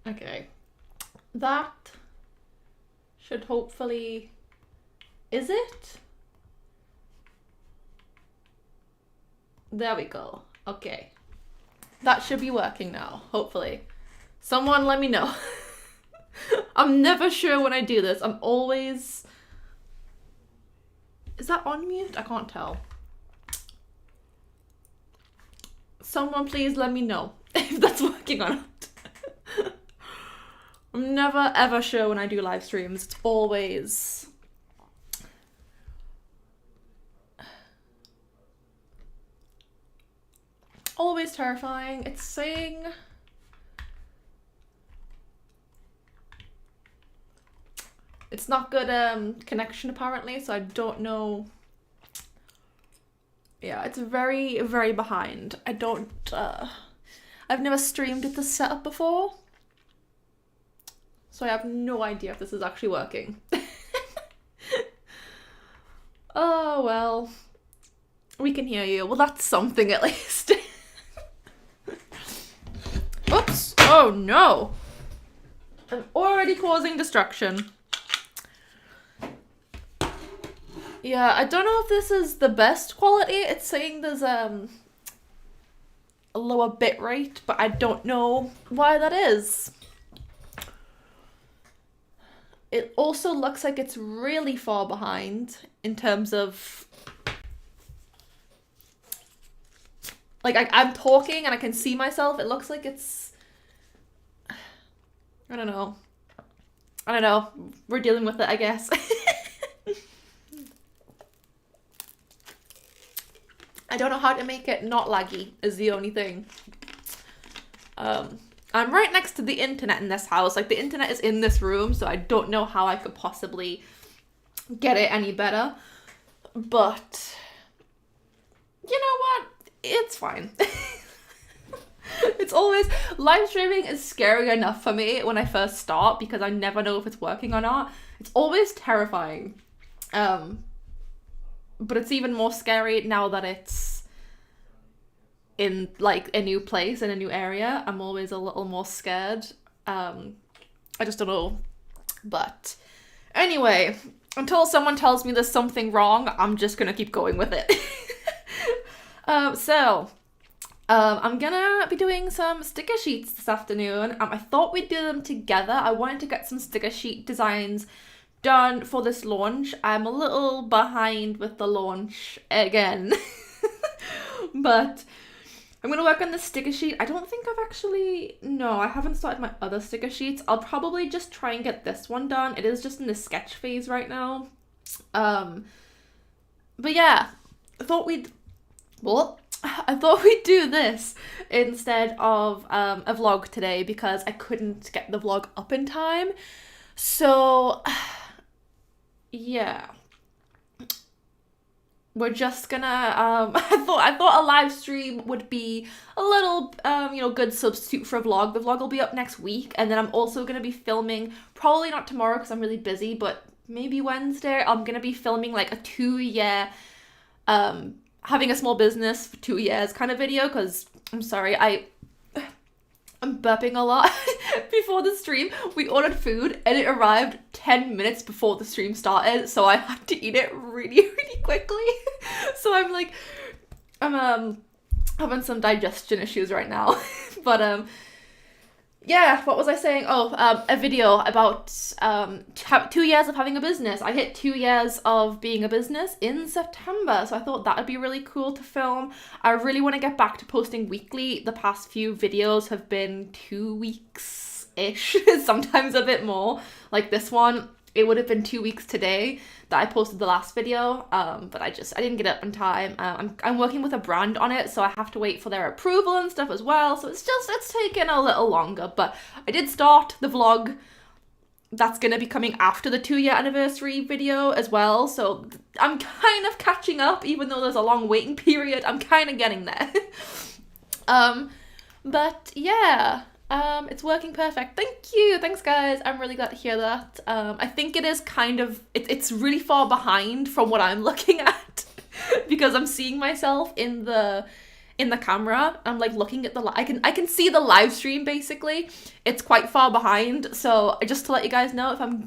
Okay. That should hopefully... Is it? There we go. Okay. That should be working now, hopefully. Someone let me know. I'm never sure when I do this. I'm always... Is that on mute? I can't tell. Someone please let me know if that's working or not. I'm never ever sure when I do live streams. It's always... always terrifying. It's saying... It's not good connection apparently, so I don't know. Yeah, it's very, very behind. I don't, I've never streamed with this setup before. So I have no idea if this is actually working. Oh, well. We can hear you. Well, that's something at least. Oops. Oh, no. I'm already causing destruction. Yeah, I don't know if this is the best quality. It's saying there's a lower bit rate, but I don't know why that is. It also looks like it's really far behind in terms of... Like, I'm talking and I can see myself. It looks like it's... I don't know. We're dealing with it, I guess. I don't know how to make it not laggy is the only thing. I'm right next to the internet in this house. Like, the internet is in this room, so I don't know how I could possibly get it any better. But, you know what? It's fine. It's always... Live streaming is scary enough for me when I first start because I never know if it's working or not. It's always terrifying. But it's even more scary now that it's in, like, a new place, in a new area. I'm always a little more scared. I just don't know. But anyway, until someone tells me there's something wrong, I'm just gonna keep going with it. I'm gonna be doing some sticker sheets this afternoon. I thought we'd do them together. I wanted to get some sticker sheet designs done for this launch. I'm a little behind with the launch again. But I'm gonna work on the sticker sheet. I don't think I've actually... No, I haven't started my other sticker sheets. I'll probably just try and get this one done. It is just in the sketch phase right now. But yeah, I thought we'd do this instead of a vlog today because I couldn't get the vlog up in time. So yeah, we're just gonna I thought a live stream would be a little good substitute for a vlog. The vlog will be up next week, and then I'm also gonna be filming, probably not tomorrow because I'm really busy, but maybe Wednesday. I'm gonna be filming like a 2-year having a small business for 2 years kind of video, because I'm sorry, I'm burping a lot. Before the stream, we ordered food and it arrived 10 minutes before the stream started, so I had to eat it really, really quickly. So I'm having some digestion issues right now. But yeah, what was I saying? A video about 2 years of having a business. I hit 2 years of being a business in September, so I thought that would be really cool to film. I really want to get back to posting weekly. The past few videos have been 2 weeks-ish, sometimes a bit more. Like this one, it would have been 2 weeks today that I posted the last video, but I didn't get it up in time. I'm working with a brand on it, so I have to wait for their approval and stuff as well, so it's taken a little longer, but I did start the vlog that's gonna be coming after the 2-year anniversary video as well, so I'm kind of catching up, even though there's a long waiting period. I'm kind of getting there. But yeah, it's working perfect. Thank you. Thanks, guys. I'm really glad to hear that. I think it is kind of... It's really far behind from what I'm looking at because I'm seeing myself in the in the camera. I'm like looking at I can see the live stream basically. It's quite far behind, so just to let you guys know, if I'm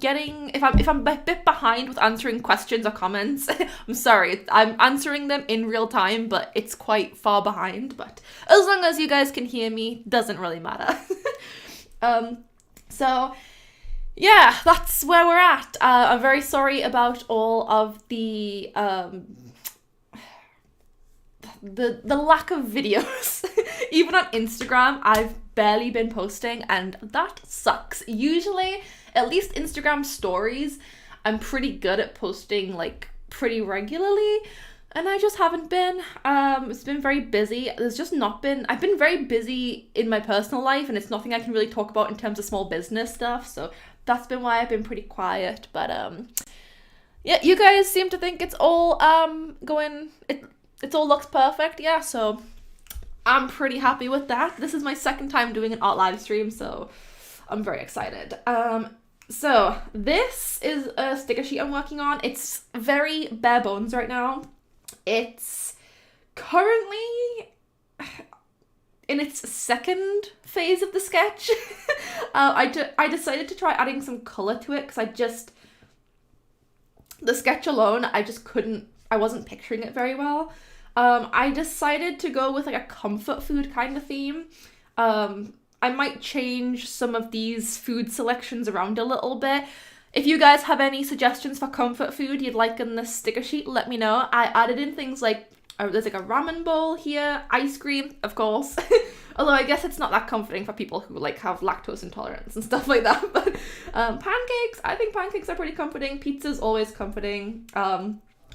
a bit behind with answering questions or comments, I'm sorry. I'm answering them in real time, but it's quite far behind. But as long as you guys can hear me, doesn't really matter. So yeah, that's where we're at. I'm very sorry about all of the lack of videos. Even on Instagram, I've barely been posting, and that sucks. Usually, at least Instagram stories, I'm pretty good at posting like pretty regularly, and I just haven't been. It's been very busy. I've been very busy in my personal life, and it's nothing I can really talk about in terms of small business stuff, so that's been why I've been pretty quiet. But yeah, you guys seem to think it's all it all looks perfect, yeah, so I'm pretty happy with that. This is my second time doing an art live stream, so I'm very excited. So this is a sticker sheet I'm working on. It's very bare bones right now. It's currently in its second phase of the sketch. I decided to try adding some color to it because the sketch alone, I wasn't picturing it very well. I decided to go with like a comfort food kind of theme. I might change some of these food selections around a little bit. If you guys have any suggestions for comfort food you'd like in this sticker sheet, let me know. I added in things like, there's like a ramen bowl here, ice cream, of course. Although I guess it's not that comforting for people who like have lactose intolerance and stuff like that. But pancakes, I think pancakes are pretty comforting. Pizza's always comforting.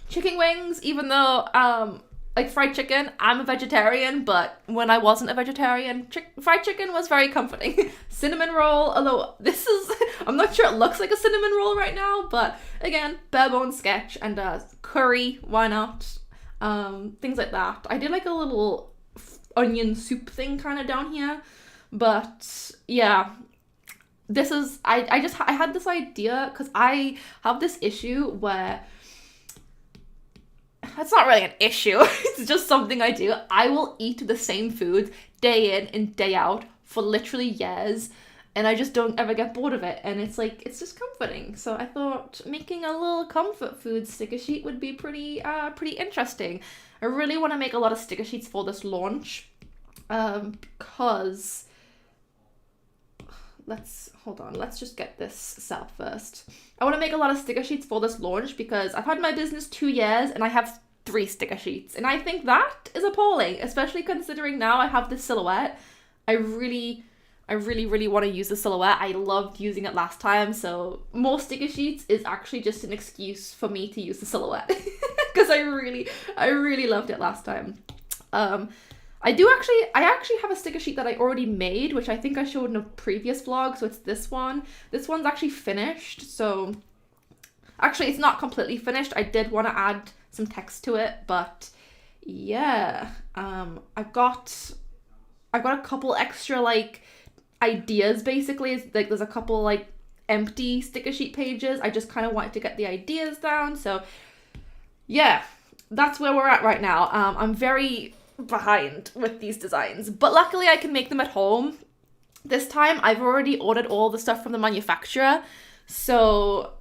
Chicken wings, even though like fried chicken, I'm a vegetarian, but when I wasn't a vegetarian, fried chicken was very comforting. Cinnamon roll, although I'm not sure it looks like a cinnamon roll right now, but again, bare bones sketch. And curry, why not? Things like that. I did like a little onion soup thing kind of down here, but yeah, I had this idea because I have this issue where it's not really an issue. It's just something I do. I will eat the same foods day in and day out for literally years, and I just don't ever get bored of it. And it's like, it's just comforting. So I thought making a little comfort food sticker sheet would be pretty interesting. I really want to make a lot of sticker sheets for this launch, because let's just get this set up first. I want to make a lot of sticker sheets for this launch because I've had my business 2 years and I have 3 sticker sheets, and I think that is appalling, especially considering now I have this silhouette. I really want to use the silhouette. I loved using it last time, so more sticker sheets is actually just an excuse for me to use the silhouette because I really loved it last time. I actually have a sticker sheet that I already made, which I think I showed in a previous vlog, so it's this one. This one's actually finished, so actually it's not completely finished. I did want to add some text to it, but yeah, I've got a couple extra like ideas basically. Like there's a couple like empty sticker sheet pages. I just kind of wanted to get the ideas down, so yeah, that's where we're at right now. I'm very behind with these designs, but luckily I can make them at home. This time I've already ordered all the stuff from the manufacturer, so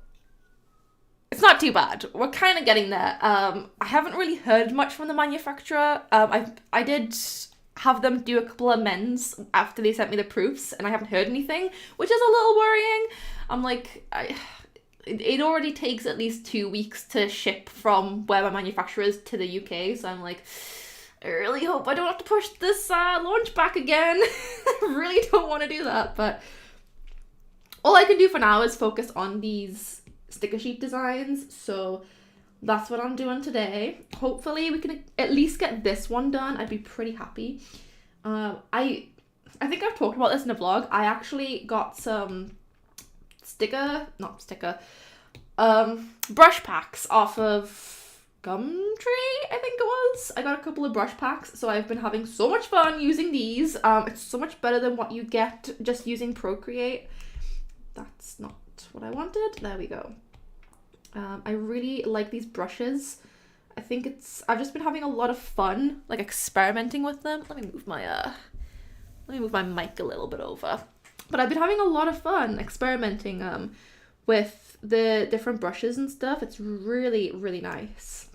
it's not too bad. We're kind of getting there. I haven't really heard much from the manufacturer. I did have them do a couple of amends after they sent me the proofs, and I haven't heard anything, which is a little worrying. I'm like, it already takes at least 2 weeks to ship from where my manufacturer is to the UK, so I'm like, I really hope I don't have to push this launch back again. I really don't want to do that, but all I can do for now is focus on these sticker sheet designs, so that's what I'm doing today. Hopefully we can at least get this one done. I'd be pretty happy. I think I've talked about this in a vlog. I actually got some brush packs off of Gumtree, I think it was. I got a couple of brush packs, so I've been having so much fun using these. It's so much better than what you get just using Procreate. That's not what I wanted. There we go. I really like these brushes. I think I've just been having a lot of fun, like experimenting with them. Let me move my mic a little bit over. But I've been having a lot of fun experimenting with the different brushes and stuff. It's really, really nice.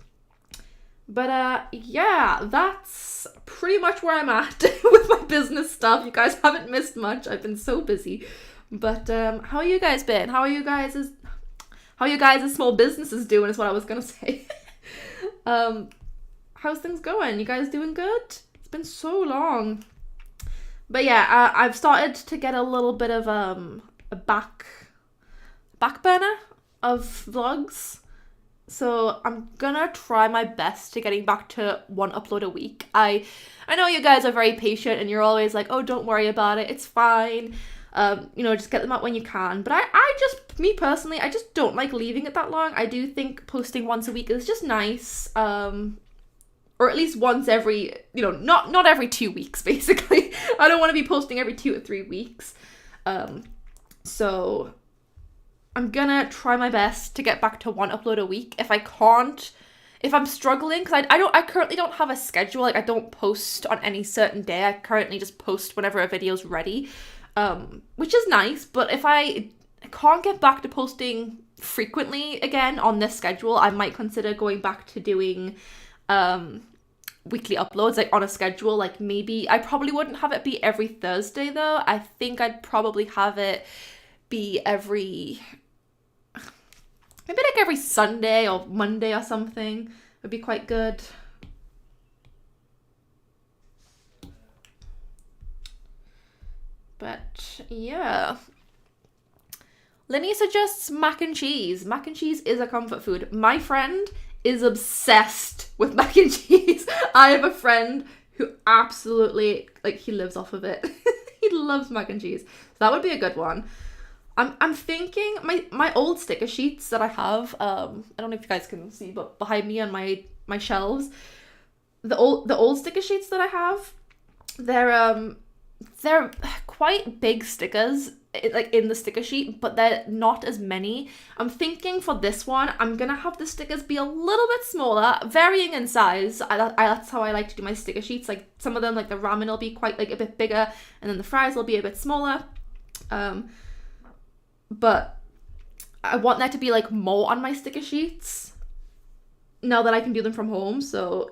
But yeah, that's pretty much where I'm at with my business stuff. You guys haven't missed much. I've been so busy. But how you guys been? How are you guys as small businesses doing is what I was gonna say. How's things going? You guys doing good? It's been so long. But yeah, I've started to get a little bit of a back burner of vlogs. So I'm gonna try my best to getting back to one upload a week. I know you guys are very patient and you're always like, oh, don't worry about it, it's fine. Just get them out when you can. But me personally, I just don't like leaving it that long. I do think posting once a week is just nice. Or at least once every, not every 2 weeks, basically. I don't want to be posting every 2 or 3 weeks. So I'm gonna try my best to get back to one upload a week. If I'm struggling, because I currently don't have a schedule. Like, I don't post on any certain day. I currently just post whenever a video's ready, which is nice. But if I can't get back to posting frequently again on this schedule, I might consider going back to doing weekly uploads, like on a schedule. Like, maybe I probably wouldn't have it be every Thursday though. I think I'd probably have it be maybe like every Sunday or Monday or something would be quite good. But yeah. Linny suggests mac and cheese. Mac and cheese is a comfort food. My friend is obsessed with mac and cheese. I have a friend who absolutely, he lives off of it. He loves mac and cheese. So that would be a good one. I'm thinking my old sticker sheets that I have, I don't know if you guys can see, but behind me on my shelves, the old sticker sheets that I have, they're quite big stickers, like in the sticker sheet, but they're not as many. I'm thinking for this one, I'm gonna have the stickers be a little bit smaller, varying in size. That's how I like to do my sticker sheets. Like, some of them, like the ramen will be quite a bit bigger, and then the fries will be a bit smaller. But I want there to be more on my sticker sheets now that I can do them from home. So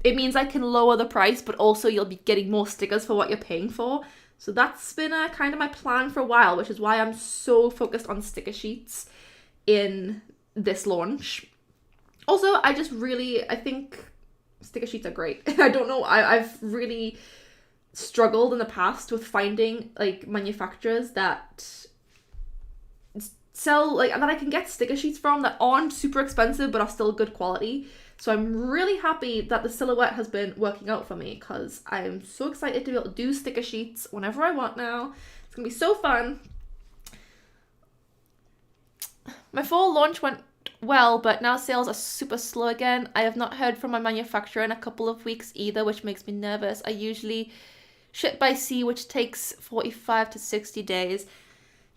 it means I can lower the price, but also you'll be getting more stickers for what you're paying for. So that's been kind of my plan for a while, which is why I'm so focused on sticker sheets in this launch. Also, I think sticker sheets are great. I don't know, I've really struggled in the past with finding manufacturers that sell that I can get sticker sheets from that aren't super expensive but are still good quality. So I'm really happy that the silhouette has been working out for me, because I'm so excited to be able to do sticker sheets whenever I want now. It's gonna be so fun. My fall launch went well, but now sales are super slow again. I have not heard from my manufacturer in a couple of weeks either, which makes me nervous. I usually ship by sea, which takes 45 to 60 days.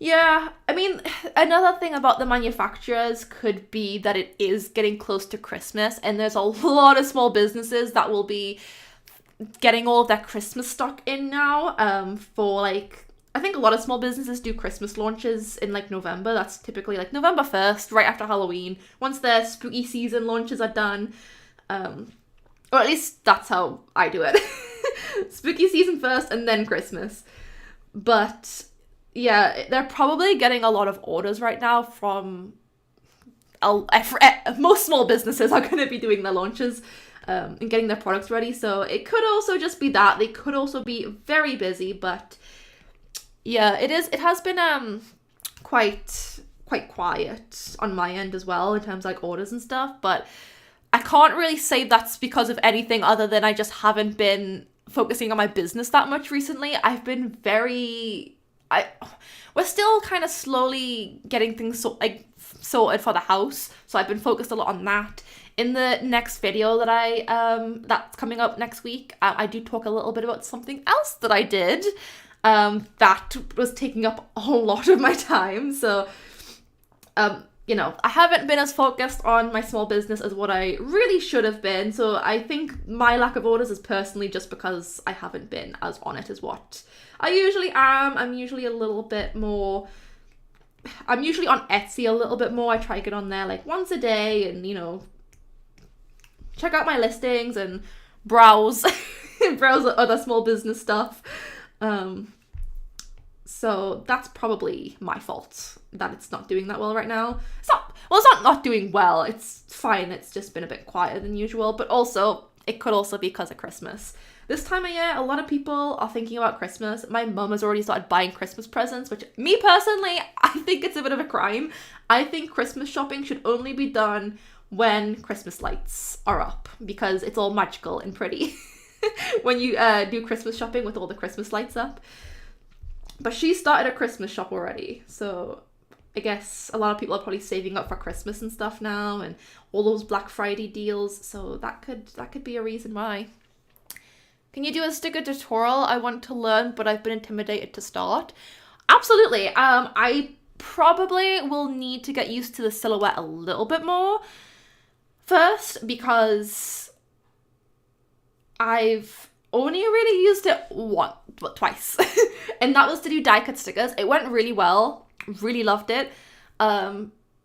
Yeah, I mean, another thing about the manufacturers could be that it is getting close to Christmas, and there's a lot of small businesses that will be getting all of their Christmas stock in now, for I think a lot of small businesses do Christmas launches in November. That's typically November 1st, right after Halloween, once their spooky season launches are done. Or at least that's how I do it. Spooky season first and then Christmas. But yeah, they're probably getting a lot of orders right now from most small businesses are going to be doing their launches and getting their products ready. So it could also just be that. They could also be very busy, but yeah, it has been quite quiet on my end as well in terms of orders and stuff. But I can't really say that's because of anything other than I just haven't been focusing on my business that much recently. I've been we're still kind of slowly getting things sorted for the house, so I've been focused a lot on that. In the next video that that's coming up next week, I do talk a little bit about something else that I did that was taking up a whole lot of my time. So I haven't been as focused on my small business as what I really should have been. So I think my lack of orders is personally just because I haven't been as on it as what I usually am. I'm usually on Etsy a little bit more. I try to get on there like once a day and, check out my listings and browse browse other small business stuff. So that's probably my fault that it's not doing that well right now. It's not doing well. It's fine. It's just been a bit quieter than usual, but also it could also be because of Christmas. This time of year, a lot of people are thinking about Christmas. My mum has already started buying Christmas presents, which me personally, I think it's a bit of a crime. I think Christmas shopping should only be done when Christmas lights are up because it's all magical and pretty when you do Christmas shopping with all the Christmas lights up. But she started a Christmas shop already, so I guess a lot of people are probably saving up for Christmas and stuff now and all those Black Friday deals, so that could be a reason why. Can you do a sticker tutorial? I want to learn, but I've been intimidated to start. Absolutely. I probably will need to get used to the silhouette a little bit more first because I've only really used it twice. And that was to do die cut stickers. It went really well. Really loved it.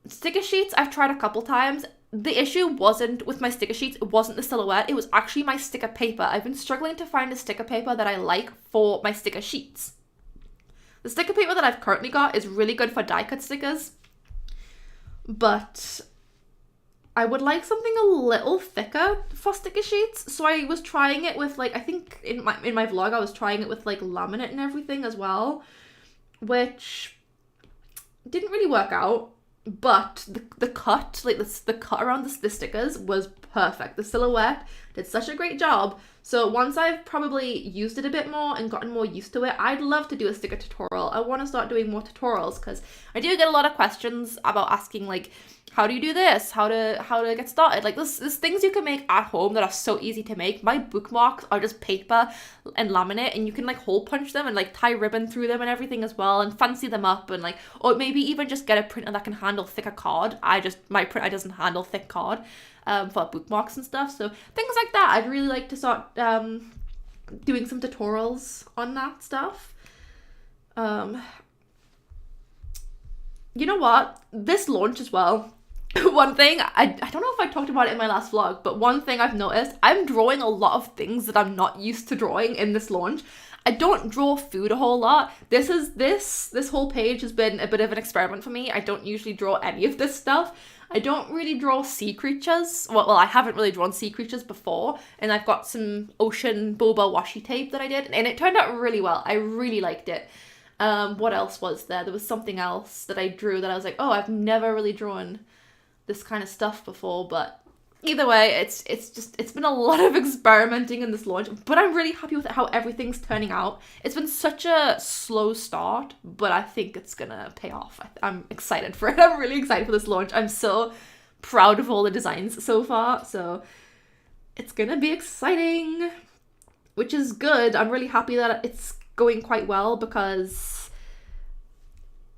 Sticker sheets I've tried a couple times. The issue wasn't with my sticker sheets, it wasn't the silhouette, it was actually my sticker paper. I've been struggling to find a sticker paper that I like for my sticker sheets. The sticker paper that I've currently got is really good for die cut stickers, but I would like something a little thicker for sticker sheets. So I was trying it with I think in my vlog I was trying it with laminate and everything as well, which didn't really work out. But the cut, the cut around the stickers was perfect. The silhouette did such a great job. So once I've probably used it a bit more and gotten more used to it, I'd love to do a sticker tutorial. I want to start doing more tutorials because I do get a lot of questions about asking how do you do this? How to get started? There's things you can make at home that are so easy to make. My bookmarks are just paper and laminate, and you can hole punch them and tie ribbon through them and everything as well, and fancy them up and or maybe even just get a printer that can handle thicker card. My printer doesn't handle thick card for bookmarks and stuff. So things like that. I'd really like to start doing some tutorials on that stuff. You know what? This launch as well. One thing, I don't know if I talked about it in my last vlog, but one thing I've noticed, I'm drawing a lot of things that I'm not used to drawing in this launch. I don't draw food a whole lot. This whole page has been a bit of an experiment for me. I don't usually draw any of this stuff. I don't really draw sea creatures. Well, I haven't really drawn sea creatures before, and I've got some ocean boba washi tape that I did, and it turned out really well. I really liked it. What else was there? There was something else that I drew that I was like, oh, I've never really drawn this kind of stuff before, but either way, it's been a lot of experimenting in this launch, but I'm really happy with how everything's turning out. It's been such a slow start, but I think it's gonna pay off. I'm excited for it. I'm really excited for this launch. I'm so proud of all the designs so far, so it's gonna be exciting, which is good. I'm really happy that it's going quite well because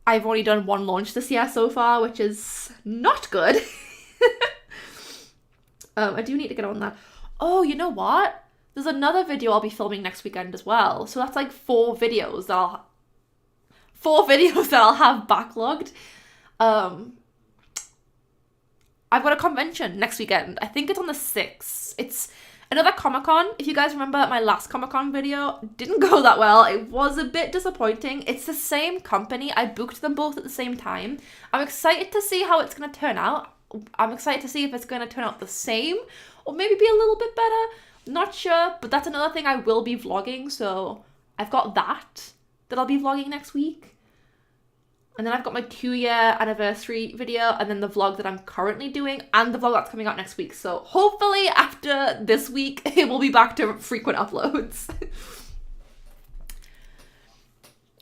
I've only done one launch this year so far, which is not good. I do need to get on that. Oh, you know what? There's another video I'll be filming next weekend as well. So that's 4 videos that I'll have backlogged. I've got a convention next weekend. I think it's on the 6th. It's another Comic-Con. If you guys remember my last Comic-Con video, didn't go that well. It was a bit disappointing. It's the same company. I booked them both at the same time. I'm excited to see how it's going to turn out. I'm excited to see if it's going to turn out the same or maybe be a little bit better. Not sure, but that's another thing I will be vlogging. So I've got that I'll be vlogging next week. And then I've got my 2-year anniversary video, and then the vlog that I'm currently doing, and the vlog that's coming out next week. So hopefully after this week, it will be back to frequent uploads.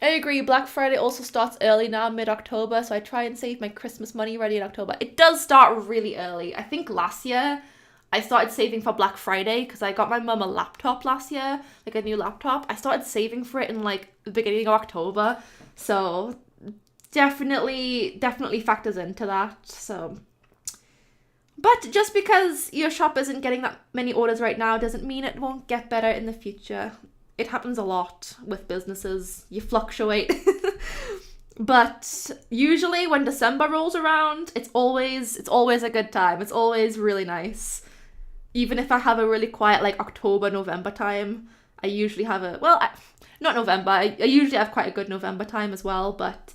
I agree, Black Friday also starts early now, mid-October, so I try and save my Christmas money ready in October. It does start really early. I think last year, I started saving for Black Friday because I got my mum a laptop last year, a new laptop. I started saving for it in the beginning of October, so definitely factors into that. So, but just because your shop isn't getting that many orders right now doesn't mean it won't get better in the future. It happens a lot with businesses. You fluctuate. But usually when December rolls around, it's always a good time. It's always really nice. Even if I have a really quiet like October, November time, I usually have not November. I usually have quite a good November time as well, but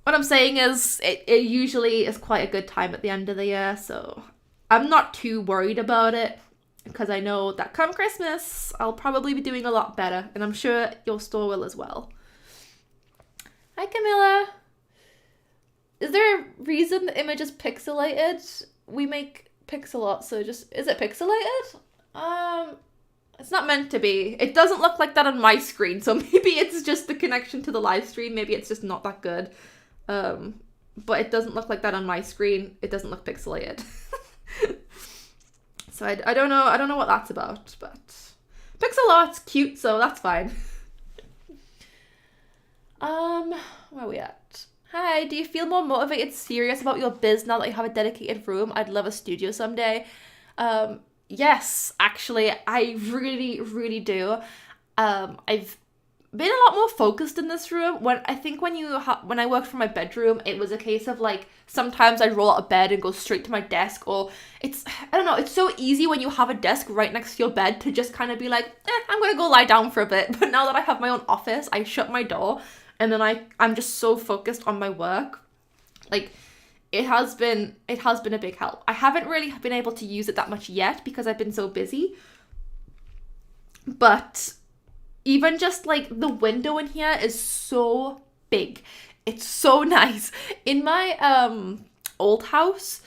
what I'm saying is it usually is quite a good time at the end of the year, so I'm not too worried about it because I know that come Christmas, I'll probably be doing a lot better, and I'm sure your store will as well. Hi, Camilla. Is there a reason the image is pixelated? We make pixel art, so is it pixelated? It's not meant to be. It doesn't look like that on my screen, so maybe it's just the connection to the live stream. Maybe it's just not that good. But it doesn't look like that on my screen. It doesn't look pixelated. So I don't know what that's about, but pixel art's cute, so that's fine. Where are we at? Hi, do you feel more motivated, serious about your biz now that you have a dedicated room? I'd love a studio someday. Yes, actually, I really, really do. I've been a lot more focused in this room. When I worked from my bedroom, it was a case of like, sometimes I'd roll out of bed and go straight to my desk, or it's so easy when you have a desk right next to your bed to just kind of be like, I'm gonna go lie down for a bit. But now that I have my own office, I shut my door, and then I'm just so focused on my work. Like, it has been a big help. I haven't really been able to use it that much yet because I've been so busy. But even just like the window in here is so big. It's so nice. In my old house,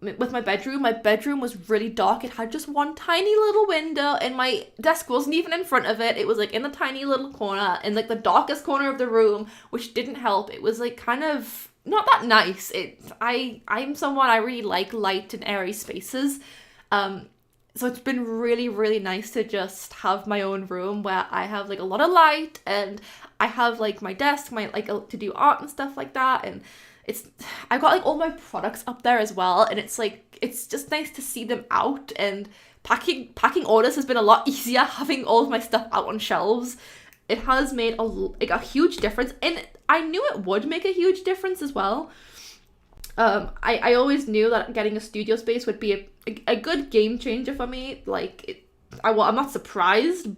with my bedroom was really dark. It had just one tiny little window, and my desk wasn't even in front of it. It was like in the tiny little corner, in like the darkest corner of the room, which didn't help. It was like kind of not that nice. I'm someone, I really like light and airy spaces. So it's been really, really nice to just have my own room where I have like a lot of light, and I have like my desk, to do art and stuff like that, and I've got like all my products up there as well, and it's just nice to see them out, and packing orders has been a lot easier having all of my stuff out on shelves. It has made a huge difference, and I knew it would make a huge difference as well. I always knew that getting a studio space would be a good game changer for me. I'm not surprised,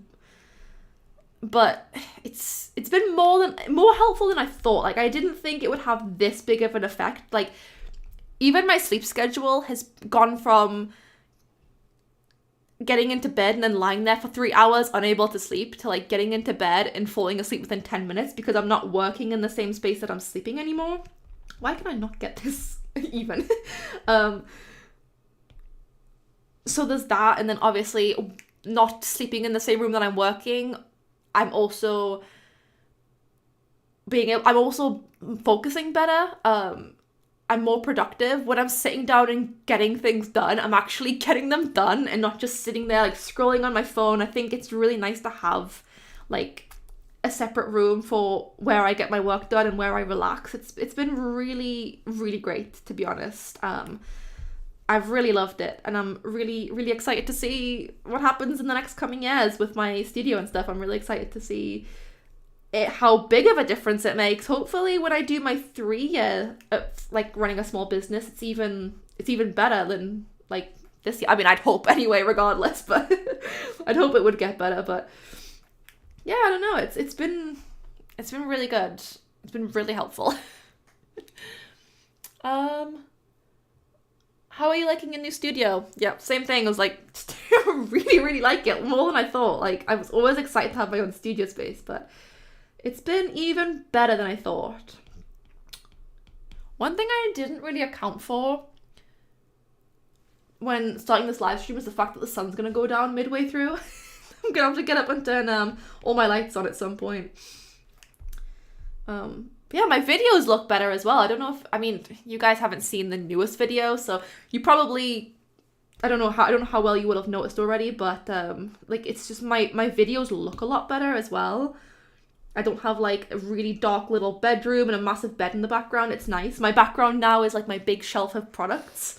but it's been more helpful than I thought. Like, I didn't think it would have this big of an effect. Like, even my sleep schedule has gone from getting into bed and then lying there for 3 hours unable to sleep to like getting into bed and falling asleep within 10 minutes because I'm not working in the same space that I'm sleeping anymore. Why can I not get this even? So there's that, and then obviously not sleeping in the same room that I'm working, I'm also focusing better. I'm more productive. When I'm sitting down and getting things done, I'm actually getting them done and not just sitting there like scrolling on my phone. I think it's really nice to have like a separate room for where I get my work done and where I relax. It's been really, really great, to be honest. I've really loved it, and I'm really, really excited to see what happens in the next coming years with my studio and stuff. I'm really excited to see how big of a difference it makes. Hopefully when I do my 3 year like running a small business, it's even better than like this year. I mean, I'd hope anyway, regardless, but I'd hope it would get better. But yeah, I don't know. It's been really good. It's been really helpful. How are you liking your new studio? Yeah, same thing. I was like, really, really like it more than I thought. Like, I was always excited to have my own studio space, but it's been even better than I thought. One thing I didn't really account for when starting this live stream is the fact that the sun's gonna go down midway through. I'm gonna have to get up and turn all my lights on at some point. Yeah, my videos look better as well. I don't know you guys haven't seen the newest video, so you probably, I don't know how well you would have noticed already, but like, it's just my videos look a lot better as well. I don't have like a really dark little bedroom and a massive bed in the background. It's nice. My background now is like my big shelf of products.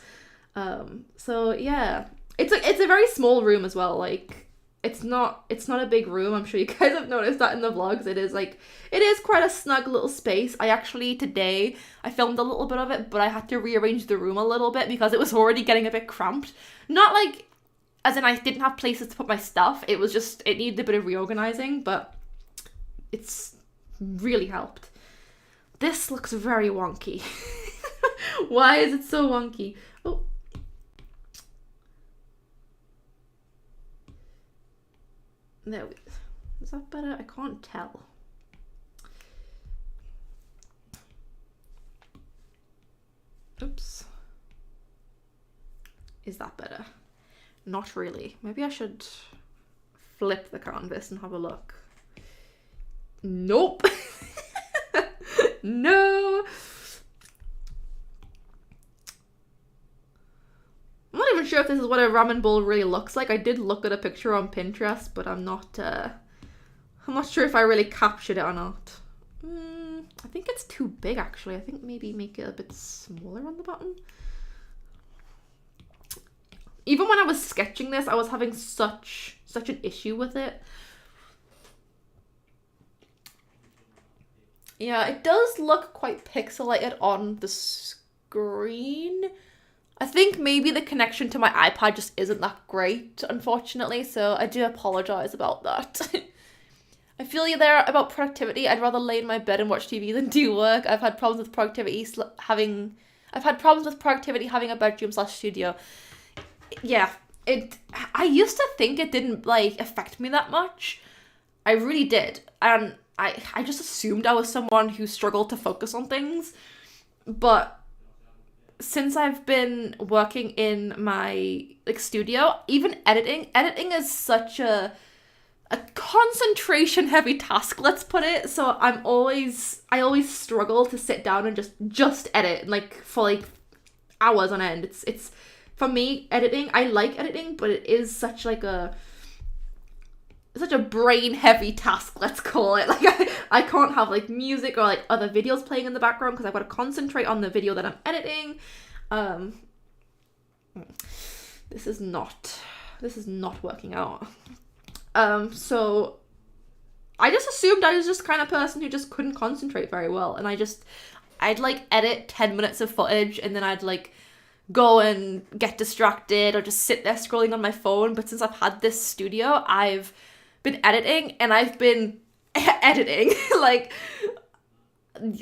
So yeah, it's a very small room as well. Like it's not a big room. I'm sure you guys have noticed that in the vlogs. It is quite a snug little space. I actually today I filmed a little bit of it, but I had to rearrange the room a little bit because it was already getting a bit cramped. Not like as in I didn't have places to put my stuff. It was just it needed a bit of reorganizing, but it's really helped. This looks very wonky. Why is it so wonky? Oh. There we go. Is that better? I can't tell. Oops. Is that better? Not really. Maybe I should flip the canvas and have a look. Nope. No. I'm not even sure if this is what a ramen bowl really looks like. I did look at a picture on Pinterest, but I'm not sure if I really captured it or not. I think it's too big actually. I think maybe make it a bit smaller on the bottom. Even when I was sketching this, I was having such an issue with it. Yeah, it does look quite pixelated on the screen. I think maybe the connection to my iPad just isn't that great, unfortunately, so I do apologize about that. I feel you there about productivity. I'd rather lay in my bed and watch TV than do work. I've had problems with productivity having a bedroom/studio. Yeah, I used to think it didn't like affect me that much. I really did. And I just assumed I was someone who struggled to focus on things. But since I've been working in my like studio, even editing is such a concentration heavy task, let's put it. So I always struggle to sit down and just edit like for like hours on end. It's for me, editing, I like editing, but it is such a brain heavy task, let's call it. Like I can't have like music or like other videos playing in the background because I've got to concentrate on the video that I'm editing. This is not working out. So I just assumed I was just kind of person who just couldn't concentrate very well, and I'd like edit 10 minutes of footage and then I'd like go and get distracted or just sit there scrolling on my phone. But since I've had this studio, I've been editing and I've been editing. Like,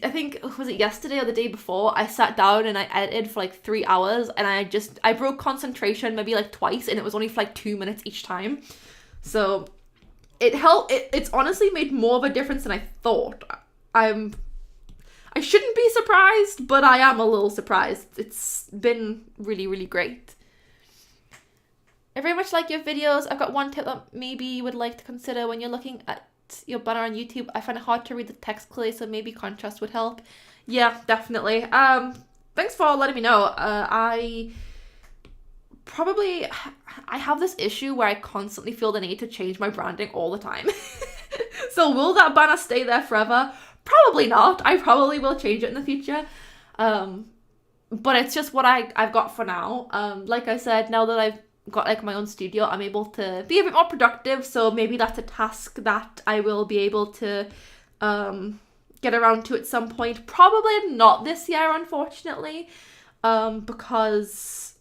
I think, was it yesterday or the day before, I sat down and I edited for like 3 hours and I broke concentration maybe like twice and it was only for like 2 minutes each time. So it helped. It's honestly made more of a difference than I thought. I shouldn't be surprised, but I am a little surprised. It's been really, really great. I very much like your videos. I've got one tip that maybe you would like to consider when you're looking at your banner on YouTube. I find it hard to read the text clearly, so maybe contrast would help. Yeah, definitely. Thanks for letting me know. I have this issue where I constantly feel the need to change my branding all the time. So will that banner stay there forever? Probably not. I probably will change it in the future. But it's just what I've got for now. Like I said, now that I've got like my own studio, I'm able to be a bit more productive. So maybe that's a task that I will be able to get around to at some point. Probably not this year, unfortunately, because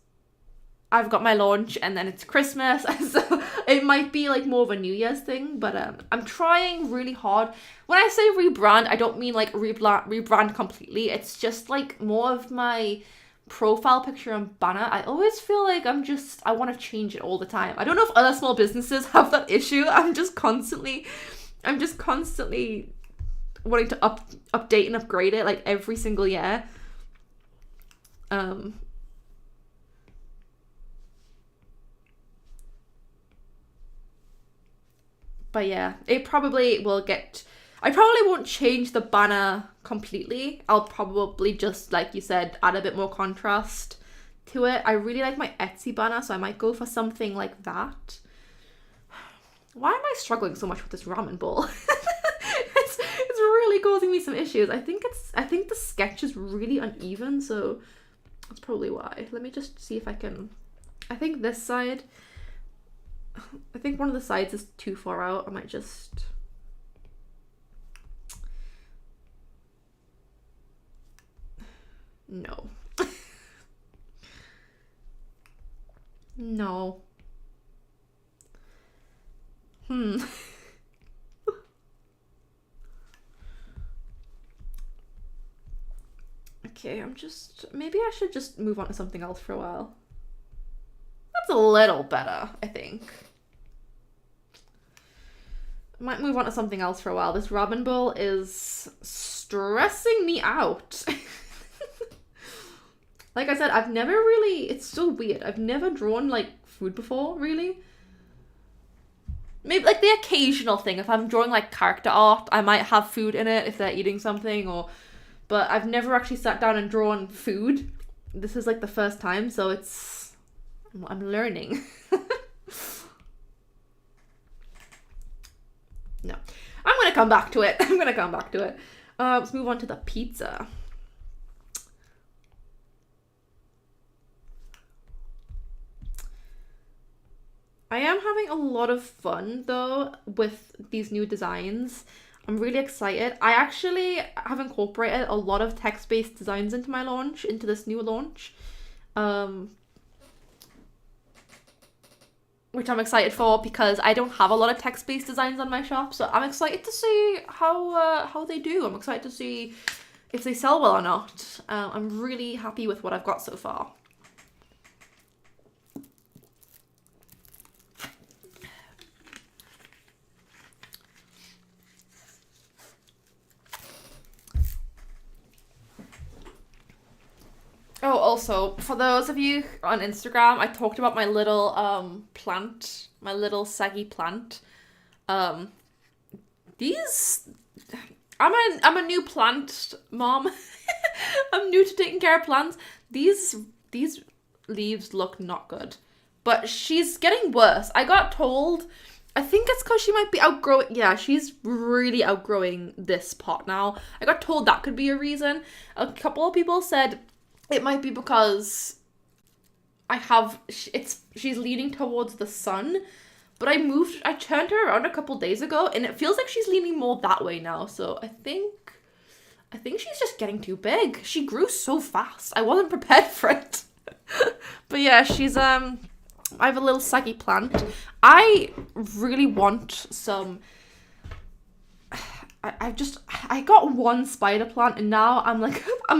I've got my launch and then it's Christmas, so it might be like more of a New Year's thing, but I'm trying really hard. When I say rebrand, I don't mean like rebrand completely. It's just like more of my profile picture and banner. I always feel like I want to change it all the time. I don't know if other small businesses have that issue. I'm just constantly wanting to update and upgrade it like every single year. But yeah, it probably will I probably won't change the banner completely. I'll probably just, like you said, add a bit more contrast to it. I really like my Etsy banner, so I might go for something like that. Why am I struggling so much with this ramen bowl? definitely causing me some issues. I think the sketch is really uneven, so that's probably why. Let me just see if I can. I think this side. I think one of the sides is too far out. I might just. No. No. Okay, maybe I should just move on to something else for a while. That's a little better, I think. I might move on to something else for a while. This ramen bowl is stressing me out. Like I said, I've never really, it's so weird. I've never drawn like food before, really. Maybe like the occasional thing. If I'm drawing like character art, I might have food in it if they're eating something, but I've never actually sat down and drawn food. This is like the first time, so I'm learning. No, I'm gonna come back to it. Let's move on to the pizza. I am having a lot of fun though with these new designs. I'm really excited. I actually have incorporated a lot of text-based designs into this new launch. Which I'm excited for because I don't have a lot of text-based designs on my shop, so I'm excited to see how they do. I'm excited to see if they sell well or not. I'm really happy with what I've got so far. Oh, also, for those of you on Instagram, I talked about my little plant, my little saggy plant. These, I'm a new plant mom. I'm new to taking care of plants. These leaves look not good, but she's getting worse. I got told, I think it's because she might be outgrowing. Yeah, she's really outgrowing this pot now. I got told that could be a reason. A couple of people said it might be because she's leaning towards the sun, but I turned her around a couple days ago and it feels like she's leaning more that way now. So I think she's just getting too big. She grew so fast. I wasn't prepared for it. But yeah, I have a little saggy plant. I really want some. I got one spider plant and now I'm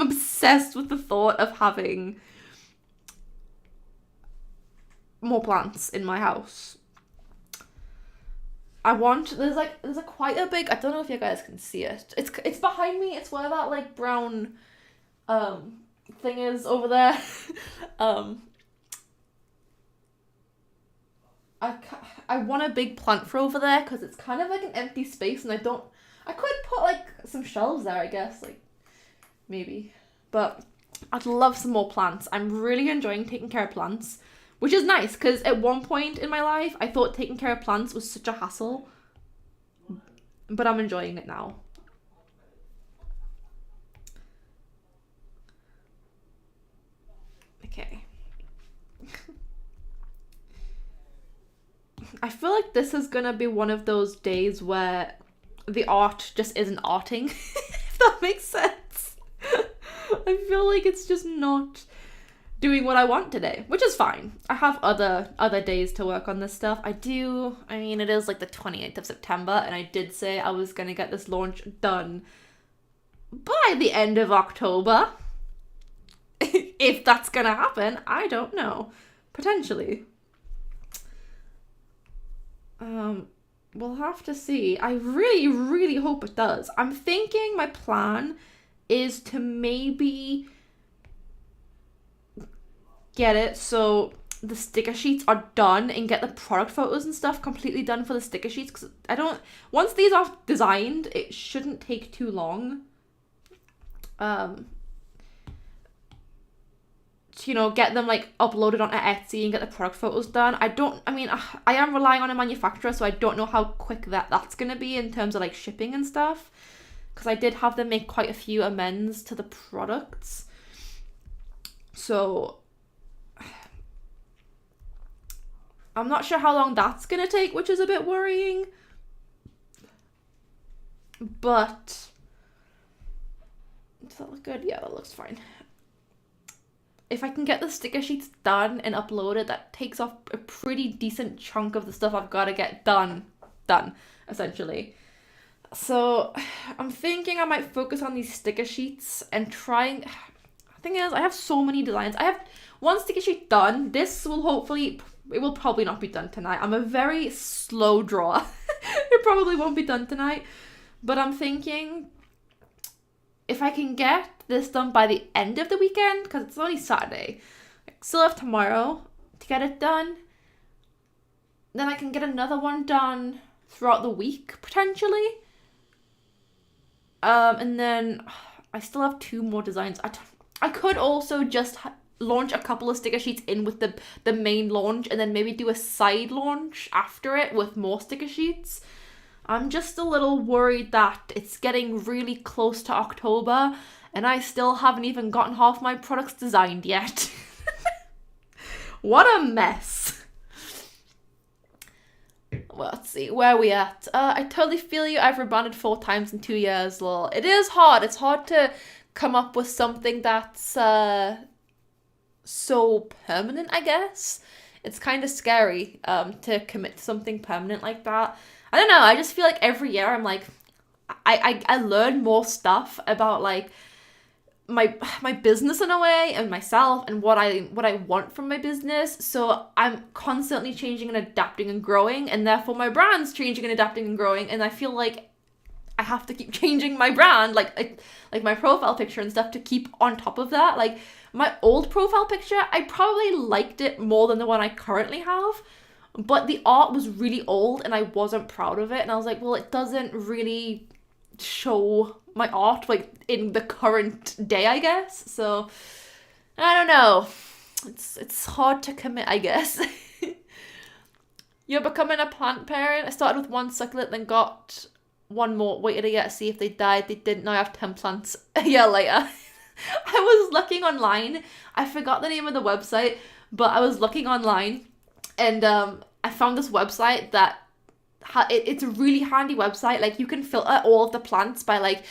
obsessed with the thought of having more plants in my house. There's quite a big, I don't know if you guys can see it. It's behind me. It's where that like brown thing is over there. I want a big plant for over there because it's kind of like an empty space and I could put like some shelves there, I guess, like maybe, but I'd love some more plants. I'm really enjoying taking care of plants, which is nice because at one point in my life I thought taking care of plants was such a hassle, but I'm enjoying it now. Okay. I feel like this is gonna be one of those days where the art just isn't arting, if that makes sense. I feel like it's just not doing what I want today, which is fine. I have other days to work on this stuff. It is like the 28th of September, and I did say I was gonna get this launch done by the end of October. If that's gonna happen, I don't know. Potentially. We'll have to see. I really, really hope it does. I'm thinking my plan is to maybe get it so the sticker sheets are done and get the product photos and stuff completely done for the sticker sheets, because once these are designed, it shouldn't take too long. To, get them like uploaded onto Etsy and get the product photos done. I am relying on a manufacturer, so I don't know how quick that's gonna be in terms of like shipping and stuff. because I did have them make quite a few amends to the products. So I'm not sure how long that's gonna take, which is a bit worrying. But does that look good? Yeah, that looks fine. If I can get the sticker sheets done and uploaded, that takes off a pretty decent chunk of the stuff I've got to get done, essentially. So I'm thinking I might focus on these sticker sheets and trying. The thing is, I have so many designs. I have one sticker sheet done. This will hopefully, it will probably not be done tonight. I'm a very slow drawer. It probably won't be done tonight. But I'm thinking if I can get this done by the end of the weekend, because it's only Saturday, I still have tomorrow to get it done. Then I can get another one done throughout the week, potentially. And then I still have 2 more designs. I could also just launch a couple of sticker sheets in with the main launch, and then maybe do a side launch after it with more sticker sheets. I'm just a little worried that it's getting really close to October and I still haven't even gotten half my products designed yet. What a mess. Well, let's see, where are we at? I totally feel you. I've rebranded 4 times in 2 years, lol. It is hard. It's hard to come up with something that's so permanent, I guess. It's kind of scary to commit to something permanent like that. I don't know, I just feel like every year I'm like, I learn more stuff about like my business in a way, and myself, and what I want from my business. So I'm constantly changing and adapting and growing, and therefore my brand's changing and adapting and growing, and I feel like I have to keep changing my brand, like my profile picture and stuff, to keep on top of that. Like my old profile picture, I probably liked it more than the one I currently have, but the art was really old and I wasn't proud of it, and I was like, well, it doesn't really show my art like in the current day, I guess. So I don't know, it's hard to commit, I guess. You're becoming a plant parent. I started with 1 succulent, then got 1 more, waited a year to see if they died. They didn't. Now I have 10 plants a year later. I was looking online, I forgot the name of the website, but I was looking online and I found this website that it's a really handy website. Like you can filter all of the plants by like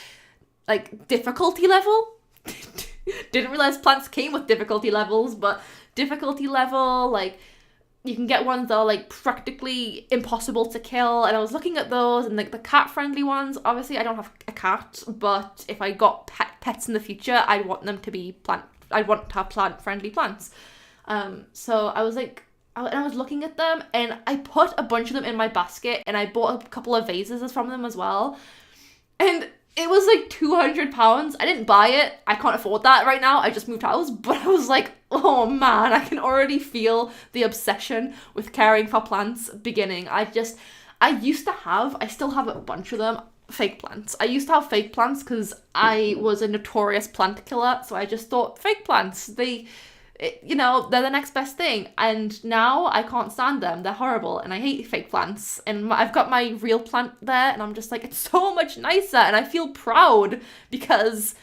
difficulty level. Didn't realize plants came with difficulty levels, but difficulty level, like you can get ones that are like practically impossible to kill, and I was looking at those, and like the cat friendly ones. Obviously I don't have a cat, but if I got pets in the future, I'd want them to be I'd want to have plant friendly plants. So I was like, I was looking at them, and I put a bunch of them in my basket, and I bought a couple of vases from them as well. And it was like £200. I didn't buy it. I can't afford that right now. I just moved house. But I was like, oh man, I can already feel the obsession with caring for plants beginning. I still have a bunch of them, fake plants. I used to have fake plants because I was a notorious plant killer. So I just thought fake plants, they're the next best thing. And now I can't stand them. They're horrible and I hate fake plants. And I've got my real plant there and I'm just like, it's so much nicer. And I feel proud because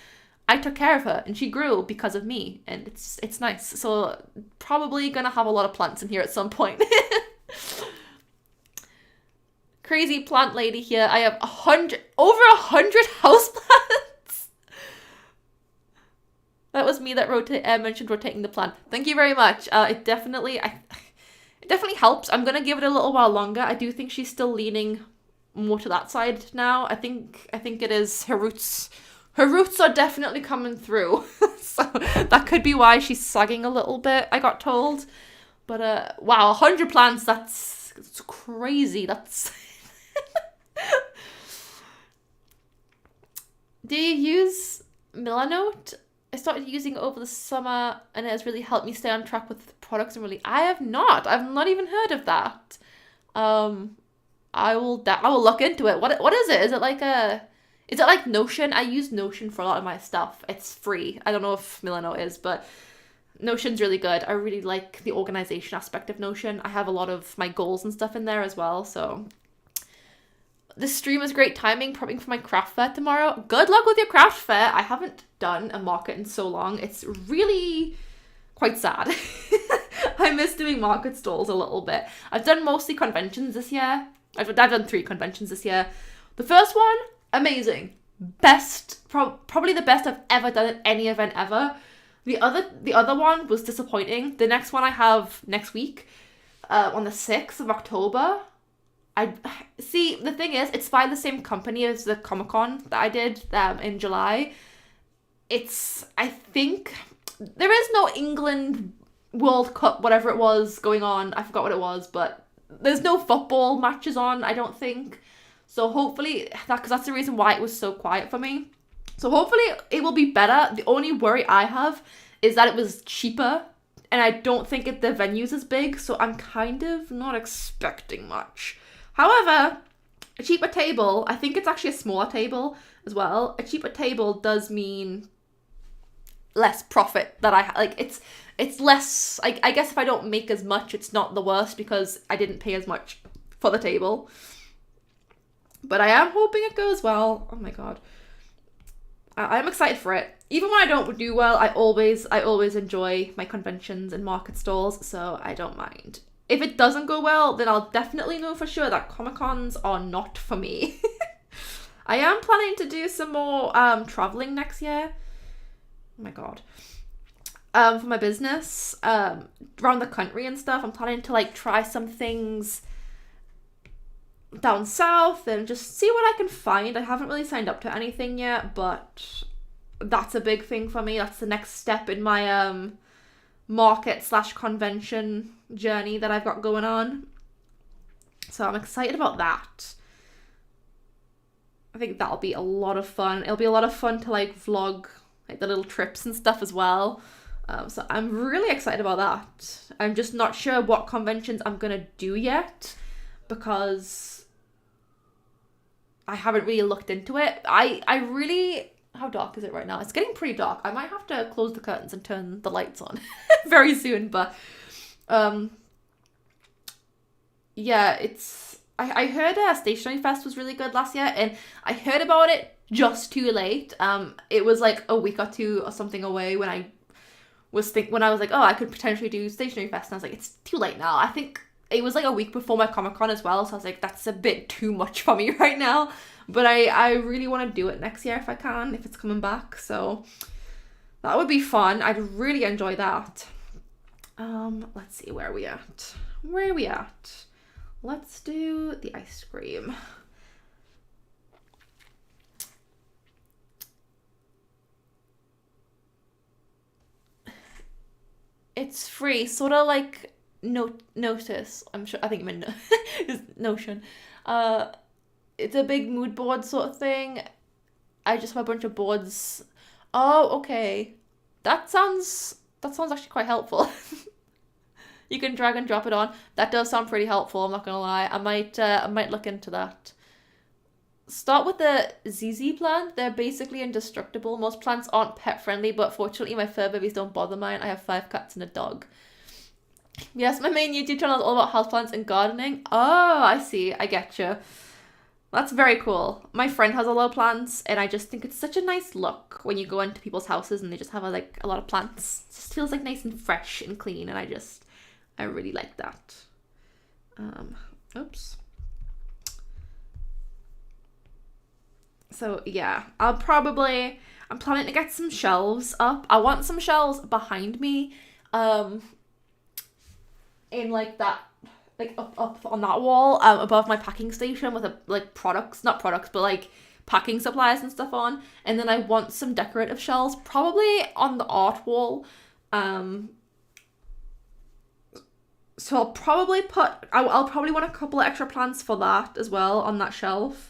I took care of her and she grew because of me. And it's nice. So probably gonna have a lot of plants in here at some point. Crazy plant lady here. I have over 100 houseplants. That was me that mentioned rotating the plant. Thank you very much. It definitely helps. I'm gonna give it a little while longer. I do think she's still leaning more to that side now. I think it is her roots. Her roots are definitely coming through. So that could be why she's sagging a little bit, I got told. But wow, 100 plants, that's crazy. That's Do you use Milanote? I started using it over the summer and it has really helped me stay on track with products and really. I have not. I've not even heard of that. I will look into it. What is it? Is it like Notion? I use Notion for a lot of my stuff. It's free. I don't know if Milanote is, but Notion's really good. I really like the organization aspect of Notion. I have a lot of my goals and stuff in there as well, so this stream is great timing, prepping for my craft fair tomorrow. Good luck with your craft fair. I haven't done a market in so long. It's really quite sad. I miss doing market stalls a little bit. I've done mostly conventions this year. I've done 3 conventions this year. The first one, amazing. Probably the best I've ever done at any event ever. The other one was disappointing. The next one I have next week, on the 6th of October. I see, the thing is, it's by the same company as the Comic-Con that I did in July. I think, there is no England World Cup, whatever it was, going on. I forgot what it was, but there's no football matches on, I don't think. So hopefully, because that's the reason why it was so quiet for me. So hopefully it will be better. The only worry I have is that it was cheaper, and I don't think the venue's as big, so I'm kind of not expecting much. However, a cheaper table, I think it's actually a smaller table as well. A cheaper table does mean less profit that it's less, I guess if I don't make as much, it's not the worst because I didn't pay as much for the table. But I am hoping it goes well. Oh my god. I'm excited for it. Even when I don't do well, I always enjoy my conventions and market stalls, so I don't mind. If it doesn't go well, then I'll definitely know for sure that Comic-Cons are not for me. I am planning to do some more traveling next year. Oh my god. For my business, around the country and stuff. I'm planning to try some things down south and just see what I can find. I haven't really signed up to anything yet, but that's a big thing for me. That's the next step in my market/convention journey that I've got going on. So I'm excited about that. I think that'll be a lot of fun. It'll be a lot of fun to vlog the little trips and stuff as well. So I'm really excited about that. I'm just not sure what conventions I'm gonna do yet because I haven't really looked into it. I really... How dark is it right now? It's getting pretty dark. I might have to close the curtains and turn the lights on very soon, but yeah, it's... I heard Stationery Fest was really good last year, and I heard about it just too late. It was a week or 2 or something away when I was like, oh, I could potentially do Stationery Fest, and I was like, it's too late now. I think it was a week before my Comic-Con as well, so I was like, that's a bit too much for me right now. But I really want to do it next year if I can, if it's coming back. So that would be fun. I'd really enjoy that. Let's see, where are we at? Let's do the ice cream. It's free, sort of like Notice. I think you meant Notion. It's a big mood board sort of thing. I just have a bunch of boards. Oh, okay. That sounds actually quite helpful. You can drag and drop it on. That does sound pretty helpful, I'm not gonna lie. I might look into that. Start with the ZZ plant. They're basically indestructible. Most plants aren't pet friendly, but fortunately my fur babies don't bother mine. I have 5 cats and a dog. Yes, my main YouTube channel is all about houseplants and gardening. Oh, I see. I get you. That's very cool. My friend has a lot of plants, and I just think it's such a nice look when you go into people's houses and they just have a lot of plants. It just feels nice and fresh and clean, and I really like that. Oops. So yeah, I'm planning to get some shelves up. I want some shelves behind me, in that, up on that wall, above my packing station with not products, but packing supplies and stuff on. And then I want some decorative shelves, probably on the art wall. So I'll probably I'll probably want a couple of extra plants for that as well on that shelf.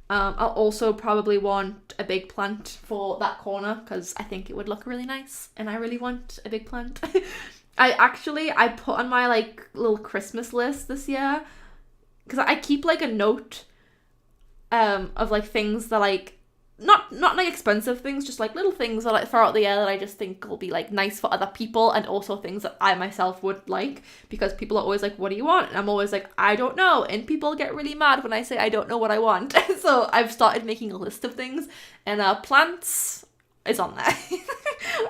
I'll also probably want a big plant for that corner because I think it would look really nice, and I really want a big plant. I put on my little Christmas list this year because I keep a note of things that not like expensive things, just like little things that I throw out the air that I just think will be like nice for other people, and also things that I myself would like, because people are always like, what do you want? And I'm always like, I don't know, and people get really mad when I say I don't know what I want. So I've started making a list of things, and plants is on there.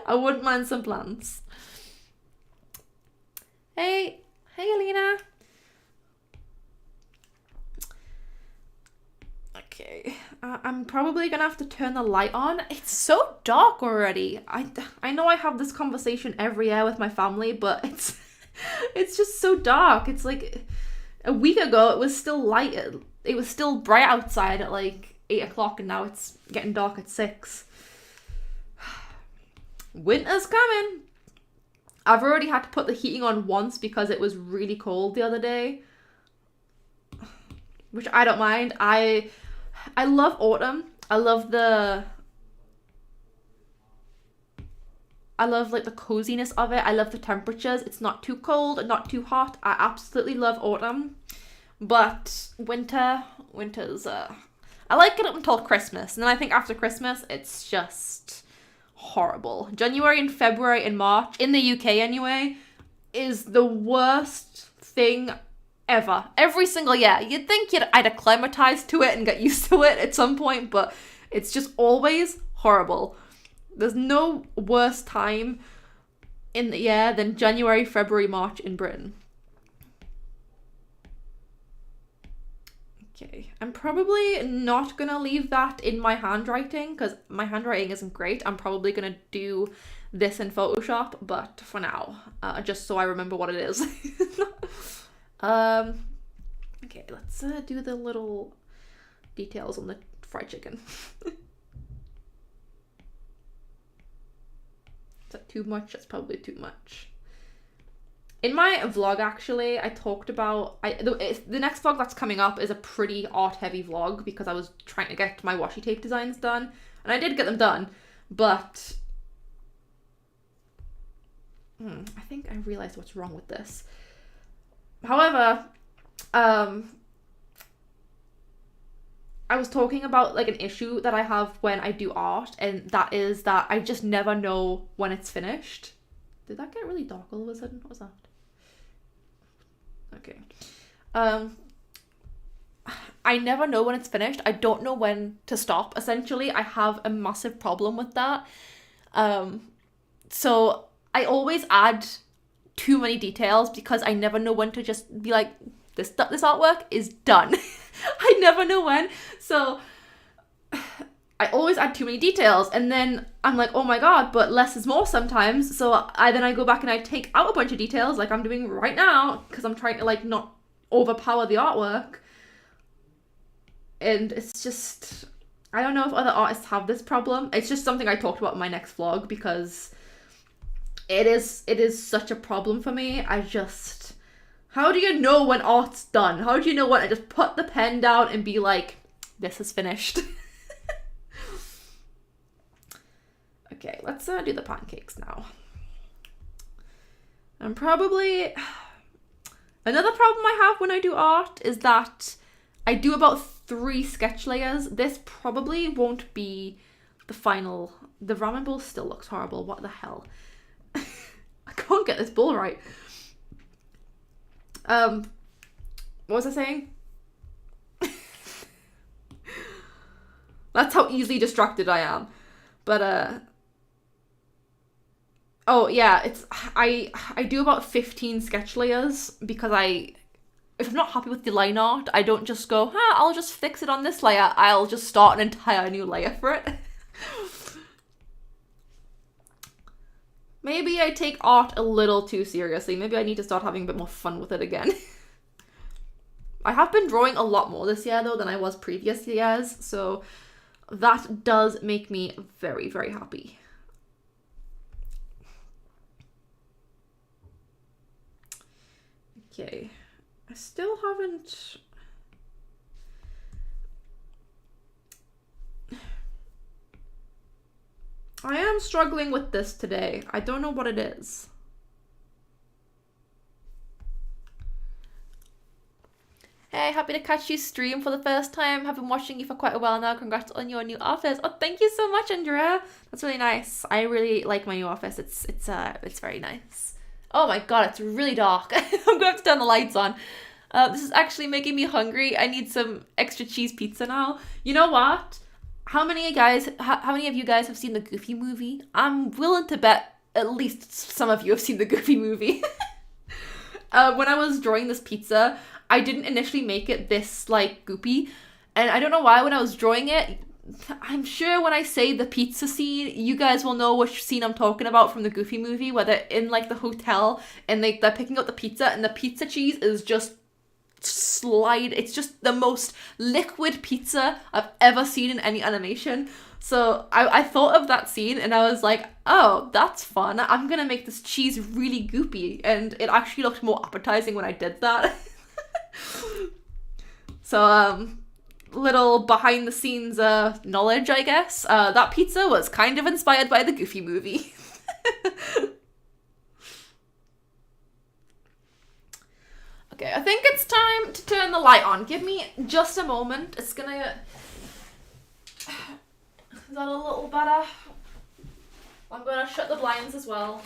I wouldn't mind some plants. Hey Alina. Okay, I'm probably gonna have to turn the light on. It's so dark already. I know I have this conversation every year with my family, but it's just so dark. It's like a week ago it was still light. It was still bright outside at like 8 o'clock, and now it's getting dark at 6. Winter's coming. I've already had to put the heating on once because it was really cold the other day, which I don't mind. I love autumn. I love like the coziness of it. I love the temperatures. It's not too cold and not too hot. I absolutely love autumn. But winter's I like it up until Christmas. And then I think after Christmas it's just horrible. January and February and March, in the UK anyway, is the worst thing ever. Every single year. You'd think I'd acclimatize to it and get used to it at some point, but it's just always horrible. There's no worse time in the year than January, February, March in Britain. Okay, I'm probably not gonna leave that in my handwriting because my handwriting isn't great. I'm probably gonna do this in Photoshop, but for now, just so I remember what it is. Okay, let's do the little details on the fried chicken. Is that too much? That's probably too much. In my vlog, actually, I talked about... the next vlog that's coming up is a pretty art-heavy vlog because I was trying to get my washi tape designs done. And I did get them done, but... I think I realized what's wrong with this. However, I was talking about like an issue that I have when I do art, and that is that I just never know when it's finished. Did that get really dark all of a sudden? What was that? Okay. I never know when it's finished. I don't know when to stop. Essentially, I have a massive problem with that. So I always add too many details because I never know when to just be like, this artwork is done. I never know when. So I always add too many details, and then I'm like, oh my god, but less is more sometimes. So I go back and I take out a bunch of details like I'm doing right now because I'm trying to like not overpower the artwork. And it's just, I don't know if other artists have this problem. It's just something I talked about in my next vlog because it is such a problem for me. How do you know when art's done? How do you know when I just put the pen down and be like, this is finished? Okay, let's do the pancakes now. And probably another problem I have when I do art is that I do about 3 sketch layers. This probably won't be the final. The ramen bowl still looks horrible. What the hell? I can't get this bowl right. What was I saying? That's how easily distracted I am. But oh yeah, I do about 15 sketch layers because if I'm not happy with the line art, I don't just go, I'll just fix it on this layer. I'll just start an entire new layer for it. Maybe I take art a little too seriously. Maybe I need to start having a bit more fun with it again. I have been drawing a lot more this year though than I was previous years, so that does make me very, very happy. Okay, I still haven't... I am struggling with this today. I don't know what it is. Hey, happy to catch you stream for the first time. Have been watching you for quite a while now. Congrats on your new office. Oh, thank you so much, Andrea. That's really nice. I really like my new office. It's very nice. Oh my god, it's really dark. I'm gonna have to turn the lights on. This is actually making me hungry. I need some extra cheese pizza now. You know what? How many of you guys have seen the Goofy movie? I'm willing to bet at least some of you have seen the Goofy movie. When I was drawing this pizza, I didn't initially make it this, like, goopy. And I don't know why when I was drawing it, I'm sure when I say the pizza scene, you guys will know which scene I'm talking about from the Goofy movie, where they're in, like, the hotel and they're picking up the pizza and the pizza cheese is just it's just the most liquid pizza I've ever seen in any animation. So I thought of that scene and I was like, oh, that's fun. I'm gonna make this cheese really goopy, and it actually looked more appetizing when I did that. So little behind the scenes knowledge, I guess. That pizza was kind of inspired by the Goofy movie. Okay, I think it's time to turn the light on. Give me just a moment. It's gonna... Is that a little better? I'm gonna shut the blinds as well,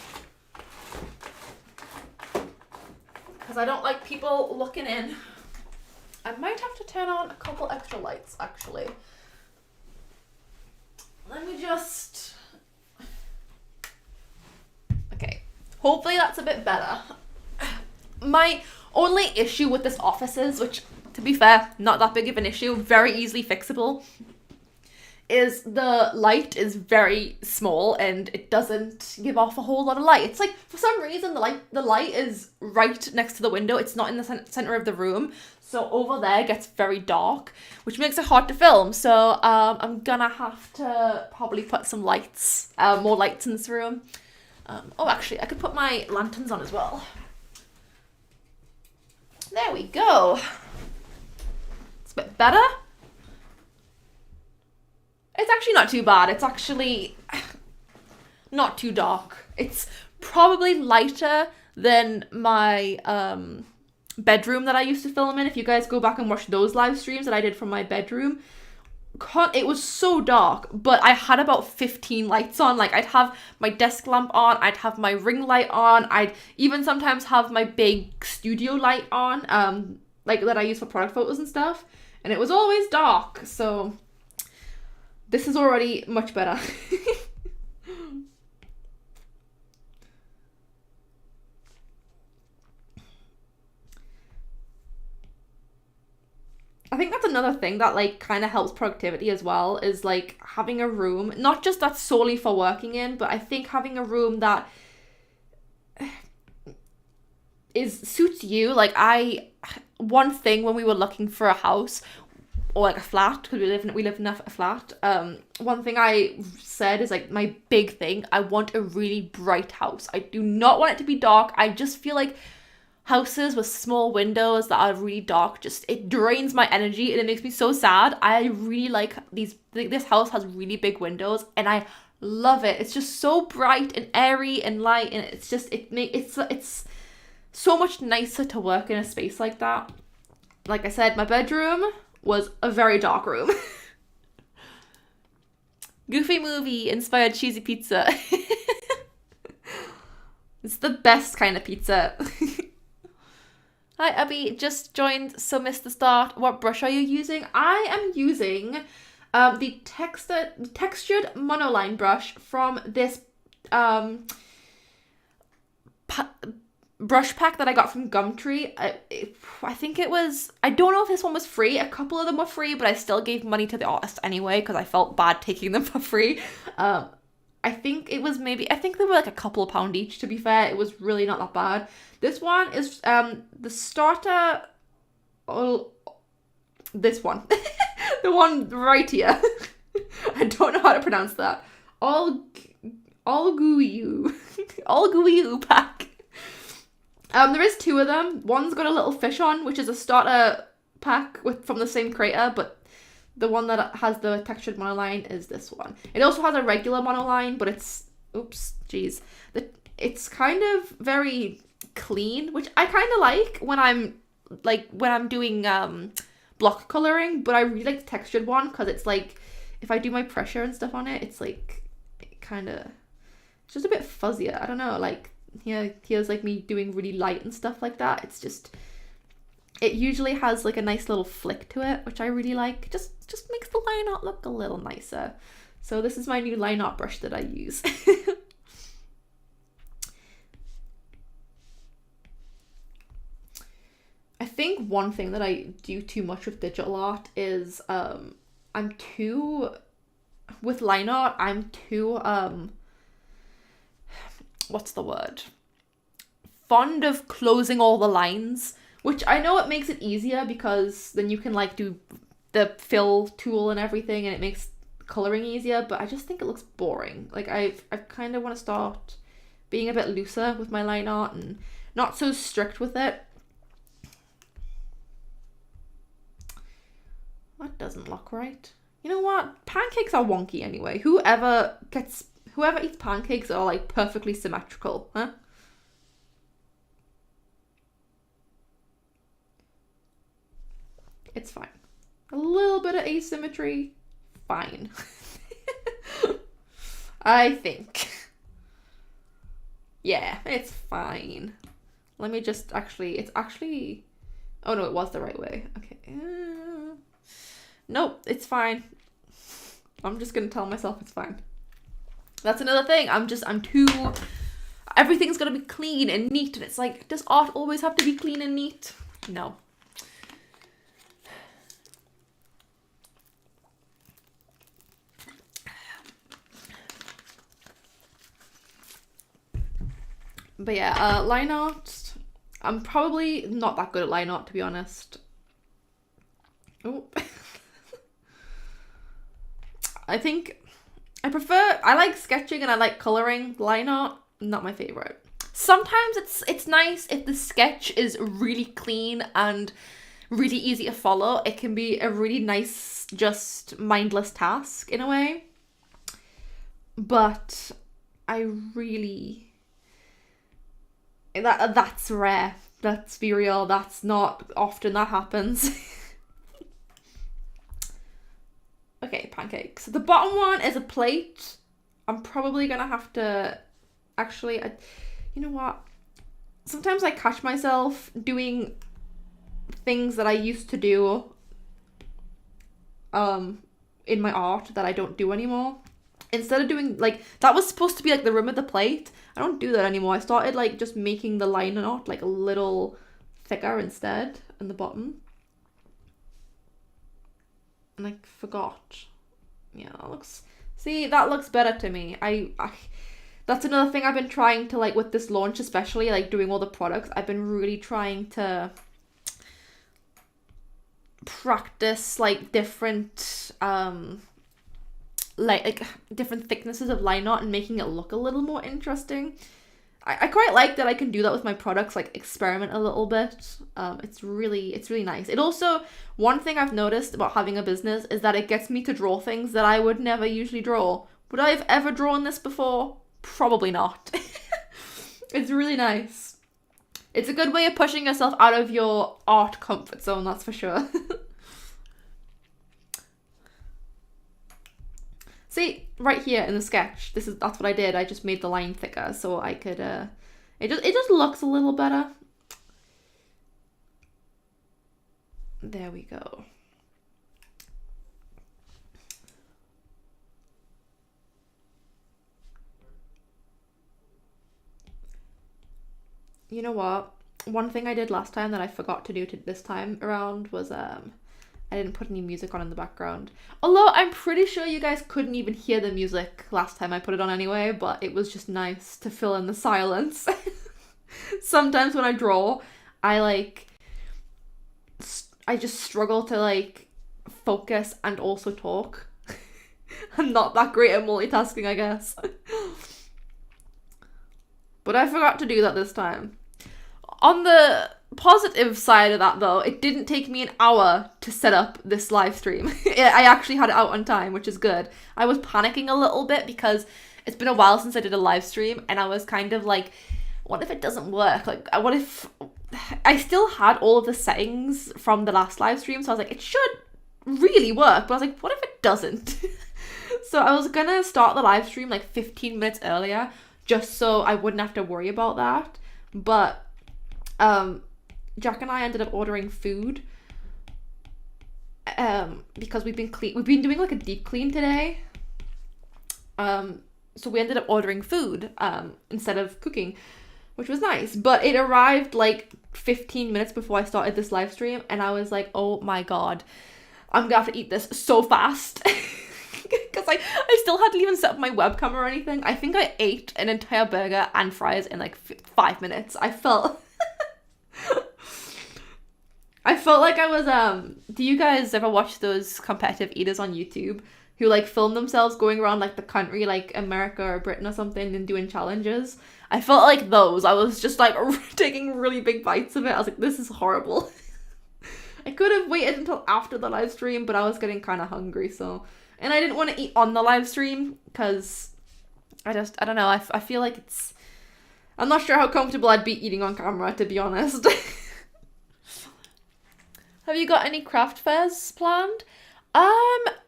because I don't like people looking in. I might have to turn on a couple extra lights, actually. Let me just... Okay. Hopefully that's a bit better. My only issue with this office is, which, to be fair, not that big of an issue, very easily fixable, is the light is very small and it doesn't give off a whole lot of light. It's like, for some reason, the light is right next to the window. It's not in the center of the room. So over there gets very dark, which makes it hard to film. So I'm gonna have to probably put some lights, more lights in this room. Oh, actually, I could put my lanterns on as well. There we go. It's a bit better. It's actually not too bad. It's actually not too dark. It's probably lighter than my bedroom that I used to film in. If you guys go back and watch those live streams that I did from my bedroom, it was so dark, but I had about 15 lights on. Like, I'd have my desk lamp on, I'd have my ring light on, I'd even sometimes have my big studio light on, like that I use for product photos and stuff, and it was always dark. So this is already much better. I think that's another thing that, like, kind of helps productivity as well, is, like, having a room, not just that's solely for working in, but I think having a room that suits you. Like, one thing when we were looking for a house, or like a flat, because we live in a flat, one thing I said is, like, my big thing, I want a really bright house. I do not want it to be dark. I just feel like houses with small windows that are really dark, it drains my energy and it makes me so sad. I really like this house has really big windows and I love it. It's just so bright and airy and light, and it's so much nicer to work in a space like that. Like I said, my bedroom was a very dark room. Goofy movie inspired cheesy pizza. It's the best kind of pizza. Hi Abby, just joined, so missed the start. What brush are you using? I am using the textured monoline brush from this brush pack that I got from Gumtree. I think it was, I don't know if this one was free. A couple of them were free, but I still gave money to the artist anyway because I felt bad taking them for free. I think they were like a couple of pound each, to be fair. It was really not that bad. This one is the starter, this one. The one right here. I don't know how to pronounce that. All gooey pack. There is two of them. One's got a little fish on, which is a starter pack from the same creator, but the one that has the textured monoline is this one. It also has a regular monoline, but it's kind of very clean, which I kind of like when I'm like when I'm doing block coloring, but I really like the textured one because it's like if I do my pressure and stuff on it, it's like it kind of it's just a bit fuzzier. I don't know, like here's like me doing really light and stuff like that. It's just it usually has like a nice little flick to it, which I really like. Just makes the line art look a little nicer. So this is my new line art brush that I use. I think one thing that I do too much with digital art is with line art, I'm too what's the word? Fond of closing all the lines, which I know it makes it easier because then you can like do the fill tool and everything and it makes coloring easier, but I just think it looks boring. Like I kind of want to start being a bit looser with my line art and not so strict with it. That doesn't look right. You know what? Pancakes are wonky anyway. Whoever eats pancakes are like perfectly symmetrical, huh? It's fine. A little bit of asymmetry, fine. I think. Yeah, it's fine. Let me just it's actually, oh no, it was the right way. Okay. Nope, it's fine. I'm just gonna tell myself it's fine. That's another thing. I'm too, everything's gonna be clean and neat. And it's like, does art always have to be clean and neat? No. But yeah, line art, I'm probably not that good at line art, to be honest. Oh. I like sketching and I like coloring. Line art, not my favorite. Sometimes it's nice if the sketch is really clean and really easy to follow. It can be a really nice, just mindless task in a way. But that's rare. Let's be real. That's not often that happens. Okay, pancakes. The bottom one is a plate. I'm probably gonna have to actually, you know what? Sometimes I catch myself doing things that I used to do in my art that I don't do anymore. Instead of doing like, that was supposed to be like the rim of the plate. I don't do that anymore. I started like just making the line art like a little thicker instead in the bottom. And I forgot. Yeah, that looks better to me. I that's another thing I've been trying to, like, with this launch especially, like doing all the products, I've been really trying to practice like different like different thicknesses of line art and making it look a little more interesting. I quite like that I can do that with my products, like experiment a little bit. It's really nice. It also, one thing I've noticed about having a business is that it gets me to draw things that I would never usually draw. Would I have ever drawn this before? Probably not. It's really nice. It's a good way of pushing yourself out of your art comfort zone, that's for sure. See, right here in the sketch, that's what I did. I just made the line thicker so I could, it just looks a little better. There we go. You know what? One thing I did last time that I forgot to do this time around was, I didn't put any music on in the background. Although I'm pretty sure you guys couldn't even hear the music last time I put it on anyway, but it was just nice to fill in the silence. Sometimes when I draw, I just struggle to like focus and also talk. I'm not that great at multitasking, I guess. But I forgot to do that this time. On the positive side of that though, it didn't take me an hour to set up this live stream. I actually had it out on time, which is good. I was panicking a little bit because it's been a while since I did a live stream and I was kind of like, what if it doesn't work? Like, what if I still had all of the settings from the last live stream, so I was like, it should really work. But I was like, what if it doesn't? So I was gonna start the live stream like 15 minutes earlier, just so I wouldn't have to worry about that. But Jack and I ended up ordering food because we've been doing like a deep clean today. So we ended up ordering food instead of cooking, which was nice. But it arrived like 15 minutes before I started this live stream, and I was like, oh my god, I'm gonna have to eat this so fast. Because I still hadn't even set up my webcam or anything. I think I ate an entire burger and fries in like 5 minutes. I felt like I was do you guys ever watch those competitive eaters on YouTube who like film themselves going around like the country, like America or Britain or something, and doing challenges? I felt like those. I was just like taking really big bites of it. I was like, this is horrible. I could have waited until after the live stream, but I was getting kind of hungry, so. And I didn't want to eat on the live stream because I don't know. I feel like I'm not sure how comfortable I'd be eating on camera, to be honest. Have you got any craft fairs planned?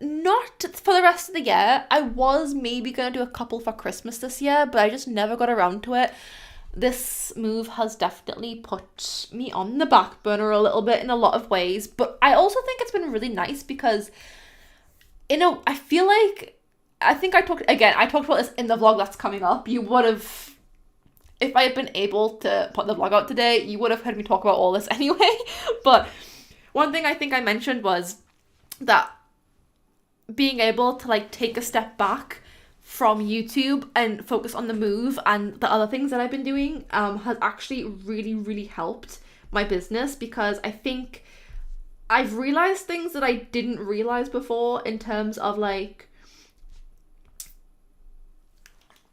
Not for the rest of the year. I was maybe going to do a couple for Christmas this year, but I just never got around to it. This move has definitely put me on the back burner a little bit in a lot of ways, but I also think it's been really nice because, I feel like, I talked about this in the vlog that's coming up. You would have, if I had been able to put the vlog out today, you would have heard me talk about all this anyway. But one thing I think I mentioned was that being able to like take a step back from YouTube and focus on the move and the other things that I've been doing has actually really, really helped my business, because I think I've realized things that I didn't realize before in terms of like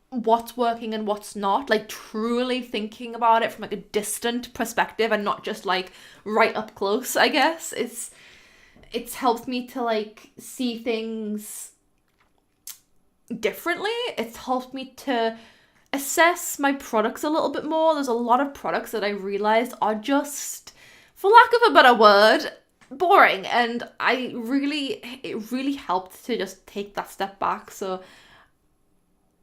what's working and what's not, like truly thinking about it from like a distant perspective and not just like right up close. I guess it's helped me to like see things differently. It's helped me to assess my products a little bit more. There's a lot of products that I realized are just, for lack of a better word, boring, and it really helped to just take that step back. So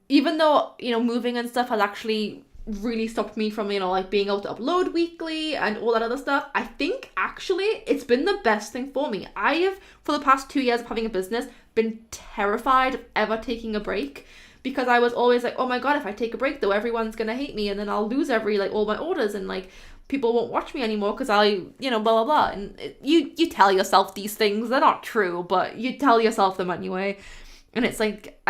even though moving and stuff has actually really stopped me from like being able to upload weekly and all that other stuff, I think actually it's been the best thing for me. I have, for the past 2 years of having a business, been terrified of ever taking a break, because I was always like, oh my god, if I take a break though, everyone's gonna hate me, and then I'll lose all my orders, and like people won't watch me anymore because I, blah, blah, blah. And you tell yourself these things. They're not true, but you tell yourself them anyway. And it's like,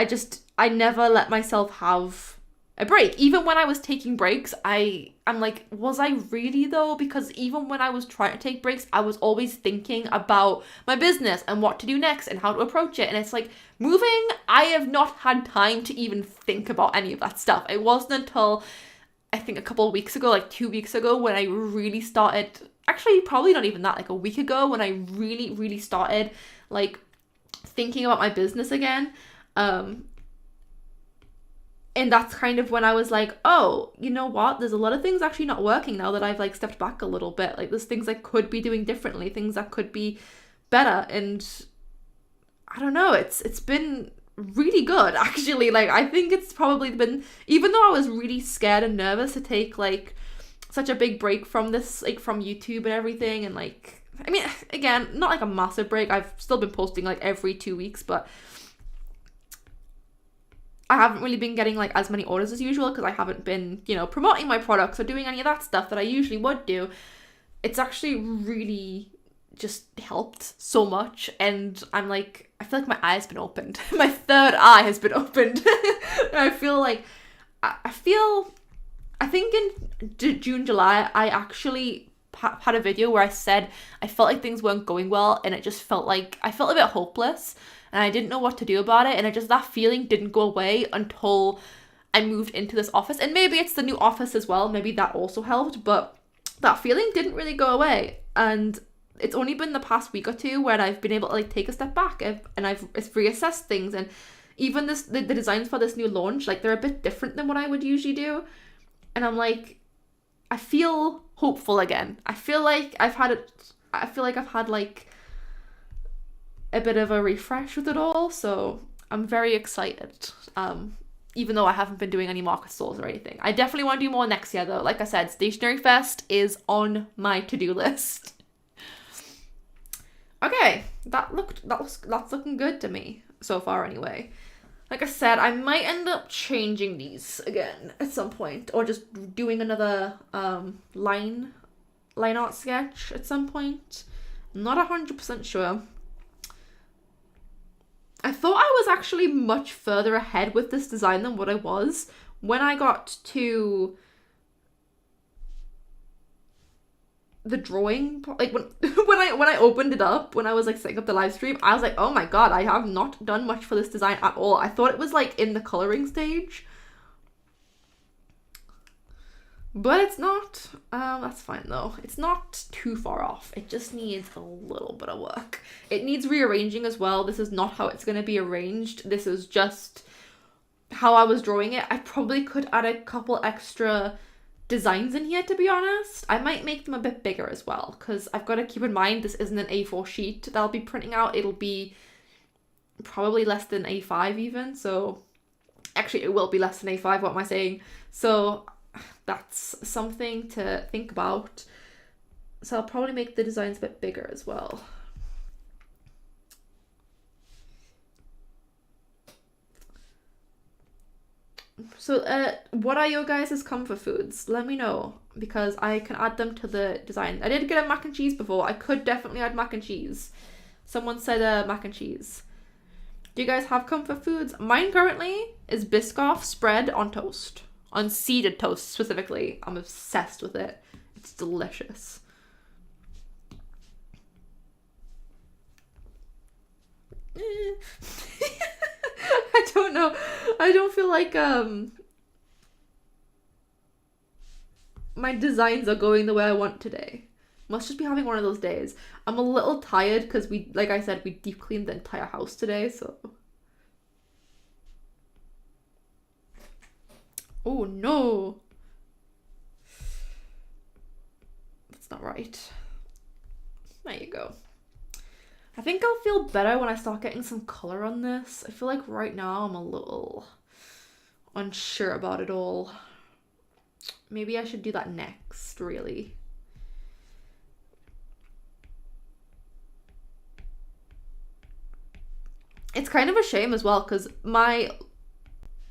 I never let myself have a break. Even when I was taking breaks, I'm like, was I really though? Because even when I was trying to take breaks, I was always thinking about my business and what to do next and how to approach it. And it's like, moving, I have not had time to even think about any of that stuff. It wasn't until I think a couple of weeks ago, like 2 weeks ago, when I really started, actually probably not even that, like a week ago, when I really, really started like thinking about my business again. And that's kind of when I was like, oh, you know what? There's a lot of things actually not working now that I've like stepped back a little bit. Like there's things I could be doing differently, things that could be better. And I don't know, it's been really good actually. Like I think it's probably been, even though I was really scared and nervous to take like such a big break from this, like from YouTube and everything, and like, I mean, again, not like a massive break. I've still been posting like every 2 weeks, but I haven't really been getting like as many orders as usual because I haven't been, promoting my products or doing any of that stuff that I usually would do. It's actually really just helped so much, and I'm like, I feel like my eye's been opened. My third eye has been opened. I feel like, I think in June, July, I actually had a video where I said I felt like things weren't going well, and it just felt like, I felt a bit hopeless, and I didn't know what to do about it, and that feeling didn't go away until I moved into this office. And maybe it's the new office as well, maybe that also helped, but that feeling didn't really go away. And it's only been the past week or two where I've been able to like take a step back and I've reassessed things. And even the designs for this new launch, like they're a bit different than what I would usually do. And I'm like, I feel hopeful again. I feel like I've had like a bit of a refresh with it all, so I'm very excited. Even though I haven't been doing any market stalls or anything. I definitely want to do more next year though. Like I said, Stationery Fest is on my to-do list. Okay, that's looking good to me so far anyway. Like I said, I might end up changing these again at some point, or just doing another line art sketch at some point. I'm not 100% sure. I thought I was actually much further ahead with this design than what I was when I got to the drawing. Like when I opened it up, when I was like setting up the live stream, I was like, oh my god, I have not done much for this design at all. I thought it was like in the coloring stage, but it's not. That's fine though. It's not too far off. It just needs a little bit of work. It needs rearranging as well. This is not how it's going to be arranged. This is just how I was drawing it. I probably could add a couple extra designs in here, to be honest. I might make them a bit bigger as well, because I've got to keep in mind this isn't an A4 sheet that I'll be printing out. It'll be probably less than A5 even. So actually it will be less than A5. What am I saying? So that's something to think about. So I'll probably make the designs a bit bigger as well. So what are your guys' comfort foods? Let me know, because I can add them to the design. I did get a mac and cheese before. I could definitely add mac and cheese. Someone said mac and cheese. Do you guys have comfort foods? Mine currently is Biscoff spread on toast. On seeded toast specifically. I'm obsessed with it. It's delicious. I don't know. I don't feel like my designs are going the way I want today. Must just be having one of those days. I'm a little tired because like I said, we deep cleaned the entire house today, so. Oh no. That's not right. There you go. I think I'll feel better when I start getting some color on this. I feel like right now I'm a little unsure about it all. Maybe I should do that next, really. It's kind of a shame as well, because my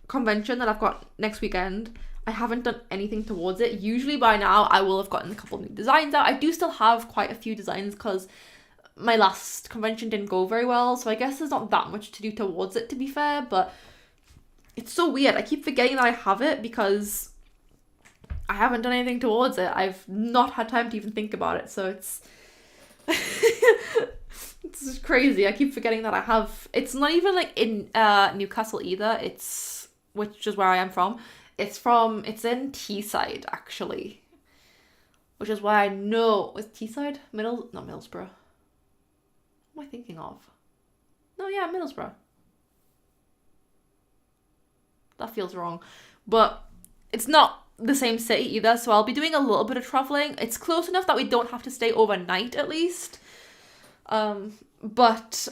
convention that I've got next weekend, I haven't done anything towards it. Usually by now I will have gotten a couple new designs out. I do still have quite a few designs because my last convention didn't go very well, so I guess there's not that much to do towards it, to be fair, but it's so weird. I keep forgetting that I have it because I haven't done anything towards it. I've not had time to even think about it, so it's it's just crazy. I keep forgetting that I have. It's not even like in Newcastle either. It's, which is where I am from. It's in Teesside actually, which is why I know it's Teesside, not Middlesbrough. What am I thinking of? No, yeah, Middlesbrough. That feels wrong, but it's not the same city either, so I'll be doing a little bit of traveling. It's close enough that we don't have to stay overnight at least, but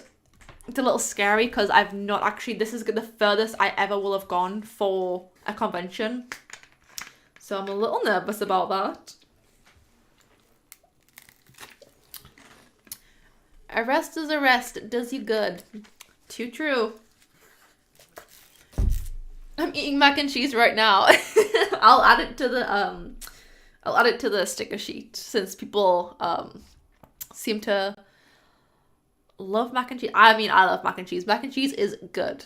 it's a little scary because I've not actually, this is the furthest I ever will have gone for a convention, so I'm a little nervous about that. A rest is a rest, it does you good. Too true. I'm eating mac and cheese right now. I'll add it to the sticker sheet since people seem to love mac and cheese. I mean, I love mac and cheese. Mac and cheese is good.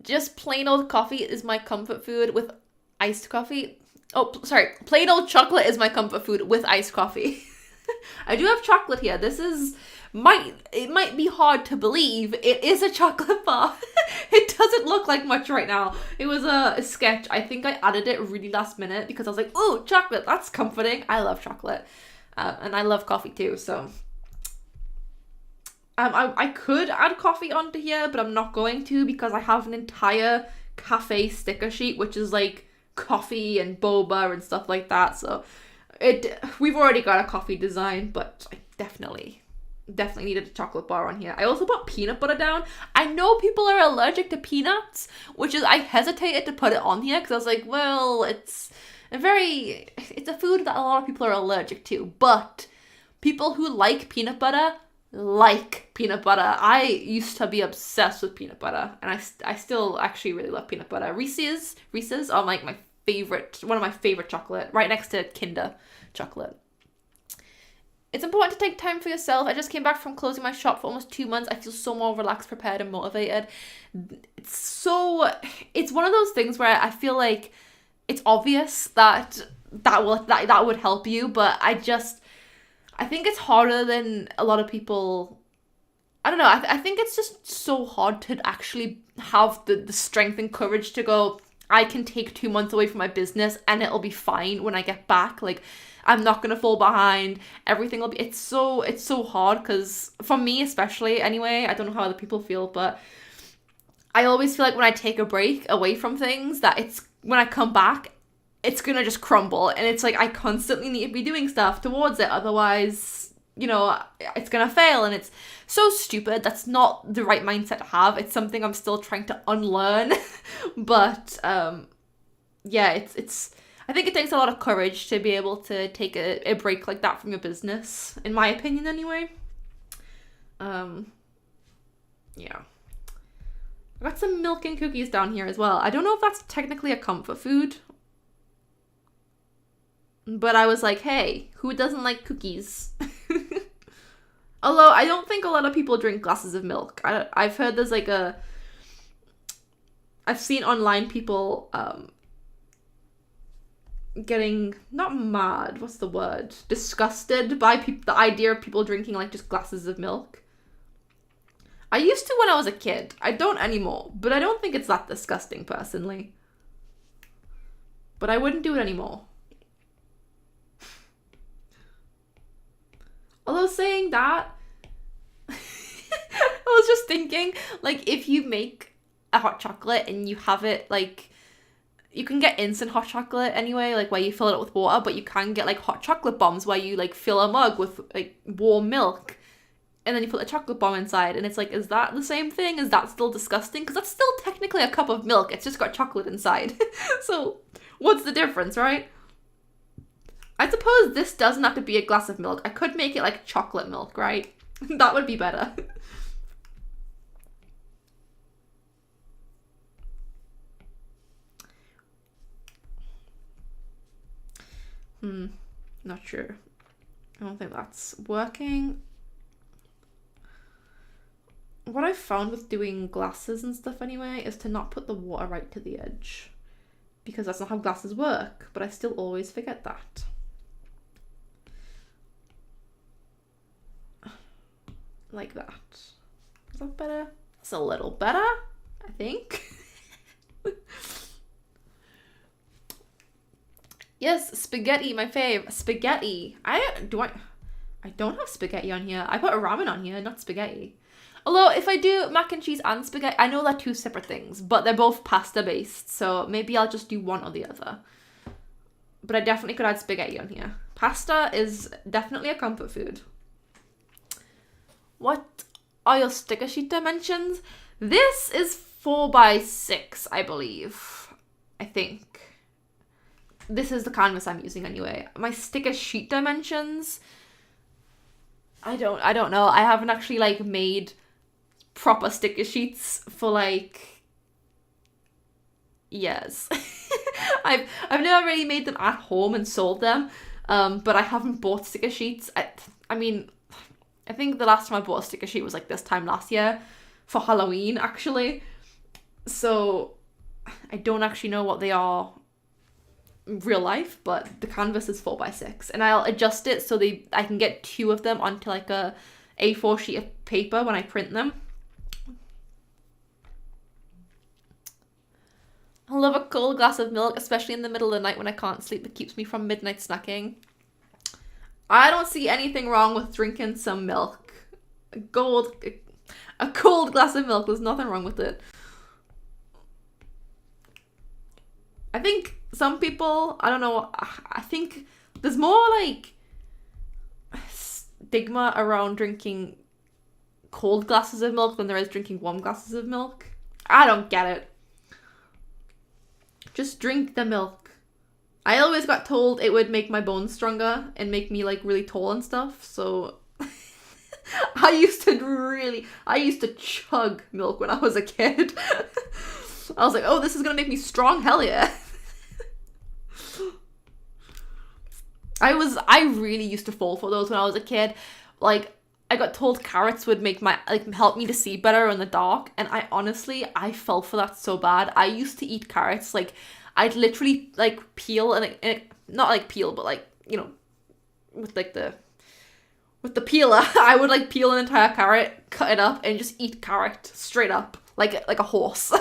Just plain old coffee is my comfort food with iced coffee. Oh, sorry. Plain old chocolate is my comfort food with iced coffee. I do have chocolate here. This is it might be hard to believe. It is a chocolate bar. It doesn't look like much right now. It was a sketch. I think I added it really last minute because I was like, oh, chocolate, that's comforting. I love chocolate. And I love coffee too, so I could add coffee onto here, but I'm not going to because I have an entire cafe sticker sheet which is like coffee and boba and stuff like that, so We've already got a coffee design, but I definitely needed a chocolate bar on here. I also put peanut butter down. I know people are allergic to peanuts, which is, I hesitated to put it on here because I was like, well, it's a food that a lot of people are allergic to, but people who like peanut butter like peanut butter. I used to be obsessed with peanut butter, and I still actually really love peanut butter. Reese's are like one of my favorite chocolate, right next to Kinder chocolate. It's important to take time for yourself. I just came back from closing my shop for almost 2 months. I feel so more relaxed, prepared, and motivated. It's one of those things where I feel like it's obvious that would help you, but I think it's harder than a lot of people. I don't know. I think it's just so hard to actually have the strength and courage to go, I can take 2 months away from my business and it'll be fine when I get back. Like, I'm not going to fall behind. Everything will be, it's so hard because for me especially anyway, I don't know how other people feel, but I always feel like when I take a break away from things that when I come back, it's going to just crumble. And it's like, I constantly need to be doing stuff towards it. Otherwise, it's going to fail. And it's so stupid. That's not the right mindset to have. It's something I'm still trying to unlearn. But, yeah, I think it takes a lot of courage to be able to take a break like that from your business, in my opinion anyway. Yeah. I got some milk and cookies down here as well. I don't know if that's technically a comfort food, but I was like, hey, who doesn't like cookies? Although I don't think a lot of people drink glasses of milk. I've heard there's like I've seen online people getting, not mad, what's the word? Disgusted by the idea of people drinking like just glasses of milk. I used to when I was a kid. I don't anymore, but I don't think it's that disgusting personally. But I wouldn't do it anymore. Although saying that, I was just thinking, like, if you make a hot chocolate and you have it, like, you can get instant hot chocolate anyway, like, where you fill it up with water, but you can get, like, hot chocolate bombs where you, like, fill a mug with, like, warm milk, and then you put a chocolate bomb inside, and it's like, is that the same thing? Is that still disgusting? Because that's still technically a cup of milk, it's just got chocolate inside. So, what's the difference, right? I suppose this doesn't have to be a glass of milk. I could make it like chocolate milk, right? That would be better. Not sure. I don't think that's working. What I've found with doing glasses and stuff anyway is to not put the water right to the edge, because that's not how glasses work, but I still always forget that. Like that. Is that better? That's a little better, I think. Yes, spaghetti, my fave. Spaghetti. I don't have spaghetti on here. I put a ramen on here, not spaghetti. Although, if I do mac and cheese and spaghetti, I know they're two separate things, but they're both pasta based, so maybe I'll just do one or the other. But I definitely could add spaghetti on here. Pasta is definitely a comfort food. What are your sticker sheet dimensions? This is 4x6, I believe. I think. This is the canvas I'm using anyway. My sticker sheet dimensions, I don't know. I haven't actually like made proper sticker sheets for like years. I've never really made them at home and sold them. But I haven't bought sticker sheets. I mean, I think the last time I bought a sticker sheet was like this time last year for Halloween, actually. So I don't actually know what they are in real life, but the canvas is 4x6, and I'll adjust it so I can get two of them onto like a A4 sheet of paper when I print them. I love a cold glass of milk, especially in the middle of the night when I can't sleep. It keeps me from midnight snacking. I don't see anything wrong with drinking some milk. A cold glass of milk, there's nothing wrong with it. I think some people, I don't know, I think There's more like stigma around drinking cold glasses of milk than there is drinking warm glasses of milk. I don't get it. Just drink the milk. I always got told it would make my bones stronger and make me like really tall and stuff, so I used to chug milk when I was a kid. I was like, oh, this is gonna make me strong, hell yeah. I really used to fall for those when I was a kid. Like, I got told carrots would make my, like, help me to see better in the dark, and I fell for that so bad. I used to eat carrots, like, I'd literally, like, peel, and not, like, peel, but, like, you know, with the peeler, I would, like, peel an entire carrot, cut it up, and just eat carrot straight up, like a horse.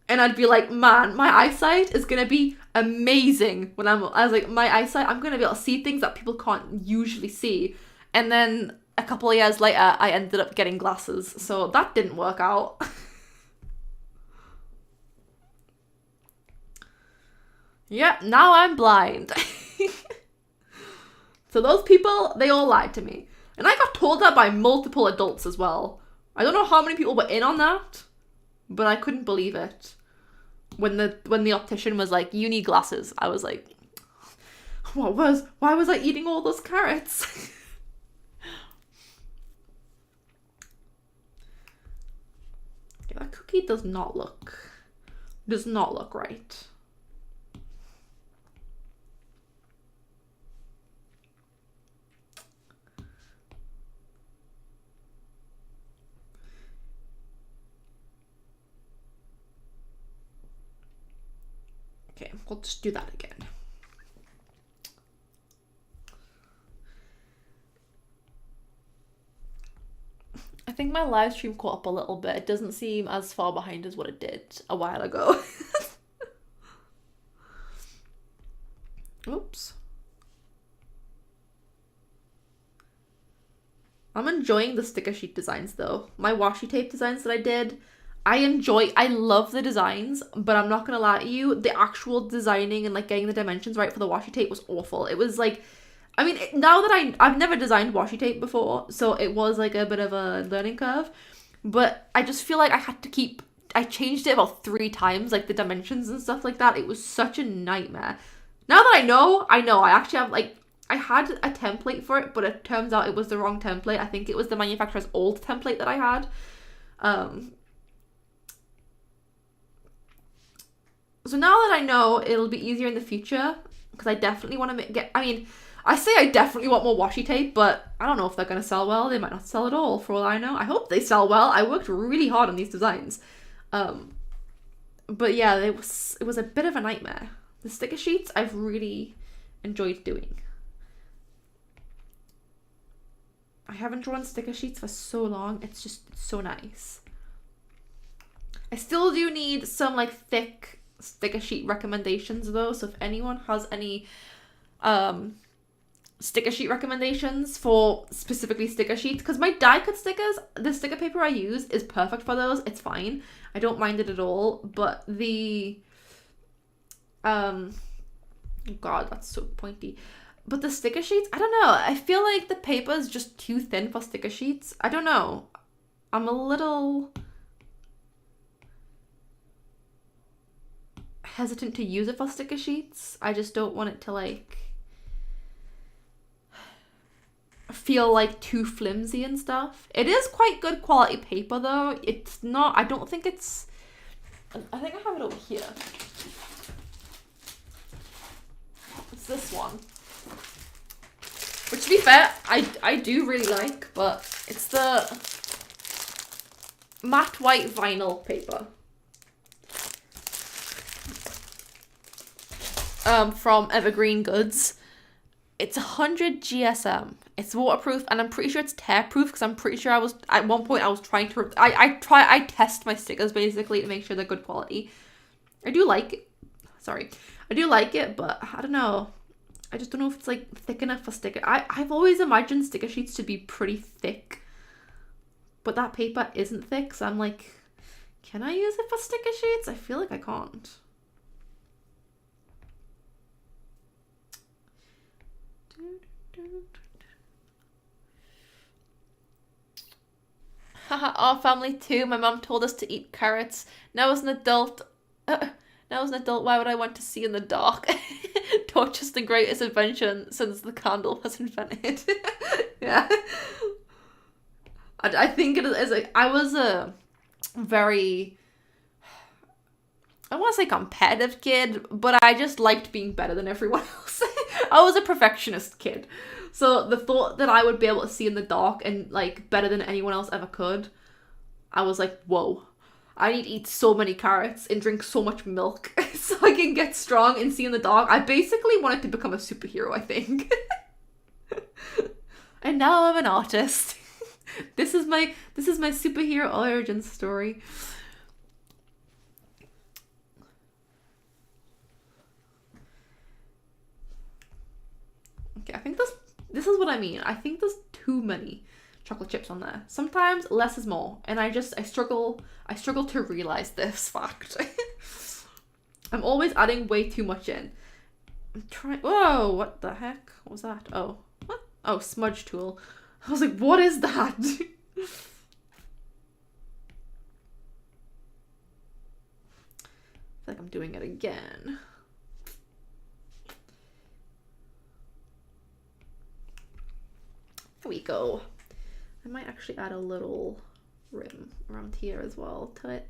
And I'd be like, man, my eyesight is gonna be amazing when I was like, I'm gonna be able to see things that people can't usually see. And then a couple of years later, I ended up getting glasses, so that didn't work out. Yeah, now I'm blind. So those people, they all lied to me. And I got told that by multiple adults as well. I don't know how many people were in on that, but I couldn't believe it. When the optician was like, you need glasses, I was like, why was I eating all those carrots? Yeah, that cookie does not look right. Okay, we'll just do that again. I think my live stream caught up a little bit. It doesn't seem as far behind as what it did a while ago. Oops. I'm enjoying the sticker sheet designs though. My washi tape designs that I did, I love the designs, but I'm not gonna lie to you, the actual designing and like getting the dimensions right for the washi tape was awful. It was like, I mean, now that I've never designed washi tape before, so it was like a bit of a learning curve, but I just feel like I changed it about 3 times, like the dimensions and stuff like that. It was such a nightmare. Now that I know, I actually have like, I had a template for it, but it turns out it was the wrong template. I think it was the manufacturer's old template that I had. So now that I know, it'll be easier in the future, because I definitely want to I say I definitely want more washi tape, but I don't know if they're going to sell well. They might not sell at all, for all I know. I hope they sell well. I worked really hard on these designs. But yeah, it was a bit of a nightmare. The sticker sheets, I've really enjoyed doing. I haven't drawn sticker sheets for so long. It's just so nice. I still do need some like thick sticker sheet recommendations though. So if anyone has any sticker sheet recommendations for specifically sticker sheets, because my die cut stickers, the sticker paper I use is perfect for those. It's fine. I don't mind it at all. But the God, that's so pointy. But the sticker sheets, I don't know. I feel like the paper is just too thin for sticker sheets. I don't know. I'm a little hesitant to use it for sticker sheets. I just don't want it to like feel like too flimsy and stuff. It is quite good quality paper though. It's not, I don't think it's, I think I have it over here. It's this one. Which to be fair, I do really like, but it's the matte white vinyl paper. From Evergreen Goods. It's 100 GSM. It's waterproof, and I'm pretty sure it's tear-proof, because I'm pretty sure at one point I was trying to, I test my stickers basically to make sure they're good quality. I do like it. Sorry. I do like it, but I don't know. I just don't know if it's like thick enough for sticker. I've always imagined sticker sheets to be pretty thick, but that paper isn't thick, so I'm like, can I use it for sticker sheets? I feel like I can't. Our family too. My mom told us to eat carrots. Now as an adult, why would I want to see in the dark? Torture's the greatest invention since the candle was invented. Yeah. I think it is like, I was a very, I don't want to say competitive kid, but I just liked being better than everyone else. I was a perfectionist kid. So the thought that I would be able to see in the dark and like better than anyone else ever could, I was like, whoa. I need to eat so many carrots and drink so much milk so I can get strong and see in the dark. I basically wanted to become a superhero, I think. And now I'm an artist. This is my superhero origin story. Okay, I think this is what I mean. I think there's too many chocolate chips on there. Sometimes less is more, and I struggle to realize this fact. I'm always adding way too much in. I'm trying. Whoa! What the heck? What was that? Oh, what? Oh, smudge tool. I was like, what is that? I feel like I'm doing it again. There we go. I might actually add a little rim around here as well to it.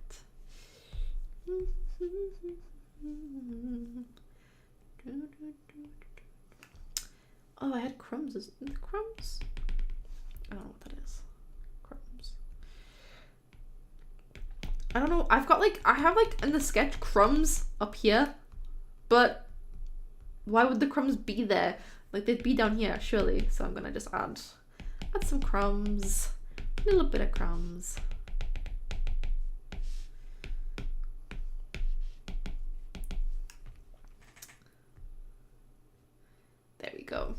Oh, I had crumbs. Is it crumbs? I don't know what that is. Crumbs. I don't know. I have like in the sketch crumbs up here, but why would the crumbs be there? Like they'd be down here, surely. So I'm gonna just add some crumbs. A little bit of crumbs. There we go.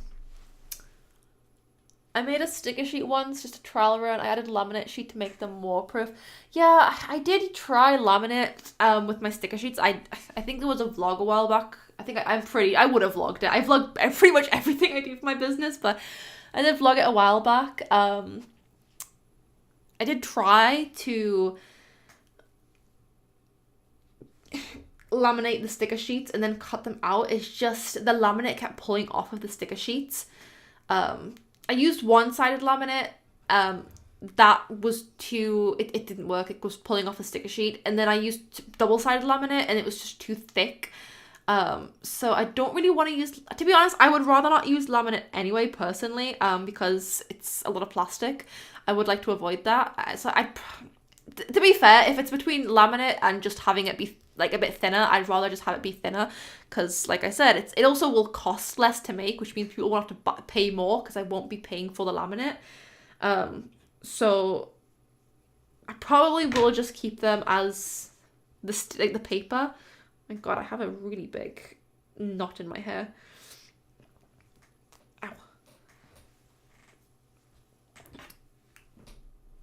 I made a sticker sheet once, just a trial run. I added laminate sheet to make them waterproof. Yeah, I did try laminate with my sticker sheets. I think there was a vlog a while back. I would have vlogged it. I vlog pretty much everything I do for my business, but I did vlog it a while back. I did try to laminate the sticker sheets and then cut them out. It's just the laminate kept pulling off of the sticker sheets. I used one-sided laminate. That was it didn't work. It was pulling off the sticker sheet. And then I used double-sided laminate and it was just too thick. So I don't really want to use, to be honest, I would rather not use laminate anyway, personally, because it's a lot of plastic. I would like to avoid that. So to be fair, if it's between laminate and just having it be like a bit thinner, I'd rather just have it be thinner, because like I said, it also will cost less to make, which means people won't have to pay more because I won't be paying for the laminate. So I probably will just keep them as the paper. My God, I have a really big knot in my hair. Ow.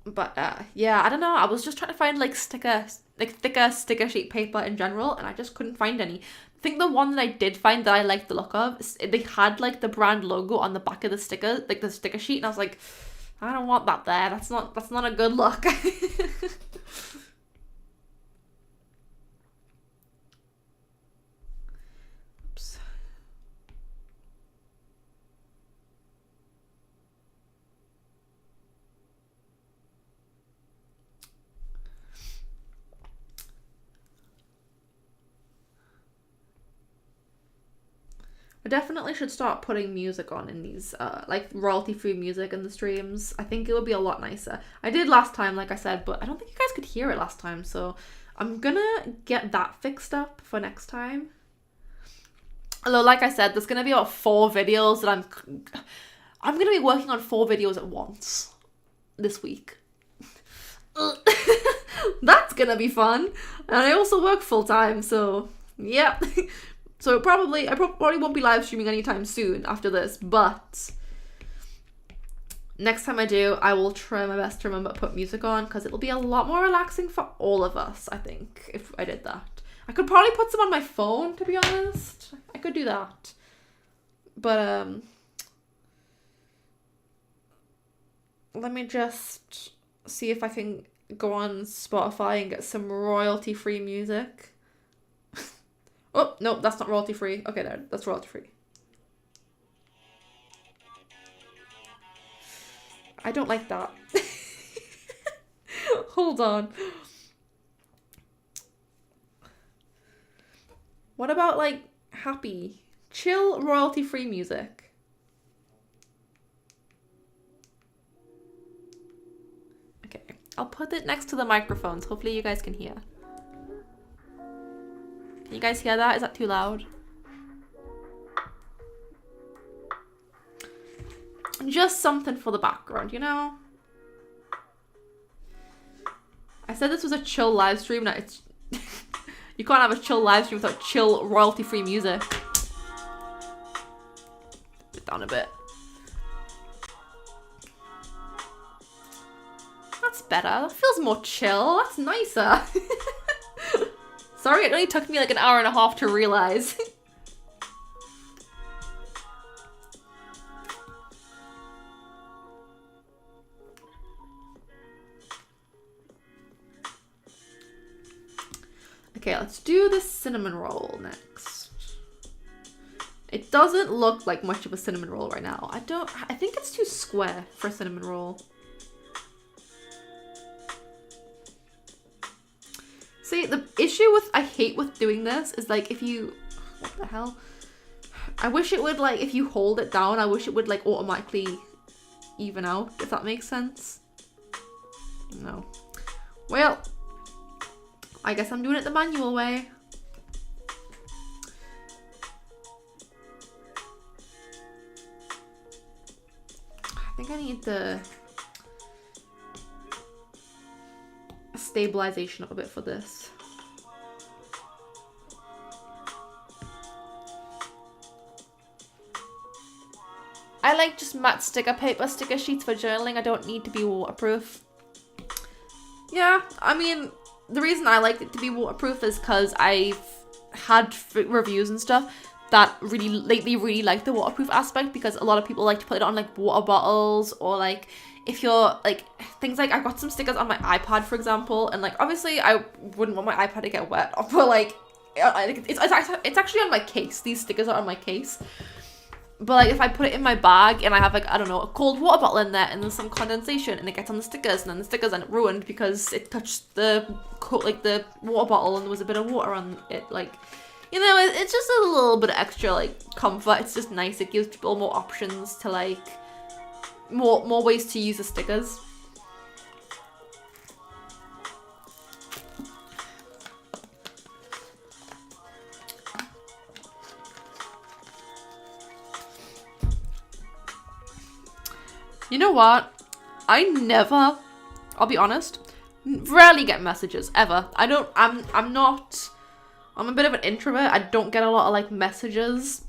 But yeah, I don't know. I was just trying to find thicker sticker sheet paper in general, and I just couldn't find any. I think the one that I did find that I liked the look of, they had like the brand logo on the back of the sticker, like the sticker sheet, and I was like, I don't want that there. That's not a good look. I definitely should start putting music on in these, like royalty-free music in the streams. I think it would be a lot nicer. I did last time, like I said, but I don't think you guys could hear it last time, so I'm gonna get that fixed up for next time. Although, like I said, there's gonna be about 4 videos that I'm gonna be working on 4 videos at once this week. That's gonna be fun. And I also work full-time, so yeah. So I probably won't be live streaming anytime soon after this, but next time I do, I will try my best to remember to put music on, because it'll be a lot more relaxing for all of us, I think, if I did that. I could probably put some on my phone, to be honest. I could do that. But Let me just see if I can go on Spotify and get some royalty-free music. Oh, no, that's not royalty-free. Okay, there, that's royalty-free. I don't like that. Hold on. What about, like, happy, chill, royalty-free music? Okay, I'll put it next to the microphones. Hopefully you guys can hear. Can you guys hear that? Is that too loud? Just something for the background, you know? I said this was a chill live stream. Now it's you can't have a chill live stream without chill royalty-free music. Put it down a bit. That's better. That feels more chill. That's nicer. Sorry, it only took me like an hour and a half to realize. Okay, let's do the cinnamon roll next. It doesn't look like much of a cinnamon roll right now. I think it's too square for a cinnamon roll. See, the issue with, I hate with doing this is like if you, what the hell? I wish it would like, if you hold it down, I wish it would like automatically even out, if that makes sense. No. Well, I guess I'm doing it the manual way. I think I need the stabilization up a bit for this. I like just matte sticker paper, sticker sheets for journaling. I don't need to be waterproof. Yeah, I mean, the reason I like it to be waterproof is because I've had reviews and stuff that really like the waterproof aspect, because a lot of people like to put it on like water bottles, or like if you're like things like, I got some stickers on my iPad, for example, and like obviously I wouldn't want my iPad to get wet, but like it's actually on my case. These stickers are on my case. But like if I put it in my bag and I have like, I don't know, a cold water bottle in there and there's some condensation and it gets on the stickers, and then the stickers aren't ruined because it touched the the water bottle and there was a bit of water on it, like, you know, it's just a little bit of extra like comfort. It's just nice. It gives people more options to like more ways to use the stickers. You know what? I'll be honest, rarely get messages, ever. I'm a bit of an introvert. I don't get a lot of like messages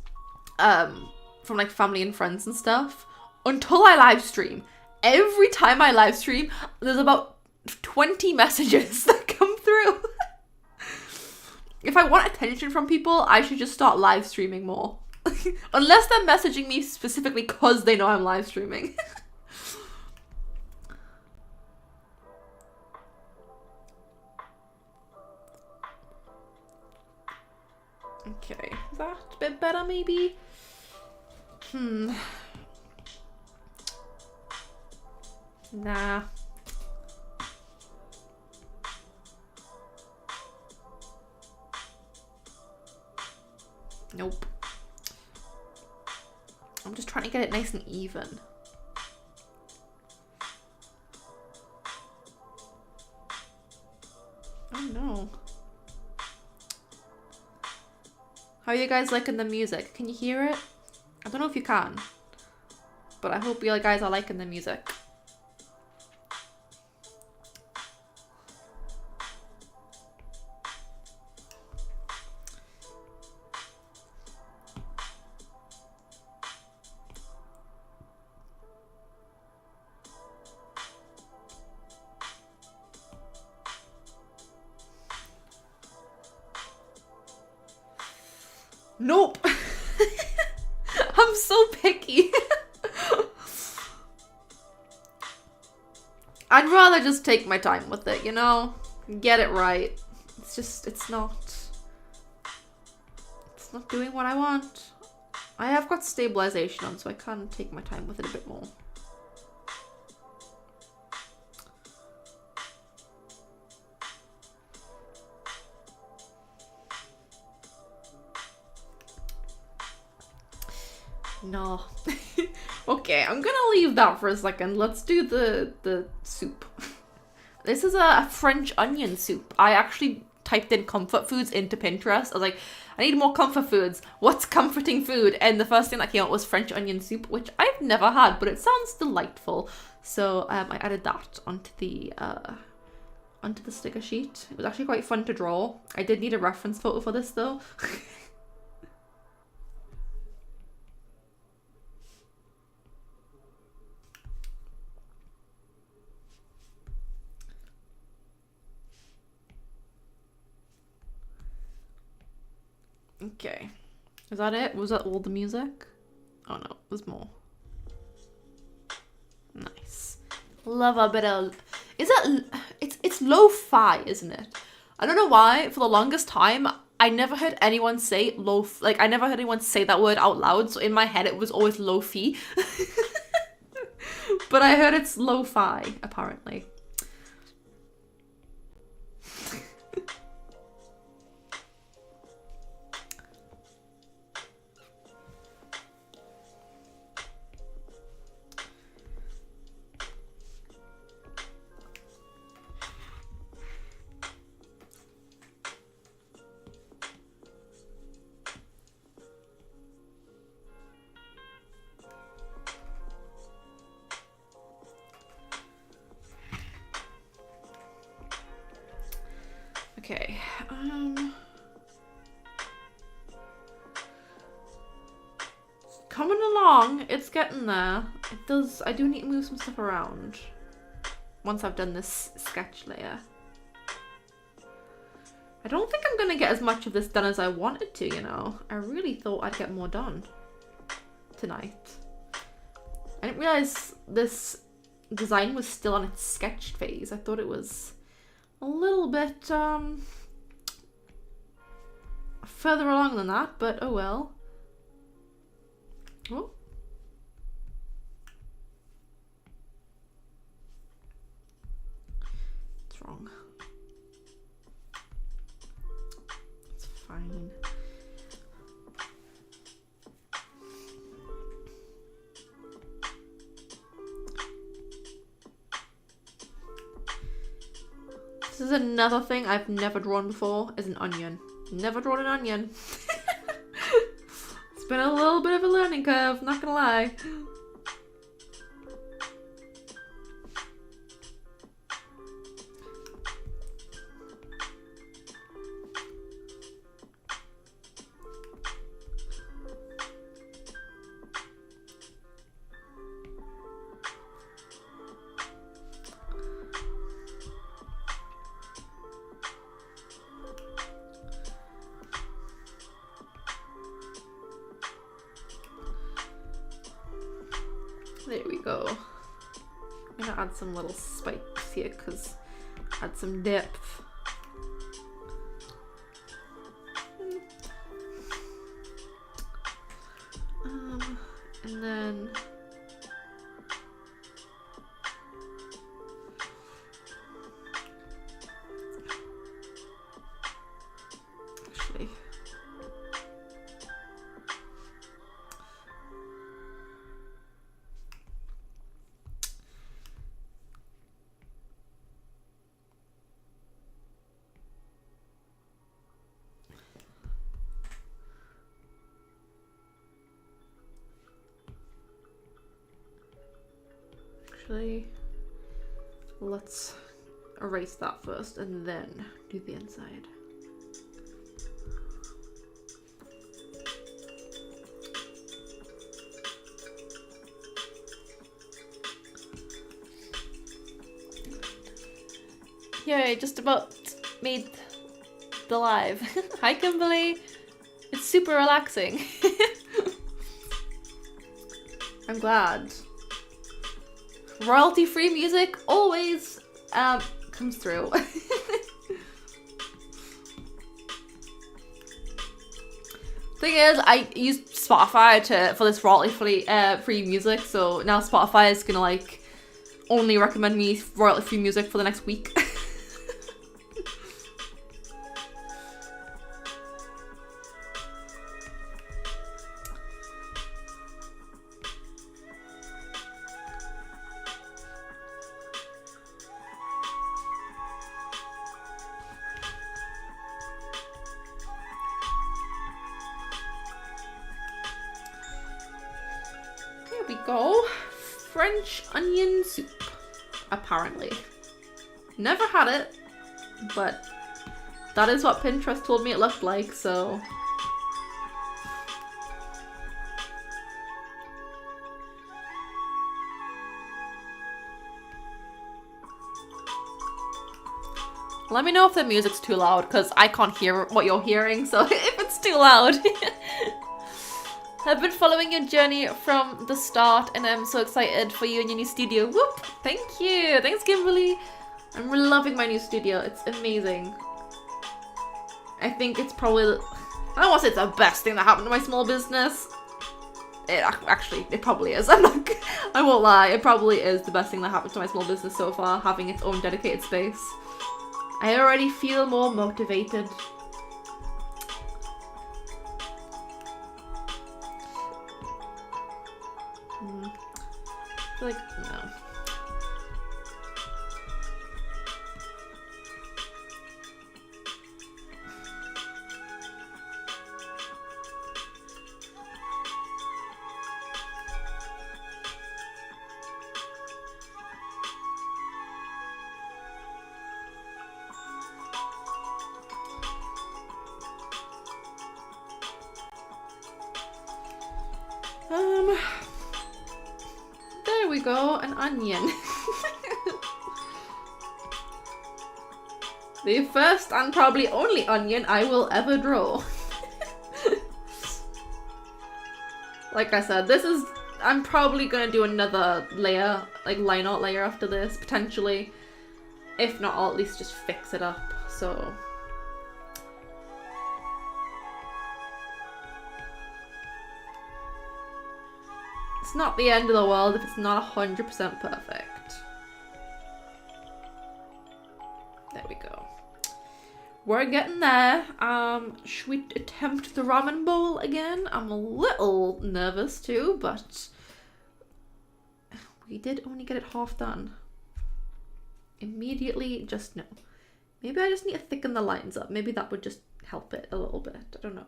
from like family and friends and stuff until I live stream. Every time I live stream, there's about 20 messages that come through. If I want attention from people, I should just start live streaming more. Unless they're messaging me specifically because they know I'm live streaming. Okay, is that a bit better maybe? Nah. Nope. I'm just trying to get it nice and even. Oh no. How are you guys liking the music? Can you hear it? I don't know if you can, but I hope you guys are liking the music. Nope. I'm so picky. I'd rather just take my time with it, you know? Get it right. It's just, it's not doing what I want. I have got stabilization on, so I can take my time with it a bit more. No. Okay, I'm gonna leave that for a second. Let's do the soup. This is a French onion soup. I actually typed in comfort foods into Pinterest. I was like, I need more comfort foods. What's comforting food? And the first thing that came out was French onion soup, which I've never had, but it sounds delightful. So I added that onto the sticker sheet. It was actually quite fun to draw. I did need a reference photo for this though. Okay, is that it? Was that all the music? Oh no, there's more. Nice. Love a bit of, it's lo-fi, isn't it? I don't know why, for the longest time, I never heard anyone say I never heard anyone say that word out loud, so in my head it was always lo-fi. But I heard it's lo-fi, apparently. Okay, coming along, it's getting there. I do need to move some stuff around once I've done this sketch layer. I don't think I'm gonna get as much of this done as I wanted to, you know. I really thought I'd get more done tonight. I didn't realize this design was still on its sketch phase. I thought it was a little bit further along than that, but oh well. Oh. It's wrong. It's fine. This is another thing I've never drawn before, is an onion. Never drawn an onion. It's been a little bit of a learning curve, not gonna lie. There we go. I'm gonna add some little spikes here because add some depth. And then actually let's erase that first and then do the inside. Yay, just about made the live. Hi Kimberly! It's super relaxing. I'm glad. royalty-free music always comes through. Thing is, I used Spotify for this royalty free music, so now Spotify is gonna like only recommend me royalty free music for the next week. Here we go. French onion soup, apparently. Never had it, but that is what Pinterest told me it looked like, so. Let me know if the music's too loud, because I can't hear what you're hearing, so if it's too loud. I've been following your journey from the start, and I'm so excited for you and your new studio. Whoop! Thank you! Thanks, Kimberly! I'm really loving my new studio. It's amazing. I think it's probably... I don't want to say it's the best thing that happened to my small business. Actually, it probably is. I won't lie. It probably is the best thing that happened to my small business so far, having its own dedicated space. I already feel more motivated. I feel like, no. There we go, an onion. The first and probably only onion I will ever draw. Like I said, this is... I'm probably gonna do another layer, like line art layer after this, potentially. If not, I'll at least just fix it up, so... It's not the end of the world if it's not 100% perfect. There we go. We're getting there. Should we attempt the ramen bowl again? I'm a little nervous too, but we did only get it half done. Immediately, just no. Maybe I just need to thicken the lines up. Maybe that would just help it a little bit. I don't know.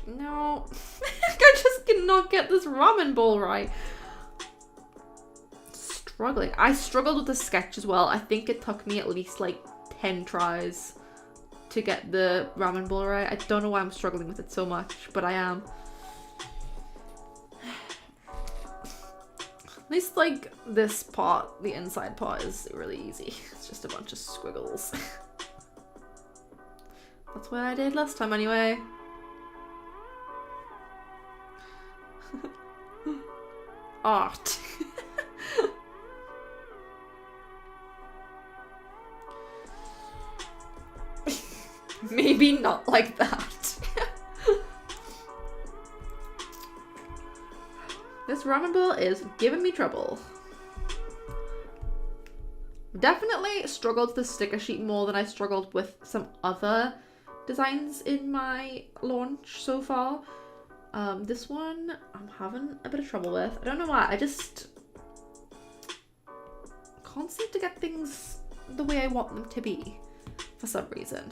No, I just cannot get this ramen bowl right. Struggling. I struggled with the sketch as well. I think it took me at least like 10 tries to get the ramen bowl right. I don't know why I'm struggling with it so much, but I am. At least like this part, the inside part, is really easy. It's just a bunch of squiggles. That's what I did last time anyway. Art. Maybe not like that. This ramen bowl is giving me trouble. Definitely struggled with the sticker sheet more than I struggled with some other designs in my launch so far. This one I'm having a bit of trouble with. I don't know why. I just can't seem to get things the way I want them to be for some reason.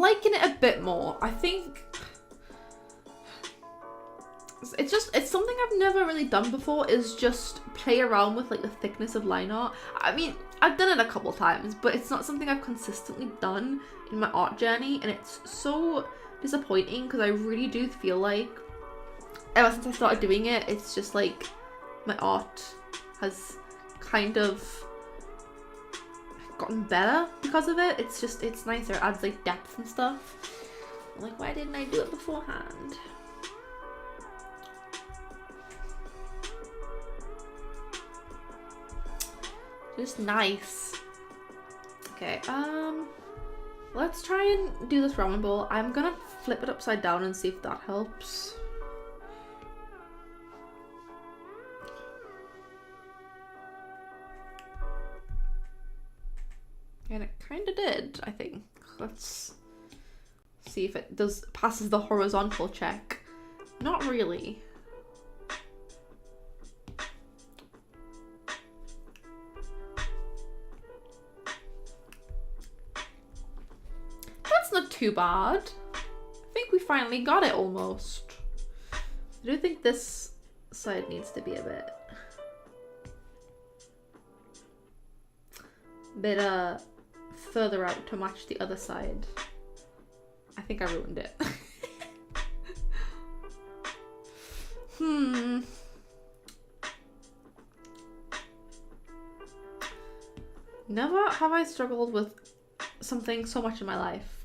liking it a bit more. I think it's something I've never really done before, is just play around with like the thickness of line art. I mean, I've done it a couple times, but it's not something I've consistently done in my art journey, and it's so disappointing because I really do feel like ever since I started doing it, it's just like my art has kind of gotten better because of it. It's nicer, it adds like depth and stuff. I'm like, why didn't I do it beforehand? Just nice. Okay, let's try and do this ramen bowl. I'm gonna flip it upside down and see if that helps. And it kind of did, I think. Let's see if it passes the horizontal check. Not really. That's not too bad. I think we finally got it almost. I do think this side needs to be a bit further out to match the other side. I think I ruined it. Never have I struggled with something so much in my life.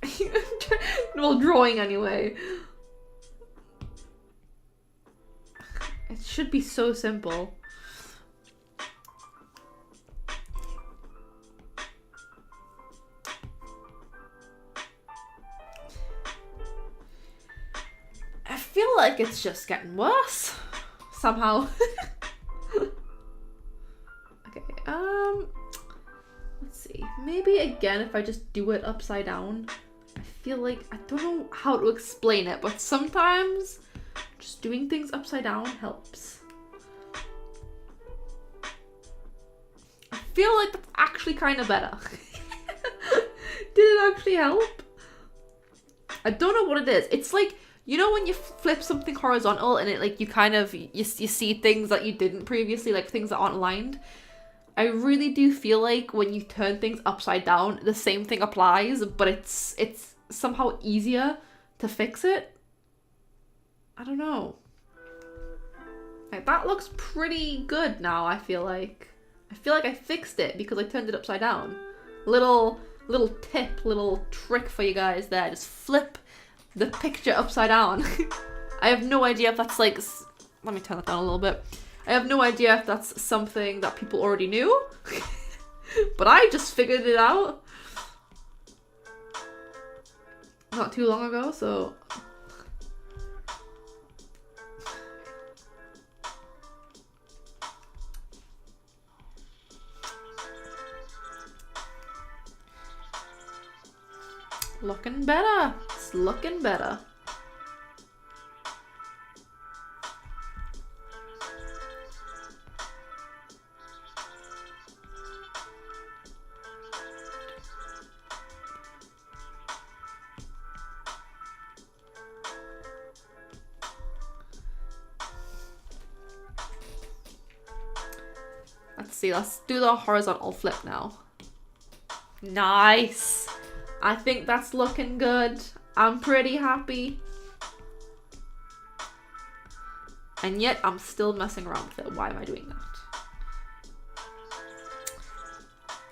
Well, drawing anyway. It should be so simple. I feel like it's just getting worse somehow. Okay, let's see. Maybe again, if I just do it upside down. I feel like, I don't know how to explain it, but sometimes just doing things upside down helps. I feel like that's actually kind of better. Did it actually help? I don't know what it is. It's like, you know when you flip something horizontal and it like you kind of, you see things that you didn't previously, like things that aren't aligned? I really do feel like when you turn things upside down, the same thing applies, but it's somehow easier to fix it. I don't know. Like, that looks pretty good now, I feel like. I fixed it because I turned it upside down. Little tip, little trick for you guys there. Just flip the picture upside down. I have no idea if that's like... Let me turn that down a little bit. I have no idea if that's something that people already knew. But I just figured it out not too long ago, so... Looking better. It's looking better. Let's see, let's do the horizontal flip now. Nice. I think that's looking good. I'm pretty happy. And yet I'm still messing around with it. Why am I doing that?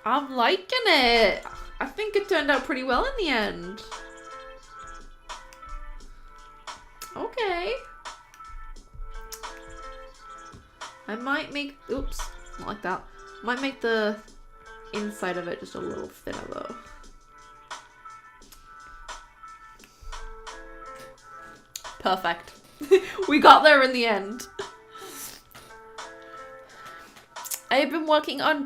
I'm liking it. I think it turned out pretty well in the end. Okay. I might make, oops, not like that. Might make the inside of it just a little thinner though. Perfect. We got there in the end. I have been working on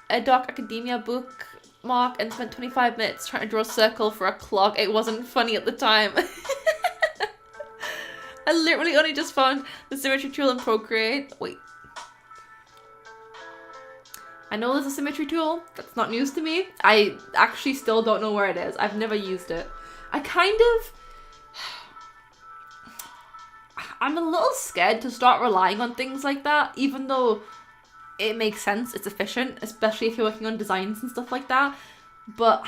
a Dark Academia bookmark and spent 25 minutes trying to draw a circle for a clock. It wasn't funny at the time. I literally only just found the symmetry tool in Procreate. Wait. I know there's a symmetry tool. That's not news to me. I actually still don't know where it is. I've never used it. I'm a little scared to start relying on things like that, even though it makes sense, it's efficient, especially if you're working on designs and stuff like that. But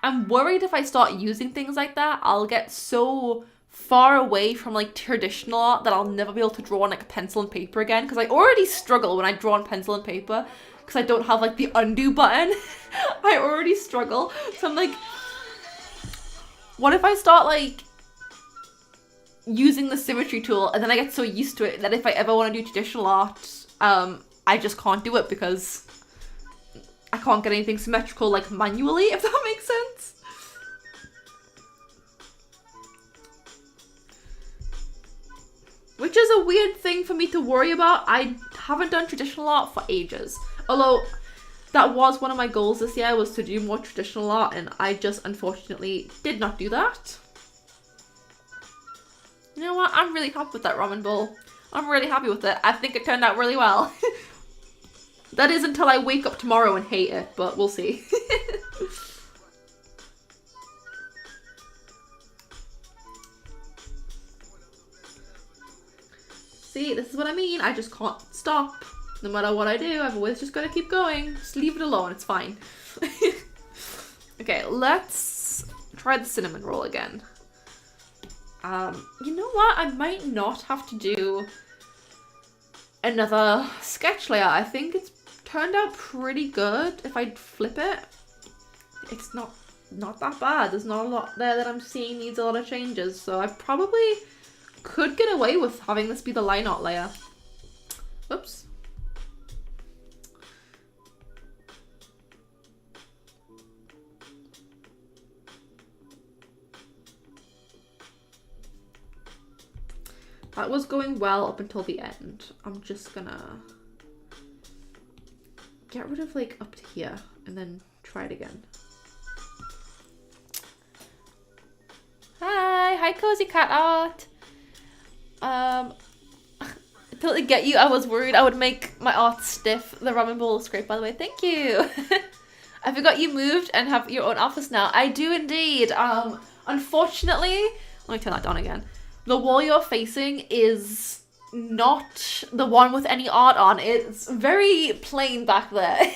I'm worried if I start using things like that, I'll get so far away from like traditional art that I'll never be able to draw on like a pencil and paper again, because I already struggle when I draw on pencil and paper because I don't have like the undo button. I already struggle. So I'm like, what if I start like using the symmetry tool and then I get so used to it that if I ever want to do traditional art, I just can't do it because I can't get anything symmetrical like manually, if that makes sense. Which is a weird thing for me to worry about. I haven't done traditional art for ages. Although that was one of my goals this year, was to do more traditional art, and I just unfortunately did not do that. You know what? I'm really happy with that ramen bowl. I'm really happy with it. I think it turned out really well. That is until I wake up tomorrow and hate it, but we'll see. See, this is what I mean. I just can't stop. No matter what I do, I've always just got to keep going. Just leave it alone. It's fine. Okay, let's try the cinnamon roll again. You know what? I might not have to do another sketch layer. I think it's turned out pretty good. If I flip it, it's not that bad. There's not a lot there that I'm seeing needs a lot of changes. So I probably could get away with having this be the line art layer. Oops. That was going well up until the end. I'm just gonna get rid of like up to here and then try it again. Hi Cozy Cat Art. I totally get you. I was worried I would make my art stiff. The ramen bowl is great, by the way. Thank you. I forgot you moved and have your own office now. I do indeed. Unfortunately, let me turn that down again. The wall you're facing is not the one with any art on. It's very plain back there.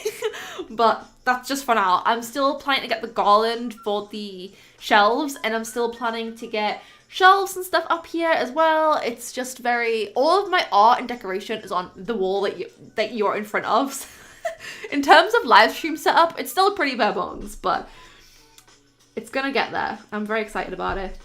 But that's just for now. I'm still planning to get the garland for the shelves, and I'm still planning to get shelves and stuff up here as well. It's just all of my art and decoration is on the wall that you're in front of. In terms of live stream setup, it's still pretty bare bones, but it's gonna get there. I'm very excited about it.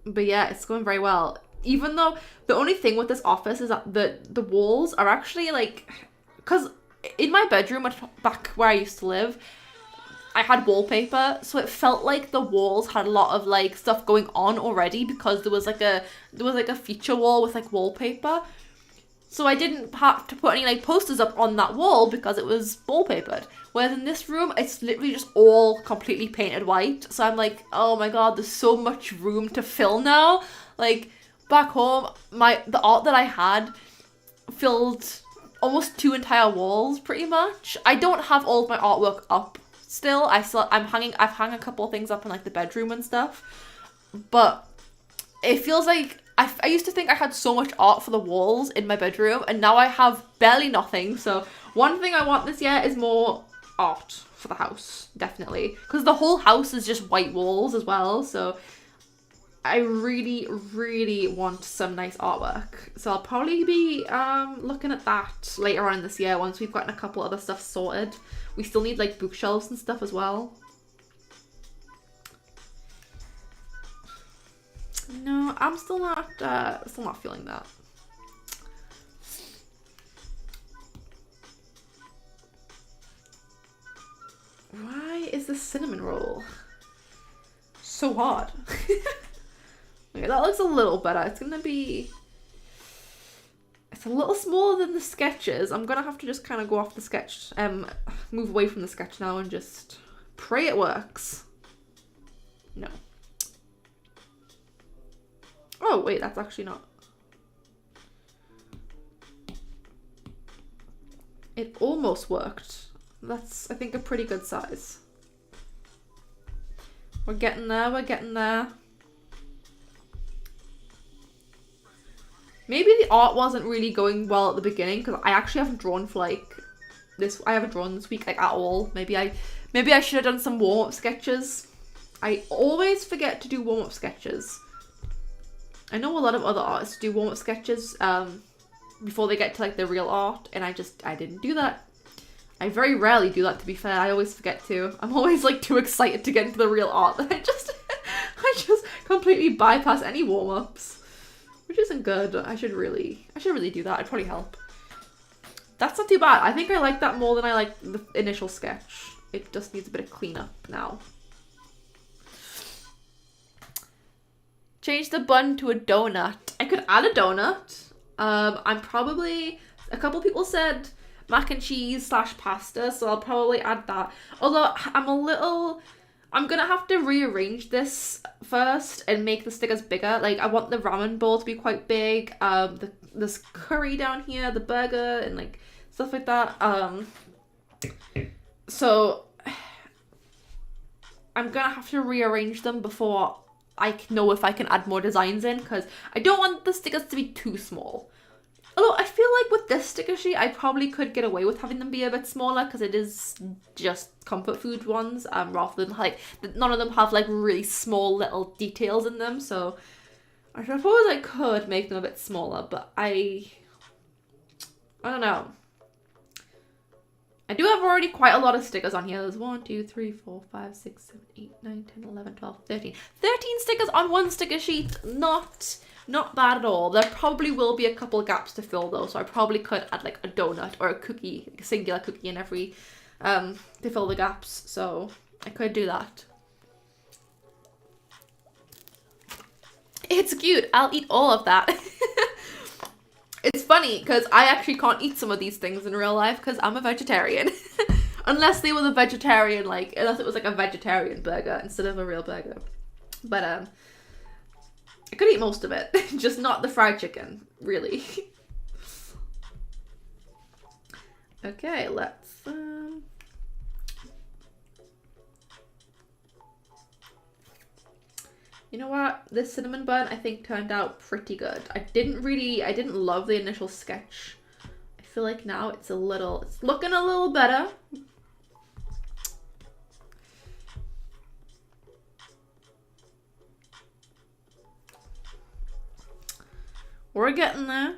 But yeah, it's going very well. Even though the only thing with this office is that the walls are actually like, because in my bedroom back where I used to live, I had wallpaper, so it felt like the walls had a lot of like stuff going on already, because there was like a feature wall with like wallpaper. So I didn't have to put any like posters up on that wall because it was wallpapered. Whereas in this room, it's literally just all completely painted white. So I'm like, oh my god, there's so much room to fill now. Like back home, the art that I had filled almost 2 entire walls pretty much. I don't have all of my artwork up still. I've hung a couple of things up in like the bedroom and stuff. But it feels like I used to think I had so much art for the walls in my bedroom, and now I have barely nothing. So one thing I want this year is more art for the house, definitely. Because the whole house is just white walls as well, so I really, really want some nice artwork. So I'll probably be looking at that later on in this year once we've gotten a couple other stuff sorted. We still need like bookshelves and stuff as well. No, I'm still not feeling that. Why is the cinnamon roll so hard? Okay, that looks a little better. It's a little smaller than the sketches. I'm gonna have to just kind of go off the sketch, move away from the sketch now and just pray it works. No. Oh, wait, that's actually not. It almost worked. That's, I think, a pretty good size. We're getting there, we're getting there. Maybe the art wasn't really going well at the beginning because I actually haven't drawn for like this. I haven't drawn this week like at all. Maybe I should have done some warm-up sketches. I always forget to do warm-up sketches. I know a lot of other artists do warm-up sketches before they get to like the real art, and I didn't do that. I very rarely do that, to be fair. I always forget to. I'm always like too excited to get into the real art that I just completely bypass any warm-ups. Which isn't good. I should really do that. It'd probably help. That's not too bad. I think I like that more than I like the initial sketch. It just needs a bit of cleanup now. Change the bun to a donut. I could add a donut. I'm probably, a couple people said mac and cheese / pasta, so I'll probably add that. Although I'm gonna have to rearrange this first and make the stickers bigger. Like, I want the ramen bowl to be quite big. This curry down here, the burger, and like stuff like that. So I'm gonna have to rearrange them before I know if I can add more designs in, because I don't want the stickers to be too small. Although I feel like with this sticker sheet, I probably could get away with having them be a bit smaller because it is just comfort food ones, rather than like, none of them have like really small little details in them. So I suppose I could make them a bit smaller, but I don't know. I do have already quite a lot of stickers on here. There's 1, 2, 3, 4, 5, 6, 7, 8, 9, 10, 11, 12, 13. 13 stickers on one sticker sheet. Not bad at all. There probably will be a couple of gaps to fill though, so I probably could add like a donut or a cookie, like a singular cookie in every, to fill the gaps. So I could do that. It's cute. I'll eat all of that. It's funny because I actually can't eat some of these things in real life because I'm a vegetarian. Unless they were the vegetarian, like, unless it was like a vegetarian burger instead of a real burger. But I could eat most of it, just not the fried chicken, really. Okay, let's you know what? This cinnamon bun I think turned out pretty good. I didn't love the initial sketch. I feel like now it's looking a little better. We're getting there.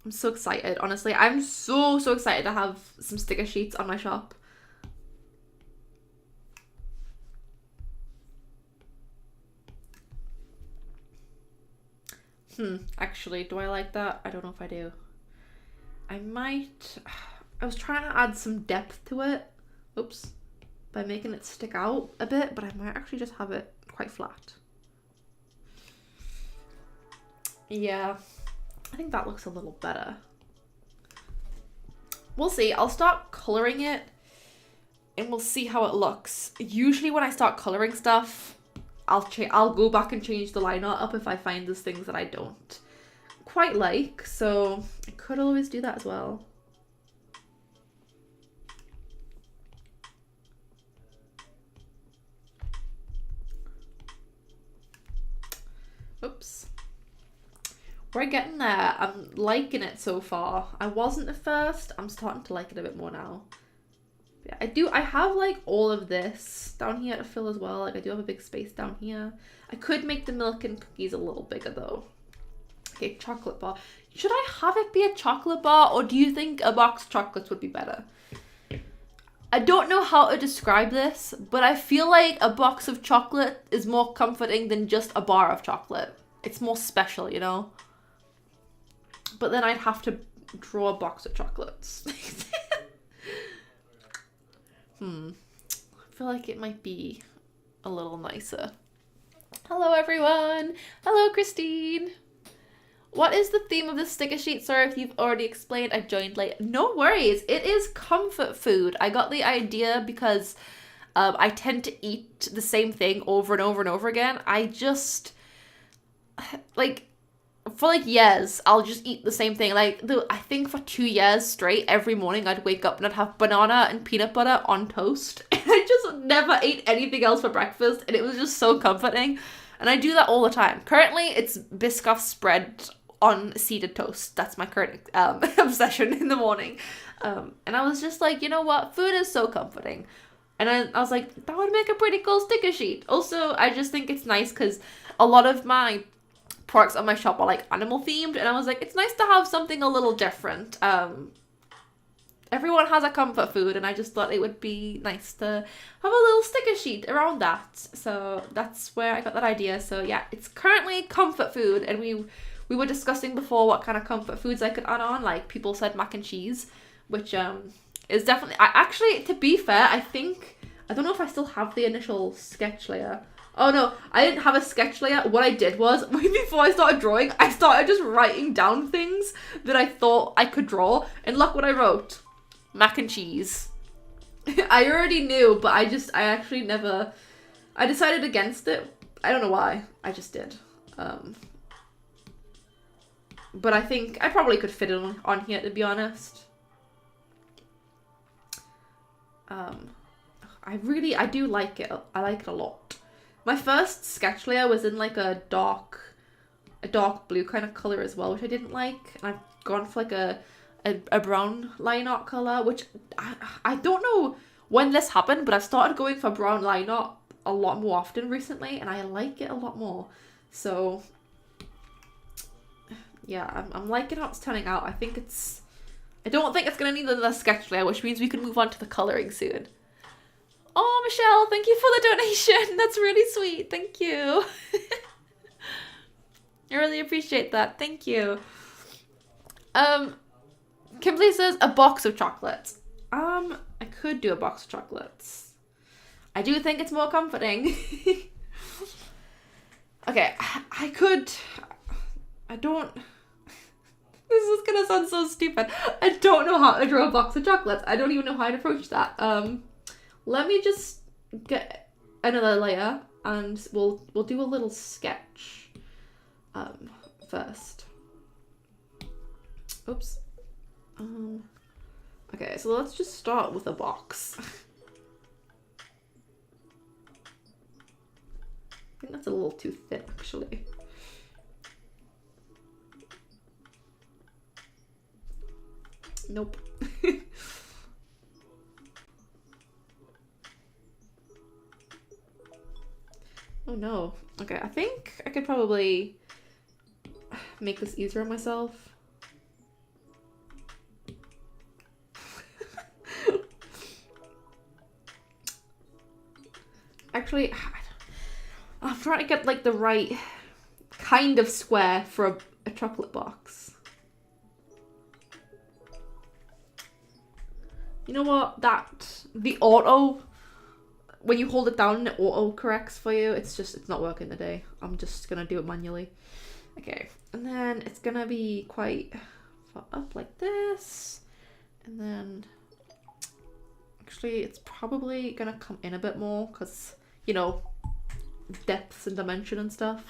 I'm so excited, honestly. I'm so excited to have some sticker sheets on my shop. Actually, do I like that? I don't know if I do. I was trying to add some depth to it. Oops. By making it stick out a bit, but I might actually just have it quite flat. Yeah, I think that looks a little better. We'll see. I'll start coloring it and we'll see how it looks. Usually when I start coloring stuff, I'll go back and change the line art up if I find there's things that I don't quite like. So I could always do that as well. Oops. We're getting there. I'm liking it so far. I wasn't at first. I'm starting to like it a bit more now. Yeah, I have like all of this down here to fill as well. Like I do have a big space down here. I could make the milk and cookies a little bigger though. Okay, chocolate bar. Should I have it be a chocolate bar, or do you think a box of chocolates would be better? I don't know how to describe this, but I feel like a box of chocolate is more comforting than just a bar of chocolate. It's more special, you know? But then I'd have to draw a box of chocolates. I feel like it might be a little nicer. Hello everyone! Hello Christine! What is the theme of this sticker sheet? Sorry if you've already explained, I joined late. No worries, it is comfort food. I got the idea because I tend to eat the same thing over and over and over again. I just, like, for like years, I'll just eat the same thing. Like, I think for 2 years straight, every morning I'd wake up and I'd have banana and peanut butter on toast. And I just never ate anything else for breakfast, and it was just so comforting. And I do that all the time. Currently, it's Biscoff spread on seeded toast. That's my current obsession in the morning. And I was just like, you know what? Food is so comforting. And I was like, that would make a pretty cool sticker sheet. Also, I just think it's nice because a lot of my products on my shop are like animal themed, and I was like, it's nice to have something a little different. Everyone has a comfort food, and I just thought it would be nice to have a little sticker sheet around that. So that's where I got that idea. So yeah, it's currently comfort food, and we were discussing before what kind of comfort foods I could add on. Like, people said mac and cheese, which is definitely, actually, to be fair, I don't know if I still have the initial sketch layer. Oh no, I didn't have a sketch layer. What I did was, before I started drawing, I started just writing down things that I thought I could draw, and look what I wrote. Mac and cheese. I already knew, but I actually never, I decided against it. I don't know why, I just did. But I think I probably could fit it on here, to be honest. I do like it. I like it a lot. My first sketch layer was in like a dark blue kind of color as well, which I didn't like. And I've gone for like a brown line art color, which I don't know when this happened, but I've started going for brown line art a lot more often recently, and I like it a lot more. So yeah, I'm liking how it's turning out. I don't think it's gonna need another sketch layer, which means we can move on to the coloring soon. Oh, Michelle, thank you for the donation. That's really sweet. Thank you. I really appreciate that. Thank you. Kimberly says a box of chocolates. I could do a box of chocolates. I do think it's more comforting. Okay, this is gonna sound so stupid. I don't know how to draw a box of chocolates. I don't even know how to approach that. Let me just get another layer, and we'll do a little sketch first. Oops. Okay, so let's just start with a box. I think that's a little too thin, actually. Nope. Oh no. Okay, I think I could probably make this easier on myself. Actually, I'm trying to get like the right kind of square for a chocolate box. You know what? When you hold it down, it auto corrects for you. It's not working today. I'm just gonna do it manually. Okay, and then it's gonna be quite far up like this. And then, actually, it's probably gonna come in a bit more because, you know, depths and dimension and stuff.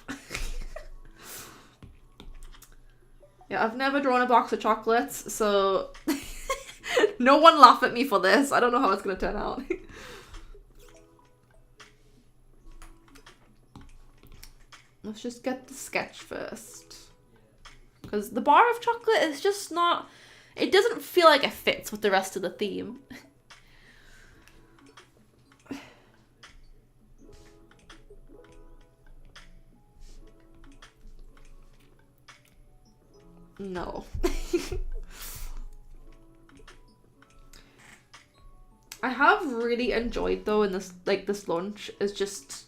Yeah, I've never drawn a box of chocolates, so no one laugh at me for this. I don't know how it's gonna turn out. Let's just get the sketch first. Because the bar of chocolate is just not, it doesn't feel like it fits with the rest of the theme. No. I have really enjoyed though in this launch is just,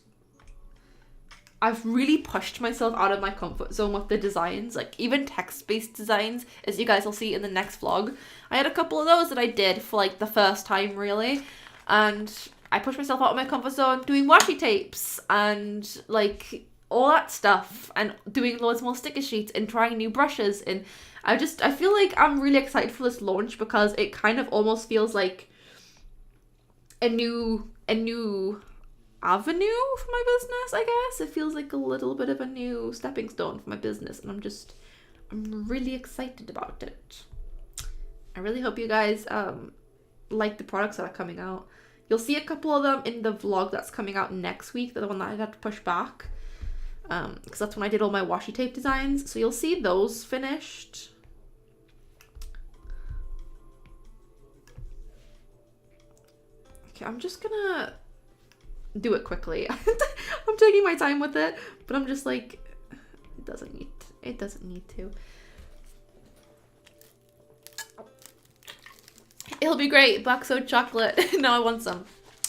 I've really pushed myself out of my comfort zone with the designs, like even text-based designs, as you guys will see in the next vlog. I had a couple of those that I did for like the first time really, and I pushed myself out of my comfort zone doing washi tapes and like all that stuff and doing loads more sticker sheets and trying new brushes, and I feel like I'm really excited for this launch because it kind of almost feels like a new avenue for my business, I guess. It feels like a little bit of a new stepping stone for my business, and I'm really excited about it. I really hope you guys like the products that are coming out. You'll see a couple of them in the vlog that's coming out next week, the one that I had to push back, because that's when I did all my washi tape designs. So you'll see those finished. Okay, I'm just gonna do it quickly. I'm taking my time with it, but I'm just like, it doesn't need to. It'll be great. Black soda chocolate. Now I want some.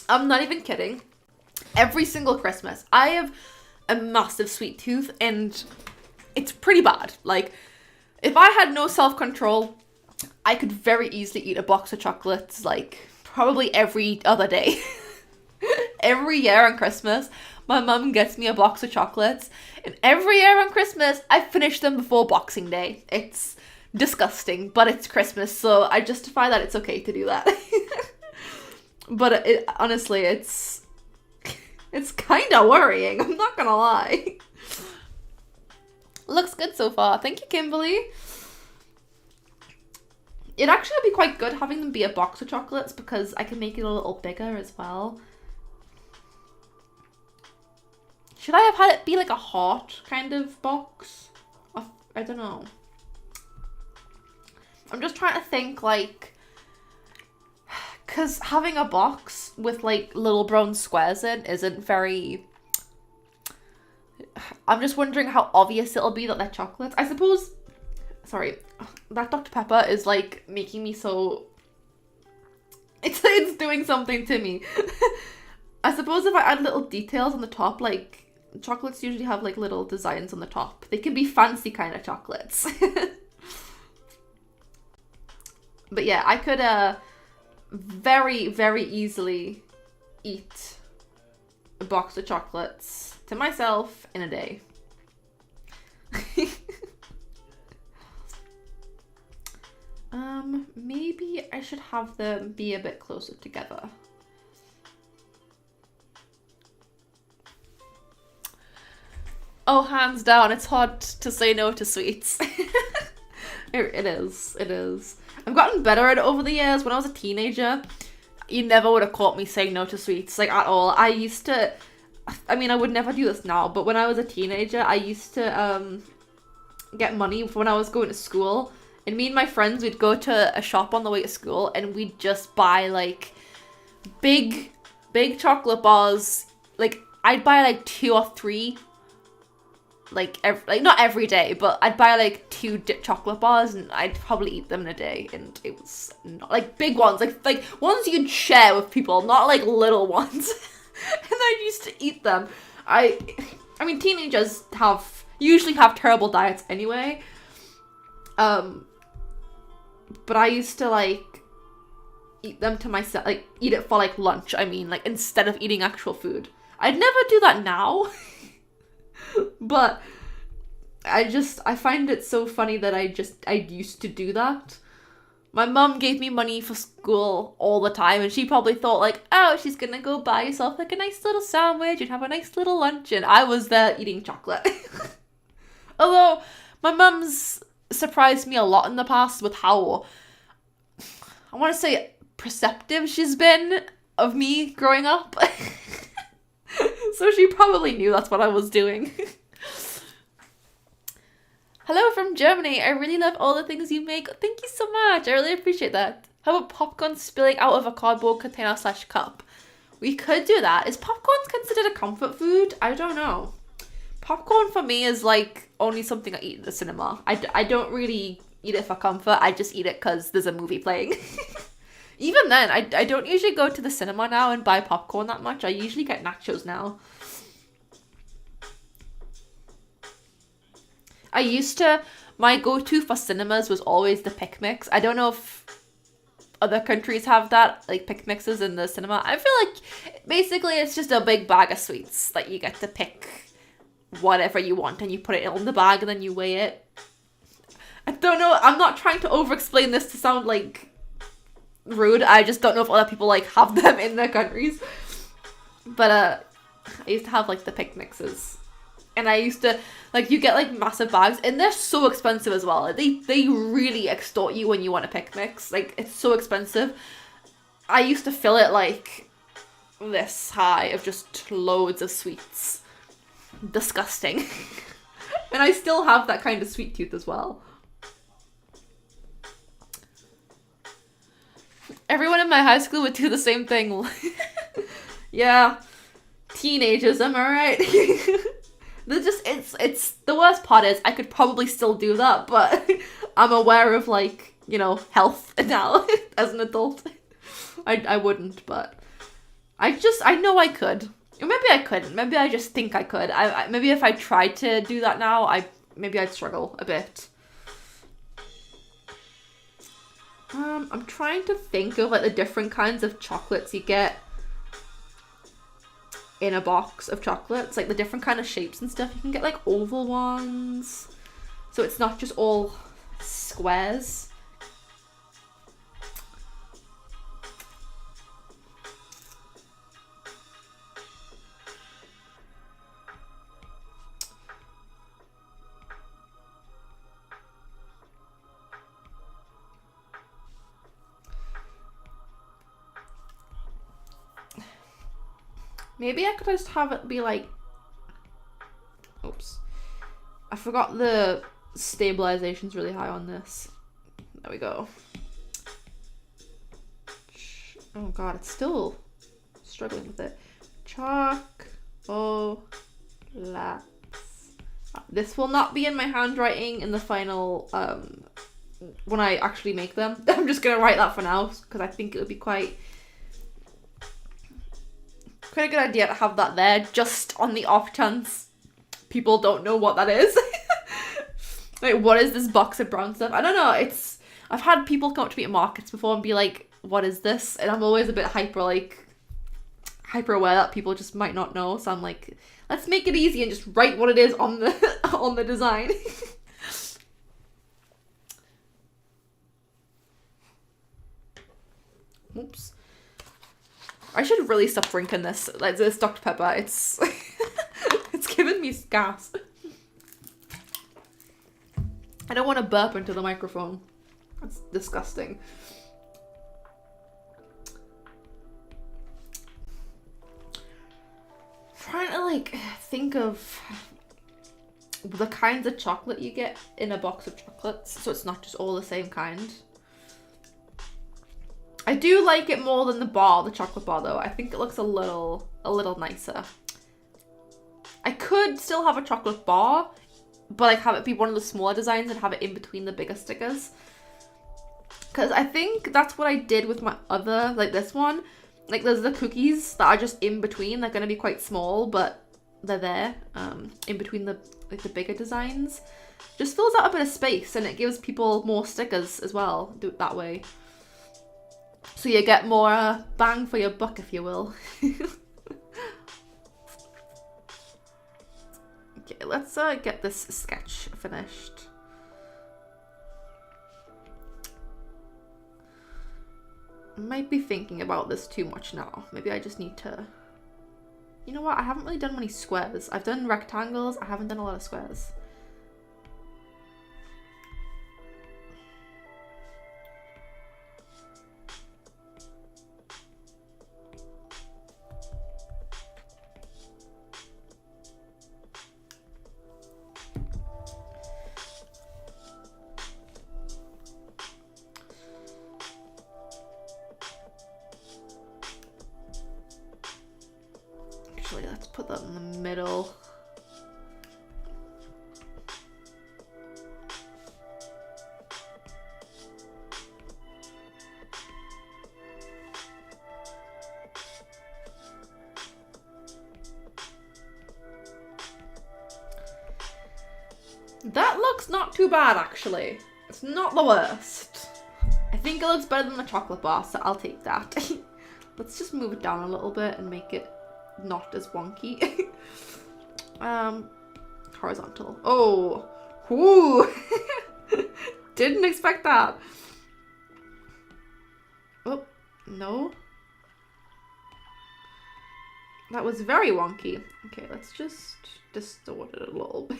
I'm not even kidding. Every single Christmas, I have a massive sweet tooth, and it's pretty bad. Like, if I had no self-control, I could very easily eat a box of chocolates, like, probably every other day. Every year on Christmas, my mum gets me a box of chocolates, and every year on Christmas, I finish them before Boxing Day. It's disgusting, but it's Christmas, so I justify that it's okay to do that. But honestly, it's kind of worrying, I'm not gonna lie. Looks good so far. Thank you, Kimberly. It'd actually be quite good having them be a box of chocolates, because I can make it a little bigger as well. Should I have had it be like a heart kind of box? I don't know. I'm just trying to think, like, because having a box with like little brown squares in isn't very... I'm just wondering how obvious it'll be that they're chocolates. I suppose, sorry, that Dr. Pepper is like making me so... It's doing something to me. I suppose if I add little details on the top, like, chocolates usually have like little designs on the top. They can be fancy kind of chocolates. But yeah, I could very, very easily eat a box of chocolates to myself in a day. Maybe I should have them be a bit closer together. Oh, hands down, it's hard to say no to sweets. It is. I've gotten better at it over the years. When I was a teenager, you never would have caught me saying no to sweets, like, at all. I would never do this now, but when I was a teenager, I used to get money when I was going to school, and me and my friends, we'd go to a shop on the way to school, and we'd just buy, like, big chocolate bars. Like, I'd buy, like, 2 or 3, like not every day, but I'd buy like 2 chocolate bars, and I'd probably eat them in a day, and it was not like big ones, like ones you'd share with people, not like little ones. And I used to eat them. I mean, teenagers usually have terrible diets anyway, but I used to like eat them to myself, like eat it for like lunch, I mean, like instead of eating actual food. I'd never do that now. But I find it so funny that I used to do that. My mum gave me money for school all the time, and she probably thought like, oh, she's gonna go buy herself like a nice little sandwich and have a nice little lunch, and I was there eating chocolate. Although my mum's surprised me a lot in the past with how, I want to say, perceptive she's been of me growing up. So she probably knew that's what I was doing. Hello from Germany. I really love all the things you make. Thank you so much. I really appreciate that. How about popcorn spilling out of a cardboard container / cup? We could do that. Is popcorn considered a comfort food? I don't know. Popcorn for me is like only something I eat at the cinema. I don't really eat it for comfort. I just eat it because there's a movie playing. Even then, I don't usually go to the cinema now and buy popcorn that much. I usually get nachos now. I used to, my go-to for cinemas was always the pick mix. I don't know if other countries have that, like pick mixes in the cinema. I feel like basically it's just a big bag of sweets that you get to pick whatever you want, and you put it in the bag and then you weigh it. I don't know, I'm not trying to over-explain this to sound like rude. I just don't know if other people like have them in their countries. But I used to have like the pick mixes. And I used to, like, you get like massive bags, and they're so expensive as well. They really extort you when you want a pick mix. Like, it's so expensive. I used to fill it like this high of just loads of sweets. Disgusting. And I still have that kind of sweet tooth as well. Everyone in my high school would do the same thing. Yeah. Teenagers, am I right? It's the worst part is I could probably still do that, but I'm aware of, like, you know, health now as an adult. I wouldn't, but I know I could. Or maybe I couldn't. Maybe I just think I could. Maybe if I tried to do that now, maybe I'd struggle a bit. I'm trying to think of like the different kinds of chocolates you get in a box of chocolates, like the different kind of shapes and stuff. You can get like oval ones, so it's not just all squares. Maybe I could just have it be like, oops, I forgot the stabilization's really high on this. There we go. Oh god, it's still struggling with it. This will not be in my handwriting in the final, when I actually make them. I'm just gonna write that for now, because I think it would be quite a good idea to have that there, just on the off chance people don't know what that is. Like, what is this box of brown stuff? I don't know, I've had people come up to me at markets before and be like, what is this? And I'm always a bit hyper aware that people just might not know, so I'm like, let's make it easy and just write what it is on the on the design. Oops. I should really stop drinking this. Like, this Dr. Pepper. It's it's giving me gas. I don't want to burp into the microphone. That's disgusting. Trying to like think of the kinds of chocolate you get in a box of chocolates, so it's not just all the same kind. I do like it more than the chocolate bar though. I think it looks a little nicer. I could still have a chocolate bar, but like have it be one of the smaller designs and have it in between the bigger stickers. Because I think that's what I did with my other, like this one. Like, there's the cookies that are just in between. They're going to be quite small, but they're there, in between the bigger designs. Just fills out a bit of space, and it gives people more stickers as well. Do it that way. So you get more bang for your buck, if you will. Okay, let's get this sketch finished. I might be thinking about this too much now. Maybe I just need to... You know what? I haven't really done many squares. I've done rectangles. I haven't done a lot of squares. Let's put that in the middle. That looks not too bad, actually. It's not the worst. I think it looks better than the chocolate bar, so I'll take that. Let's just move it down a little bit and make it not as wonky. Horizontal. Oh, whoo! Didn't expect that. Oh, no. That was very wonky. Okay, let's just distort it a little bit.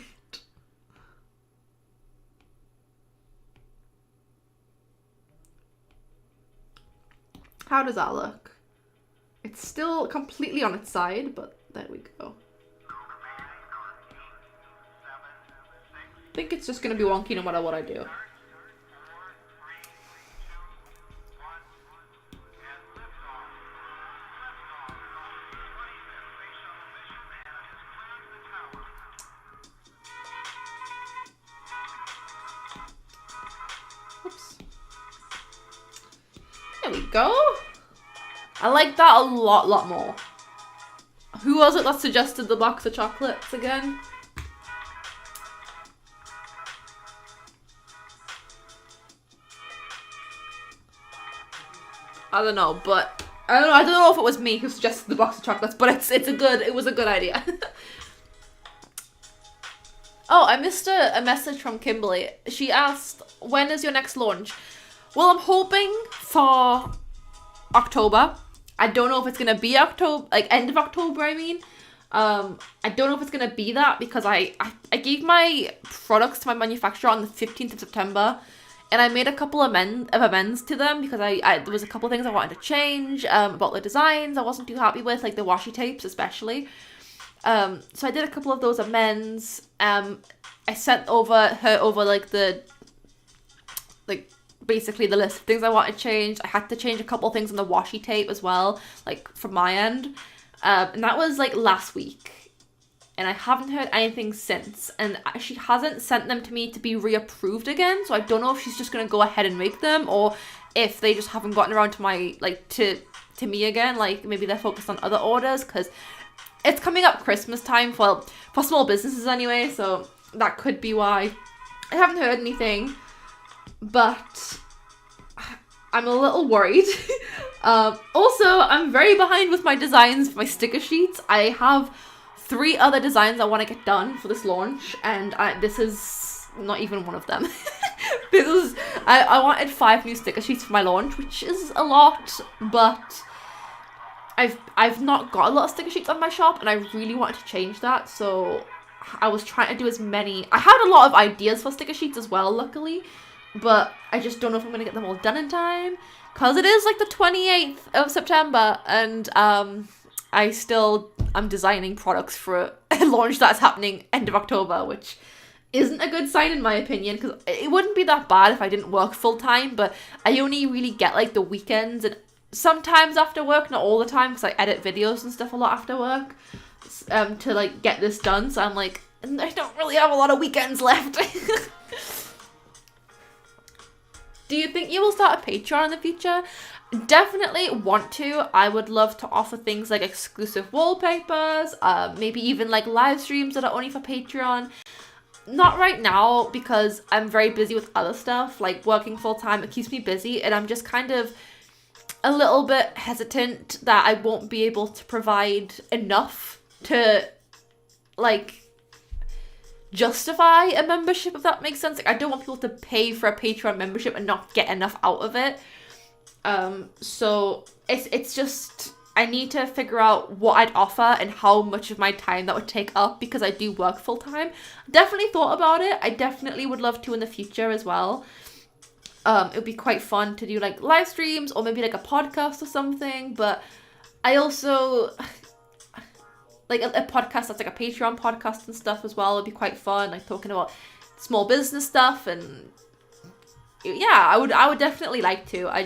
How does that look? It's still completely on its side, but there we go. I think it's just going to be wonky no matter what I do. Oops. There we go. I like that a lot more. Who was it that suggested the box of chocolates again? I don't know, but I don't know if it was me who suggested the box of chocolates, but it was a good idea. Oh, I missed a message from Kimberly. She asked, when is your next launch? Well, I'm hoping for October. I don't know if it's gonna be October, like end of October, I mean. I don't know if it's gonna be that because I gave my products to my manufacturer on the 15th of September. And I made a couple of amends to them because there was a couple of things I wanted to change about the designs I wasn't too happy with, like the washi tapes especially. So I did a couple of those amends. I sent her over like basically the list of things I wanted changed. I had to change a couple of things on the washi tape as well, like from my end. And that was like last week. And I haven't heard anything since. And she hasn't sent them to me to be reapproved again. So I don't know if she's just going to go ahead and make them or if they just haven't gotten around to my, to me again. Like maybe they're focused on other orders because it's coming up Christmas time for small businesses anyway. So that could be why. I haven't heard anything. But I'm a little worried. Also, I'm very behind with my designs for my sticker sheets. I have 3 other designs I want to get done for this launch, and this is not even one of them. I wanted 5 new sticker sheets for my launch, which is a lot, but I've not got a lot of sticker sheets on my shop, and I really wanted to change that, so I was trying to do as many. I had a lot of ideas for sticker sheets as well, luckily, but I just don't know if I'm going to get them all done in time, because it is like the 28th of September, and I'm designing products for a launch that's happening end of October, which isn't a good sign in my opinion, because it wouldn't be that bad if I didn't work full time, but I only really get like the weekends and sometimes after work, not all the time, because I edit videos and stuff a lot after work to like get this done, so I'm like, I don't really have a lot of weekends left. Do you think you will start a Patreon in the future? Definitely want to. I would love to offer things like exclusive wallpapers, maybe even like live streams that are only for Patreon. Not right now because I'm very busy with other stuff, like working full time. It keeps me busy, and I'm just kind of a little bit hesitant that I won't be able to provide enough to like justify a membership, if that makes sense. Like, I don't want people to pay for a Patreon membership and not get enough out of it. So it's just, I need to figure out what I'd offer and how much of my time that would take up, because I do work full time. Definitely thought about it. I definitely would love to in the future as well. It would be quite fun to do like live streams or maybe like a podcast or something, but I also like a podcast that's like a Patreon podcast and stuff as well would be quite fun, like talking about small business stuff. And yeah, I would definitely like to. I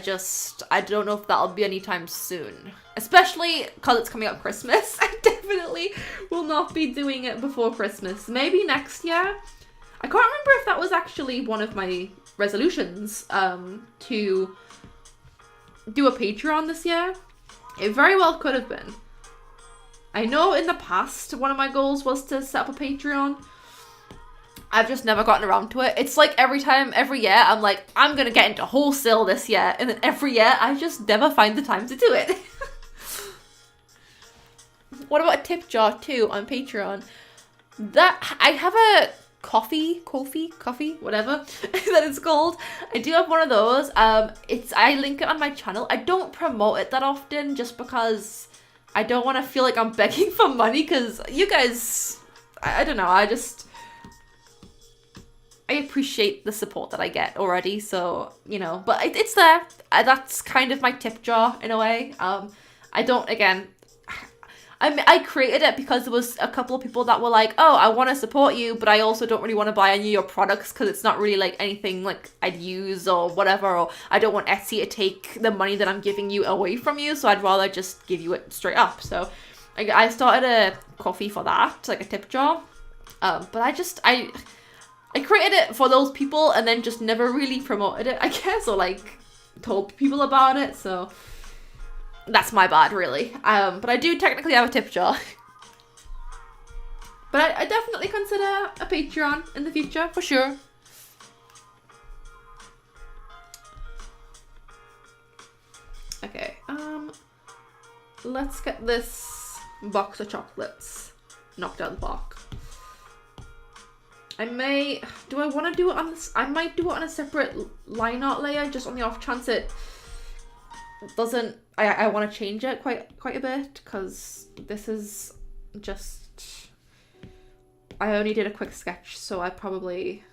don't know if that'll be anytime soon, especially because it's coming up Christmas. I definitely will not be doing it before Christmas. Maybe next year. I can't remember if that was actually one of my resolutions to do a Patreon this year. It very well could have been. I know in the past one of my goals was to set up a Patreon. I've just never gotten around to it. It's like every year, I'm like, I'm gonna get into wholesale this year, and then every year I just never find the time to do it. What about a tip jar too on Patreon? That I have a coffee, whatever that it's called. I do have one of those. I link it on my channel. I don't promote it that often just because I don't want to feel like I'm begging for money because you guys, I don't know, I appreciate the support that I get already, so, you know, but it's there. That's kind of my tip jar in a way. I don't, again, I created it because there was a couple of people that were like, oh, I want to support you, but I also don't really want to buy any of your products because it's not really like anything like I'd use or whatever, or I don't want Etsy to take the money that I'm giving you away from you, so I'd rather just give you it straight up. So I started a coffee for that, like a tip jar, but I created it for those people and then just never really promoted it, I guess, or like told people about it, so that's my bad, really. But I do technically have a tip jar. But I definitely consider a Patreon in the future, for sure. Okay, let's get this box of chocolates knocked out of the park. Do I want to do it on this? I might do it on a separate line art layer, just on the off chance it doesn't, I want to change it quite a bit, because this is just, I only did a quick sketch, so I'll probably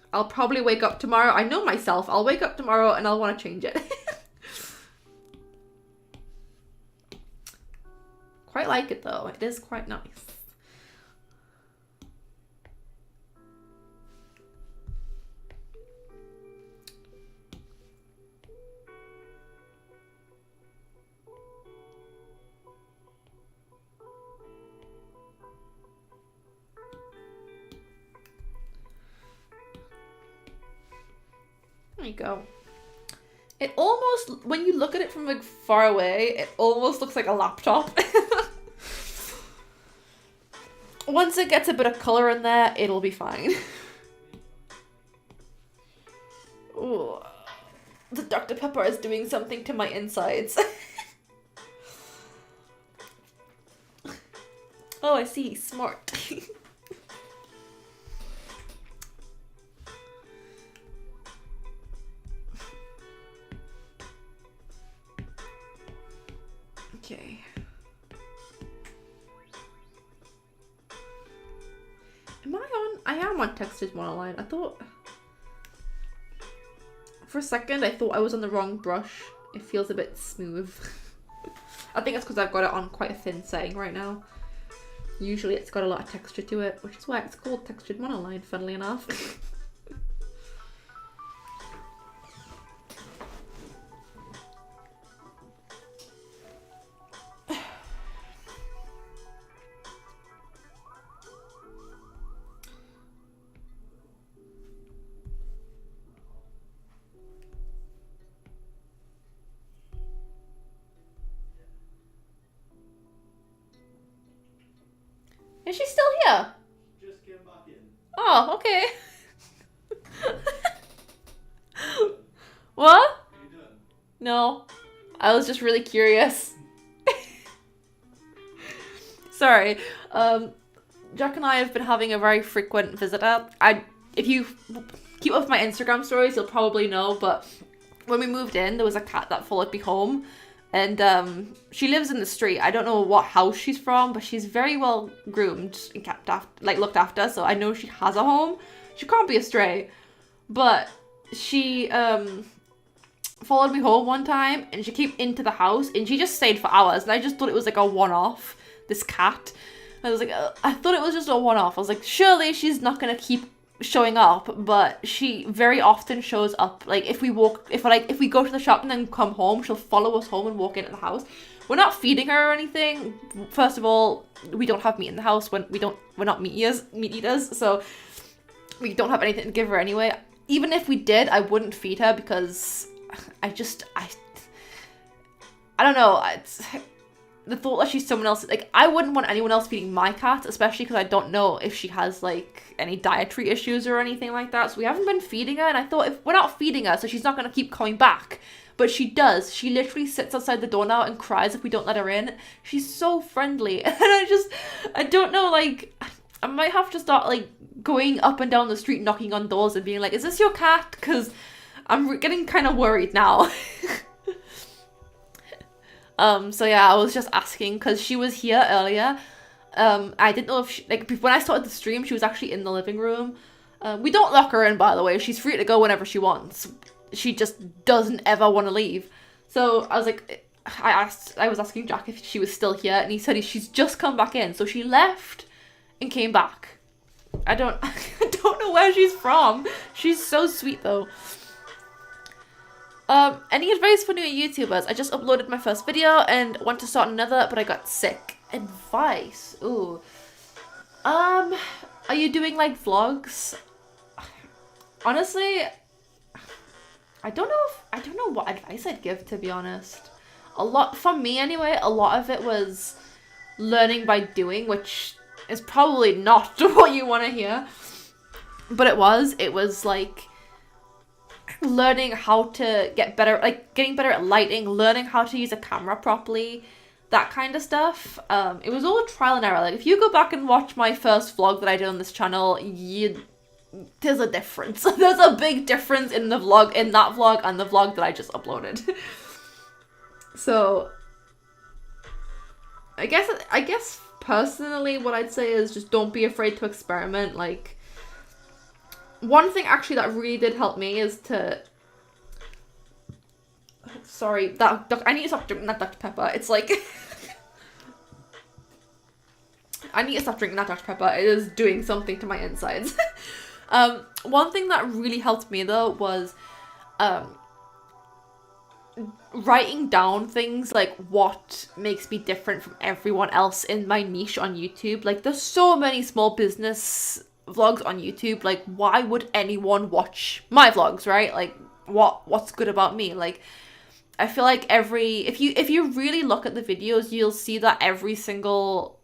wake up tomorrow. I know myself, I'll wake up tomorrow and I'll want to change it. Quite like it though, it is quite nice. There you go. It almost, when you look at it from like far away, it almost looks like a laptop. Once it gets a bit of color in there, it'll be fine. Ooh, the Dr. Pepper is doing something to my insides. Oh, I see. Smart. Okay. Am I on? I am on textured monoline. I thought... For a second, I thought I was on the wrong brush. It feels a bit smooth. I think it's because I've got it on quite a thin setting right now. Usually it's got a lot of texture to it, which is why it's called textured monoline, funnily enough. Is she still here? Just came back in. Oh, okay. What? Are you done? No. I was just really curious. Sorry. Jack and I have been having a very frequent visitor. If you keep up with my Instagram stories, you'll probably know, but when we moved in, there was a cat that followed me home. And she lives in the street. I don't know what house she's from, but she's very well groomed and looked after. So I know she has a home. She can't be a stray. But she followed me home one time, and she came into the house, and she just stayed for hours. And I just thought it was like a one-off. This cat. I was like, I thought it was just a one-off. I was like, surely she's not gonna keep showing up, but she very often shows up. Like if we go to the shop and then come home, she'll follow us home and walk into the house. We're not feeding her or anything. First of all, we don't have meat in the house. We're not meat eaters, so we don't have anything to give her anyway. Even if we did, I wouldn't feed her because I don't know. The thought that she's someone else, like, I wouldn't want anyone else feeding my cat, especially because I don't know if she has, like, any dietary issues or anything like that. So we haven't been feeding her, and I thought, if we're not feeding her, so she's not going to keep coming back. But she does. She literally sits outside the door now and cries if we don't let her in. She's so friendly. And I don't know, like, I might have to start, like, going up and down the street knocking on doors and being like, is this your cat? Because I'm getting kind of worried now. So yeah, I was just asking because she was here earlier. I didn't know if she, like, when I started the stream, she was actually in the living room. We don't lock her in, by the way. She's free to go whenever she wants. She just doesn't ever want to leave. So I was like, I was asking Jack if she was still here, and he said she's just come back in. So she left and came back. I don't know where she's from. She's so sweet though. Any advice for new YouTubers? I just uploaded my first video and want to start another, but I got sick. Advice? Ooh. Are you doing like vlogs? Honestly, I don't know what advice I'd give, to be honest. For me anyway, a lot of it was learning by doing, which is probably not what you want to hear. But it was like learning how to get better, like getting better at lighting, learning how to use a camera properly, that kind of stuff. It was all trial and error. Like if you go back and watch my first vlog that I did on this channel, there's a difference. There's a big difference in that vlog and the vlog that I just uploaded. So I guess personally what I'd say is just don't be afraid to experiment. Like one thing actually that really did help me is to... Sorry, I need to stop drinking that Dr. Pepper. It's like... I need to stop drinking that Dr. Pepper. It is doing something to my insides. One thing that really helped me though was writing down things like what makes me different from everyone else in my niche on YouTube. Like there's so many small business vlogs on YouTube. Like why would anyone watch my vlogs, right? Like what's good about me? Like I feel like if you really look at the videos, you'll see that every single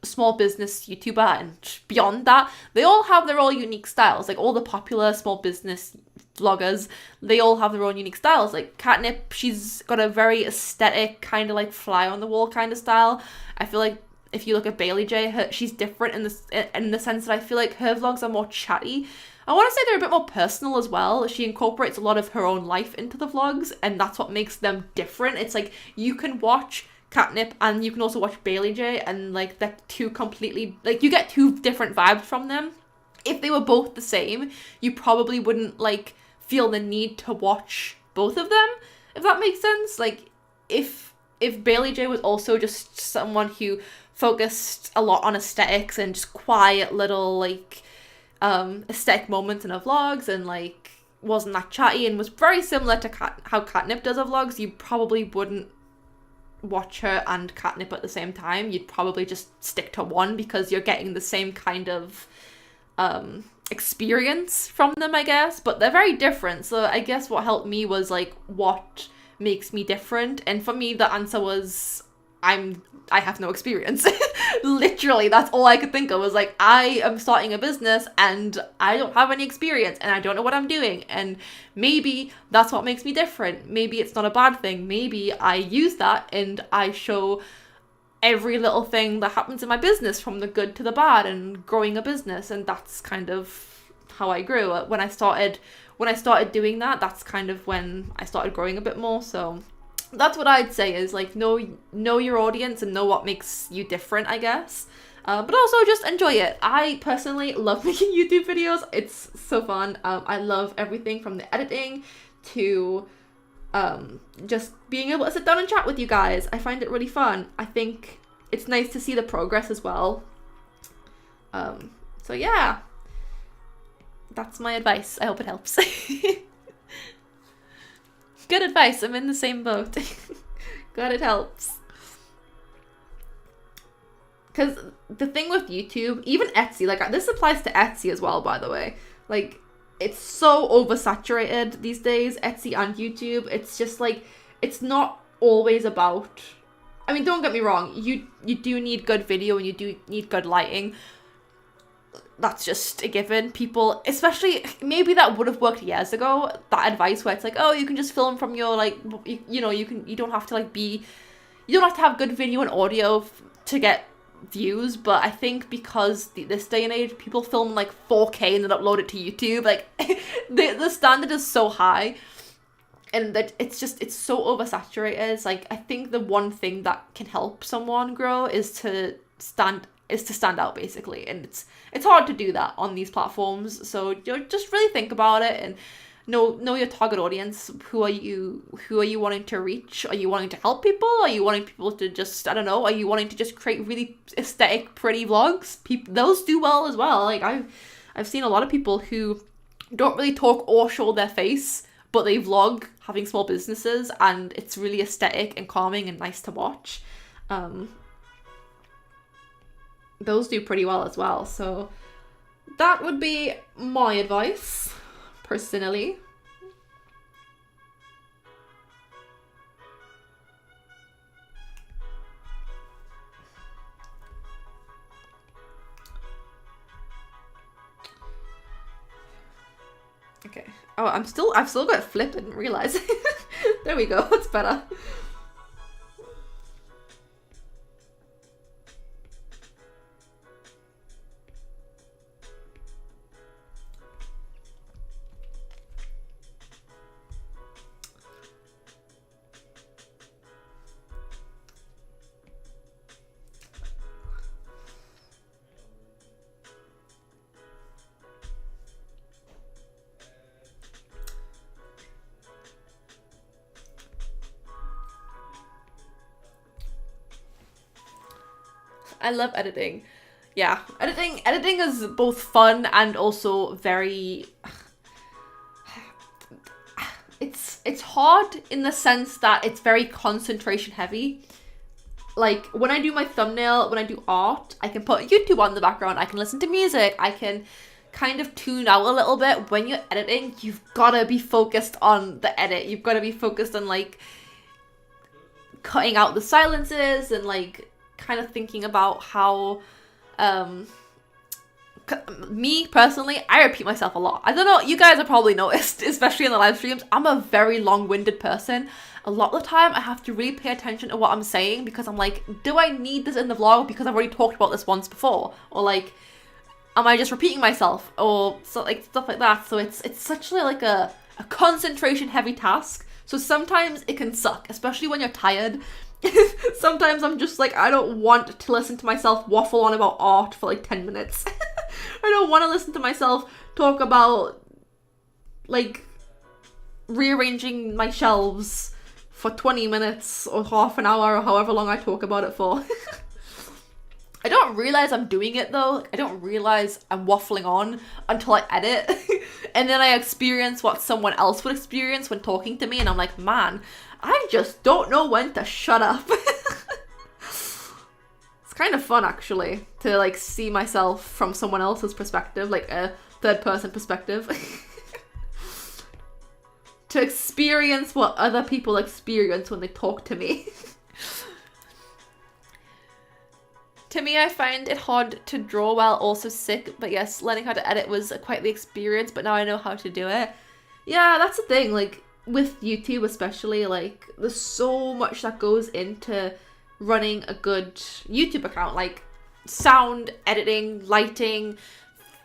small business YouTuber and beyond that, they all have their own unique styles. Like all the popular small business vloggers, they all have their own unique styles. Like Catnip, she's got a very aesthetic kind of like fly on the wall kind of style. I feel like if you look at Bailey J, she's different in the sense that I feel like her vlogs are more chatty. I want to say they're a bit more personal as well. She incorporates a lot of her own life into the vlogs, and that's what makes them different. It's like you can watch Catnip and you can also watch Bailey J, and like they're two completely, like you get two different vibes from them. If they were both the same, you probably wouldn't like feel the need to watch both of them, if that makes sense. Like if Bailey J was also just someone who focused a lot on aesthetics and just quiet little like aesthetic moments in her vlogs and like wasn't that chatty and was very similar to how Catnip does her vlogs, you probably wouldn't watch her and Catnip at the same time. You'd probably just stick to one because you're getting the same kind of experience from them, I guess, but they're very different. So I guess what helped me was like what makes me different, and for me the answer was I have no experience. Literally, that's all I could think of, was like, I am starting a business and I don't have any experience and I don't know what I'm doing. And maybe that's what makes me different. Maybe it's not a bad thing. Maybe I use that and I show every little thing that happens in my business, from the good to the bad, and growing a business. And that's kind of how I grew. When I started doing that, that's kind of when I started growing a bit more. So that's what I'd say, is like know your audience and know what makes you different, I guess. But also just enjoy it. I personally love making YouTube videos. It's so fun. I love everything from the editing to just being able to sit down and chat with you guys. I find it really fun. I think it's nice to see the progress as well. So yeah, that's my advice. I hope it helps. Good advice. I'm in the same boat. Glad it helps. Because the thing with YouTube, even Etsy, like this applies to Etsy as well, by the way. Like it's so oversaturated these days, Etsy and YouTube. It's just like, it's not always about, I mean, don't get me wrong, you do need good video and you do need good lighting. That's just a given. People, especially, maybe that would have worked years ago, that advice where it's like, oh, you can just film from your, like, you don't have to, like, you don't have to have good video and audio to get views. But I think because this day and age, people film, like, 4K and then upload it to YouTube, like, the standard is so high. and that it's so oversaturated. It's like, I think the one thing that can help someone grow is to stand out, basically, and it's hard to do that on these platforms. So just really think about it and know your target audience. Who are you wanting to reach? Are you wanting to help people? Are you wanting people to just, I don't know, are you wanting to just create really aesthetic, pretty vlogs? Those do well as well. Like, I've seen a lot of people who don't really talk or show their face, but they vlog having small businesses, and it's really aesthetic and calming and nice to watch. Those do pretty well as well. So that would be my advice, personally. Okay. Oh, I've still got flip, I didn't realize. There we go, it's better. I love editing. Yeah, editing is both fun and also very... It's hard in the sense that it's very concentration heavy. Like, when I do my thumbnail, when I do art, I can put YouTube on the background, I can listen to music, I can kind of tune out a little bit. When you're editing, you've gotta be focused on the edit. You've gotta be focused on, like, cutting out the silences and, like, kind of thinking about how, me personally, I repeat myself a lot. I don't know, you guys have probably noticed, especially in the live streams, I'm a very long-winded person. A lot of the time, I have to really pay attention to what I'm saying, because I'm like, do I need this in the vlog because I've already talked about this once before? Or like, am I just repeating myself? Or so, like, stuff like that. So it's such like a concentration heavy task. So sometimes it can suck, especially when you're tired. Sometimes I'm just like, I don't want to listen to myself waffle on about art for like 10 minutes. I don't want to listen to myself talk about, like, rearranging my shelves for 20 minutes or half an hour or however long I talk about it for. I don't realize I'm doing it though. I don't realize I'm waffling on until I edit. And then I experience what someone else would experience when talking to me, and I'm like, man, I just don't know when to shut up. It's kind of fun, actually, to like see myself from someone else's perspective, like a third person perspective. To experience what other people experience when they talk to me. To me, I find it hard to draw while also sick, but yes, learning how to edit was quite the experience, but now I know how to do it. Yeah, that's the thing, like, with YouTube especially, like, there's so much that goes into running a good YouTube account, like sound, editing, lighting,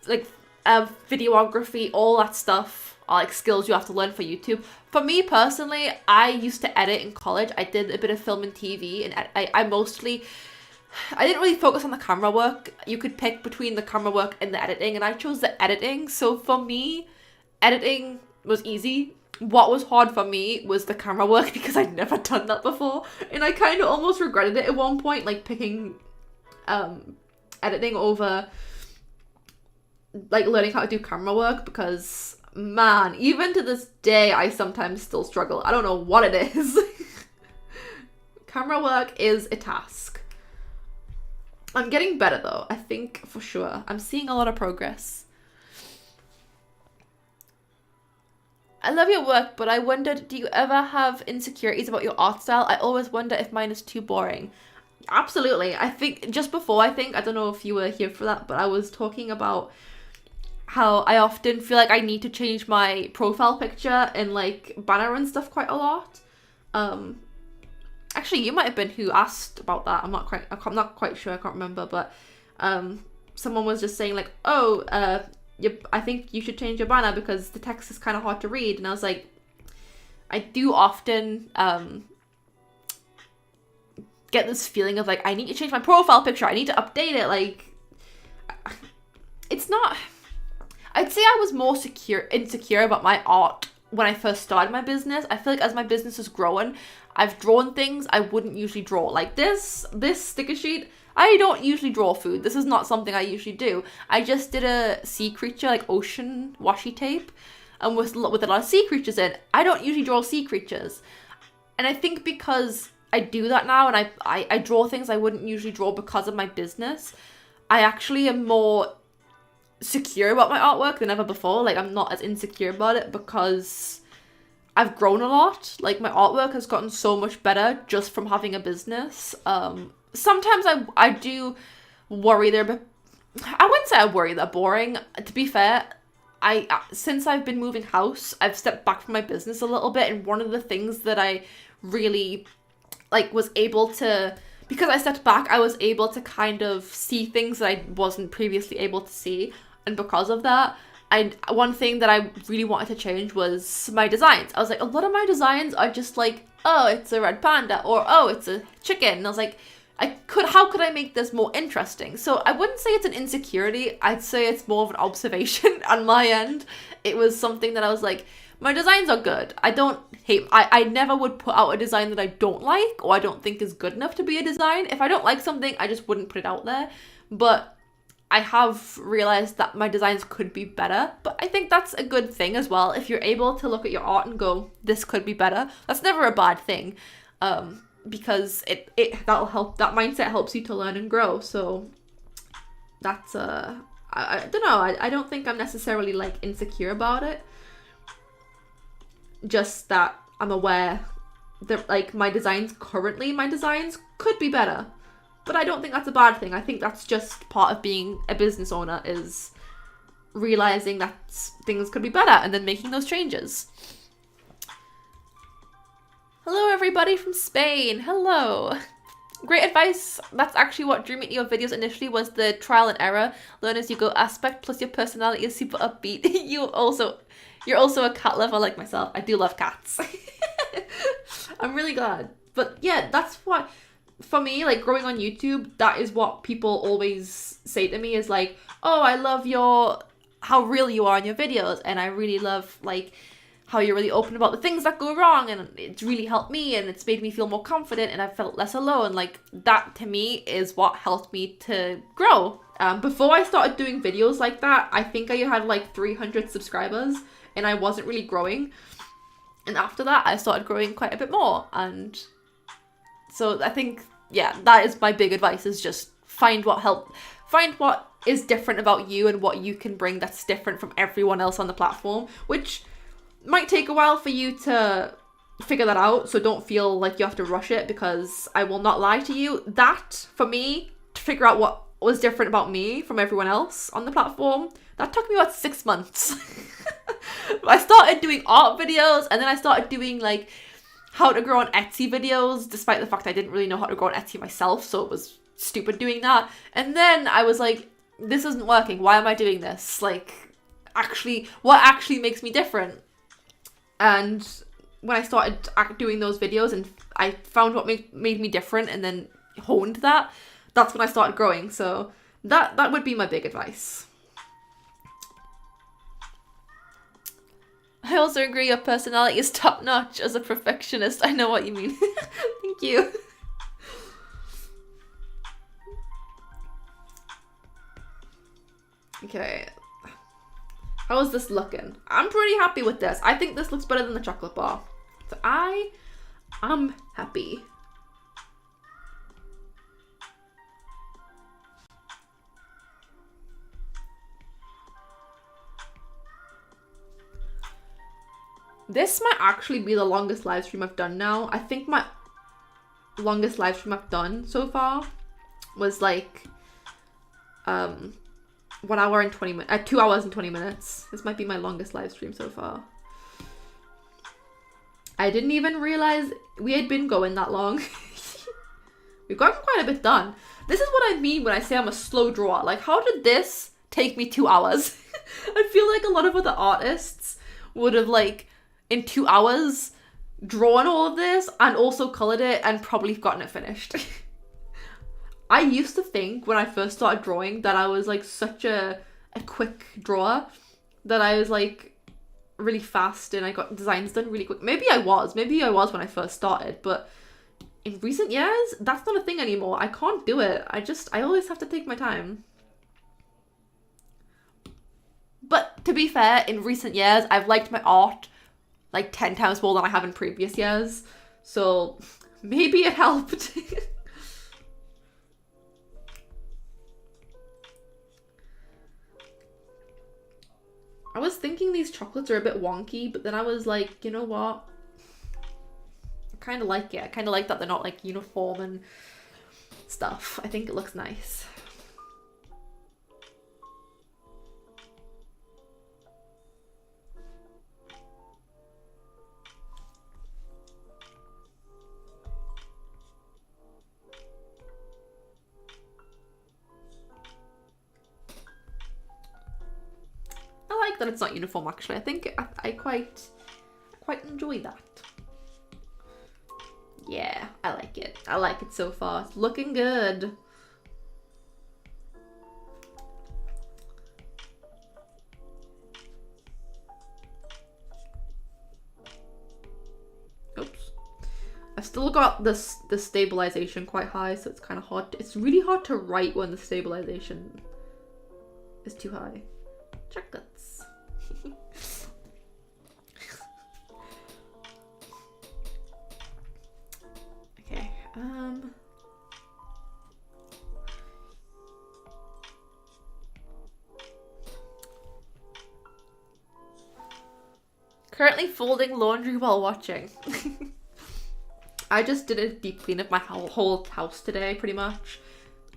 like, videography, all that stuff are like skills you have to learn for YouTube. For me personally, I used to edit in college. I did a bit of film and TV, and I didn't really focus on the camera work. You could pick between the camera work and the editing, and I chose the editing. So for me, editing was easy. What was hard for me was the camera work, because I'd never done that before. And I kind of almost regretted it at one point, like picking editing over like learning how to do camera work, because man, even to this day, I sometimes still struggle. I don't know what it is. Camera work is a task. I'm getting better though, I think, for sure. I'm seeing a lot of progress. I love your work, but I wondered, do you ever have insecurities about your art style? I always wonder if mine is too boring. Absolutely. I think just before, I don't know if you were here for that, but I was talking about how I often feel like I need to change my profile picture and like banner and stuff quite a lot. Actually, you might have been who asked about that. I'm not quite sure. I can't remember, but someone was just saying like, oh, I think you should change your banner because the text is kind of hard to read. And I was like, I do often get this feeling of like, I need to change my profile picture, I need to update it. Like, it's not, I'd say I was more insecure about my art when I first started my business. I feel like as my business is growing, I've drawn things I wouldn't usually draw. Like this sticker sheet, I don't usually draw food. This is not something I usually do. I just did a sea creature, like ocean washi tape, and with a lot of sea creatures in. I don't usually draw sea creatures. And I think because I do that now, and I draw things I wouldn't usually draw because of my business, I actually am more secure about my artwork than ever before. Like, I'm not as insecure about it because I've grown a lot. Like, my artwork has gotten so much better just from having a business. Sometimes I do worry they're I wouldn't say I worry they're boring. To be fair, since I've been moving house, I've stepped back from my business a little bit, and one of the things that I really was able to, because I stepped back, I was able to kind of see things that I wasn't previously able to see. And because of that, one thing that I really wanted to change was my designs. I was like, a lot of my designs are just like, oh, it's a red panda, or oh, it's a chicken. And I was like, how could I make this more interesting? So I wouldn't say it's an insecurity. I'd say it's more of an observation on my end. It was something that I was like, my designs are good. I never would put out a design that I don't like or I don't think is good enough to be a design. If I don't like something, I just wouldn't put it out there. But I have realized that my designs could be better. But I think that's a good thing as well. If you're able to look at your art and go, this could be better, that's never a bad thing. Because that'll help, that mindset helps you to learn and grow. So that's I don't know, I don't think I'm necessarily insecure about it. Just that I'm aware that my designs could be better. But I don't think that's a bad thing. I think that's just part of being a business owner, is realizing that things could be better and then making those changes. Hello everybody from Spain. Hello. Great advice. That's actually what drew me to your videos initially, was the trial and error, learn as you go aspect, plus your personality is super upbeat. You're also a cat lover like myself. I do love cats. I'm really glad. But yeah, that's what, for me, growing on YouTube, that is what people always say to me, is like, oh, I love how real you are in your videos, and I really love how you're really open about the things that go wrong, and it's really helped me, and it's made me feel more confident, and I felt less alone. That to me is what helped me to grow. Before I started doing videos like that, I think I had 300 subscribers, and I wasn't really growing. And after that, I started growing quite a bit more. And so I think, yeah, that is my big advice, is just find what is different about you and what you can bring that's different from everyone else on the platform, which might take a while for you to figure that out. So don't feel like you have to rush it, because I will not lie to you, that for me to figure out what was different about me from everyone else on the platform, that took me about 6 months. I started doing art videos, and then I started doing how to grow on Etsy videos, despite the fact I didn't really know how to grow on Etsy myself, so it was stupid doing that. And then I was like, this isn't working, why am I doing this? What actually makes me different? And when I started doing those videos and I found what made me different and then honed that, that's when I started growing. So that would be my big advice. I also agree your personality is top notch. As a perfectionist, I know what you mean. Thank you. Okay. How is this looking? I'm pretty happy with this. I think this looks better than the chocolate bar. So I am happy. This might actually be the longest live stream I've done now. I think my longest live stream I've done so far was 1 hour and 20 minutes, 2 hours and 20 minutes. This might be my longest live stream so far. I didn't even realize we had been going that long. We've gotten quite a bit done. This is what I mean when I say I'm a slow drawer. How did this take me 2 hours? I feel like a lot of other artists would have in 2 hours drawn all of this and also colored it and probably gotten it finished. I used to think when I first started drawing that I was like such a quick drawer, that I was like really fast and I got designs done really quick. Maybe I was when I first started, but in recent years, that's not a thing anymore. I can't do it. I always have to take my time. But to be fair, in recent years, I've liked my art like 10 times more than I have in previous years. So maybe it helped. I was thinking these chocolates are a bit wonky, but then I was like, you know what? I kind of like it. I kind of like that they're not like uniform and stuff. I think it looks nice. I like that it's not uniform, actually. I think I quite enjoy that. Yeah, I like it. I like it so far. It's looking good. Oops. I've still got the stabilization quite high, so it's kind of hard. It's really hard to write when the stabilization is too high. Chocolates. Okay. Currently folding laundry while watching. I just did a deep clean of my whole house today, pretty much.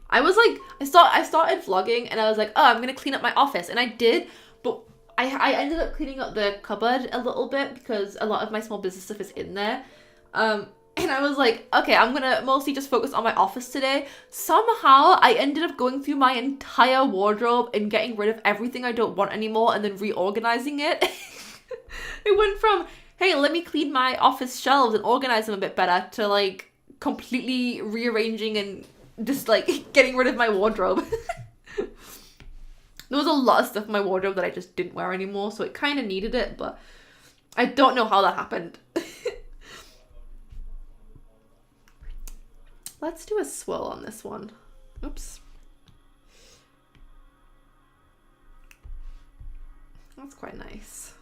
I was like, I started vlogging and I was like, oh, I'm gonna clean up my office, and I did, but I ended up cleaning up the cupboard a little bit because a lot of my small business stuff is in there. And I was like, okay, I'm gonna mostly just focus on my office today. Somehow I ended up going through my entire wardrobe and getting rid of everything I don't want anymore and then reorganizing it. It went from, hey, let me clean my office shelves and organize them a bit better, to like completely rearranging and just like getting rid of my wardrobe. There was a lot of stuff in my wardrobe that I just didn't wear anymore, so it kind of needed it, but I don't know how that happened. Let's do a swirl on this one. Oops. That's quite nice.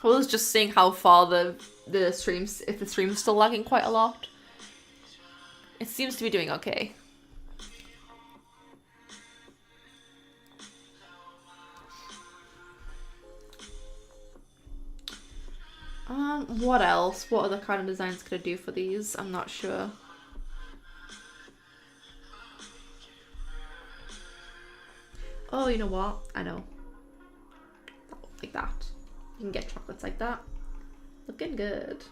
I was just seeing how far the streams, if the stream's still lagging quite a lot. It seems to be doing okay. What else? What other kind of designs could I do for these? I'm not sure. Oh, you know what? I know. Like that. You can get chocolates like that. Looking good.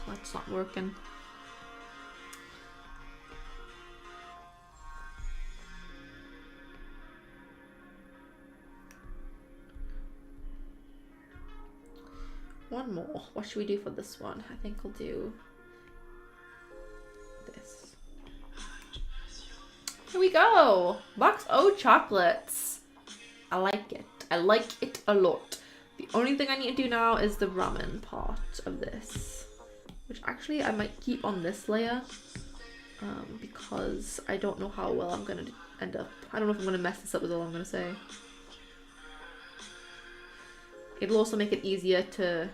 That's not working. One more. What should we do for this one? I think we'll do this. Here we go. Box O chocolates. I like it. I like it a lot. The only thing I need to do now is the ramen part of this, which actually I might keep on this layer because I don't know how well I'm gonna end up. I don't know if I'm gonna mess this up is all I'm gonna say. It'll also make it easier to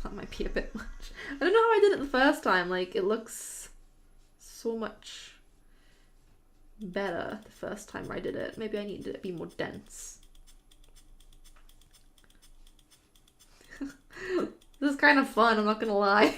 that might be a bit much. I don't know how I did it the first time. Like, it looks so much better the first time I did it. Maybe I need it to be more dense. This is kind of fun, I'm not gonna lie.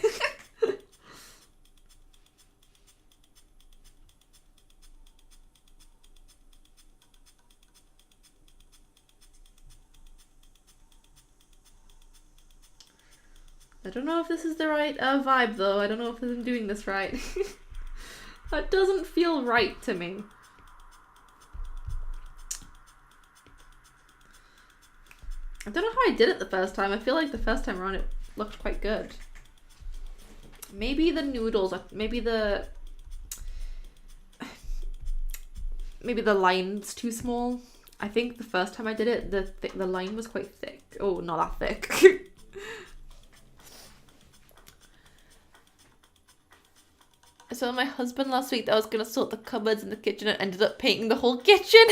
I don't know if this is the right vibe though. I don't know if I'm doing this right. That doesn't feel right to me. I don't know how I did it the first time. I feel like the first time around it looked quite good. Maybe the noodles, maybe the line's too small. I think the first time I did it, the line was quite thick. Oh, not that thick. I told my husband last week that I was gonna sort the cupboards in the kitchen and ended up painting the whole kitchen.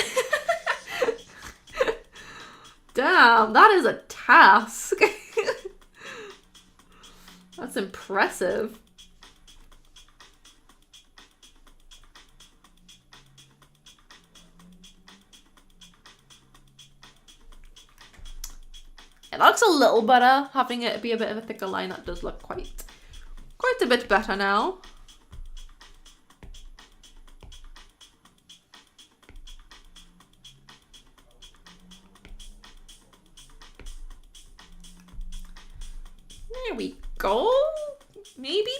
Damn, that is a task. That's impressive. It looks a little better, having it be a bit of a thicker line. That does look quite a bit better now. There we go. Maybe?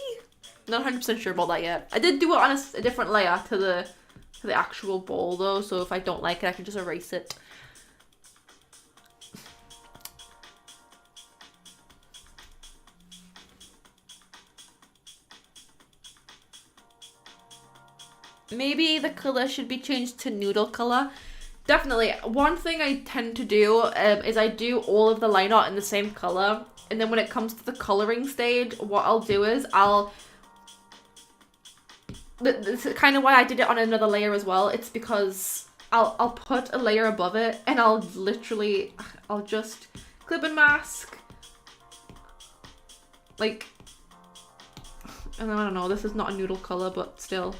Not 100% sure about that yet. I did do it on a different layer to the actual bowl though, so if I don't like it, I can just erase it. Maybe the color should be changed to noodle color. Definitely. One thing I tend to do is I do all of the line art in the same color. And then when it comes to the coloring stage, what I'll do is this is kind of why I did it on another layer as well. It's because I'll put a layer above it and I'll just clip and mask. Like, and then I don't know, this is not a noodle color, but still.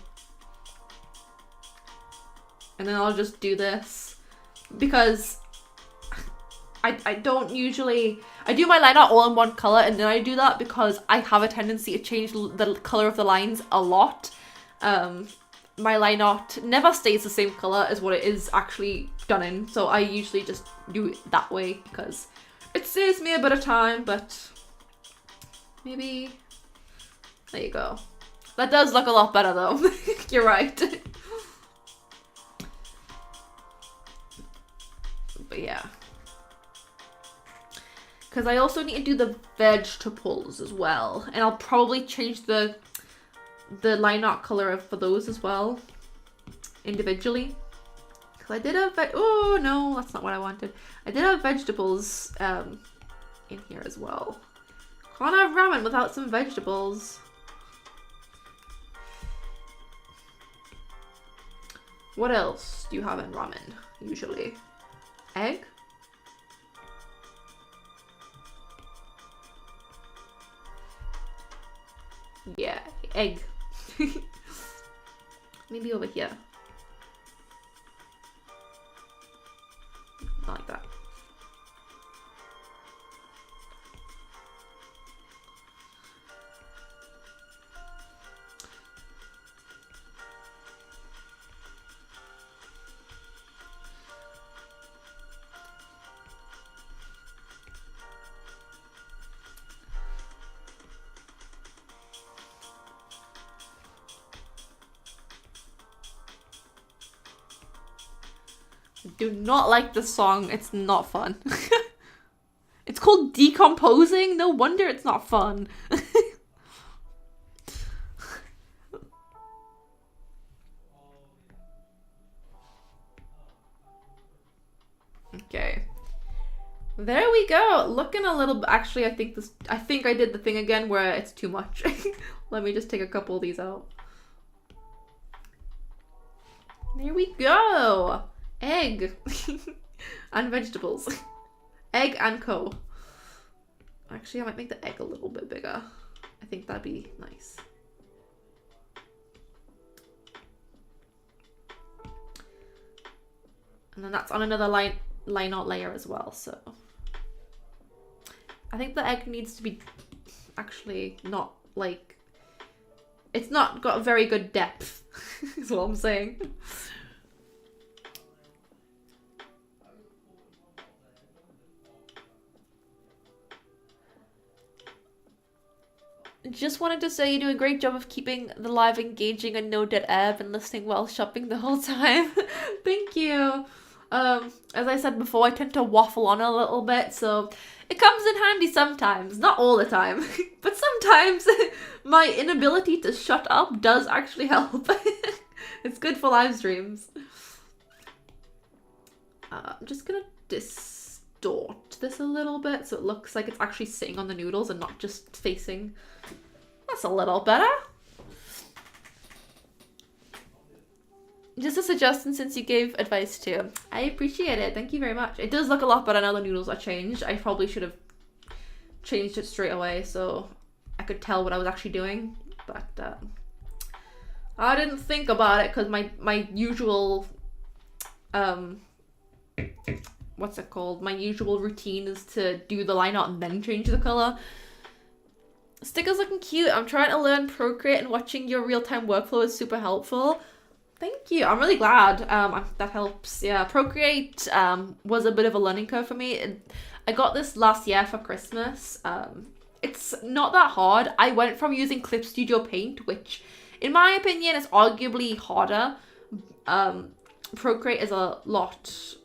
And then I'll just do this because I don't usually, I do my line art all in one color, and then I do that because I have a tendency to change the color of the lines a lot. My line art never stays the same color as what it is actually done in, so I usually just do it that way because it saves me a bit of time, but maybe, there you go. That does look a lot better though. You're right. But yeah. Because I also need to do the vegetables as well. And I'll probably change the line art color for those as well. Individually. Because I did have oh no, that's not what I wanted. I did have vegetables in here as well. Can't have ramen without some vegetables. What else do you have in ramen, usually? Egg? Yeah, egg. Maybe over here. Not like that. Do not like this song. It's not fun. It's called Decomposing. No wonder it's not fun. Okay. There we go. Looking a little. Actually, I think I did the thing again where it's too much. Let me just take a couple of these out. There we go. Egg and vegetables. Egg and co. Actually, I might make the egg a little bit bigger. I think that'd be nice. And then that's on another line art layer as well, so. I think the egg needs to be actually not like, it's not got a very good depth, is what I'm saying. Just wanted to say you do a great job of keeping the live engaging and no dead air and listening while shopping the whole time. Thank you. As I said before, I tend to waffle on a little bit, so it comes in handy sometimes. Not all the time, but sometimes my inability to shut up does actually help. It's good for live streams. I'm just gonna distort this a little bit so it looks like it's actually sitting on the noodles and not just facing. That's a little better. Just a suggestion since you gave advice too. I appreciate it. Thank you very much. It does look a lot better now the noodles are changed. I probably should have changed it straight away so I could tell what I was actually doing. But I didn't think about it because my usual what's it called? My usual routine is to do the line art and then change the color. Stickers looking cute. I'm trying to learn Procreate and watching your real-time workflow is super helpful. Thank you. I'm really glad that helps. Yeah, Procreate was a bit of a learning curve for me. I got this last year for Christmas. It's not that hard. I went from using Clip Studio Paint, which in my opinion is arguably harder. Procreate is a lot,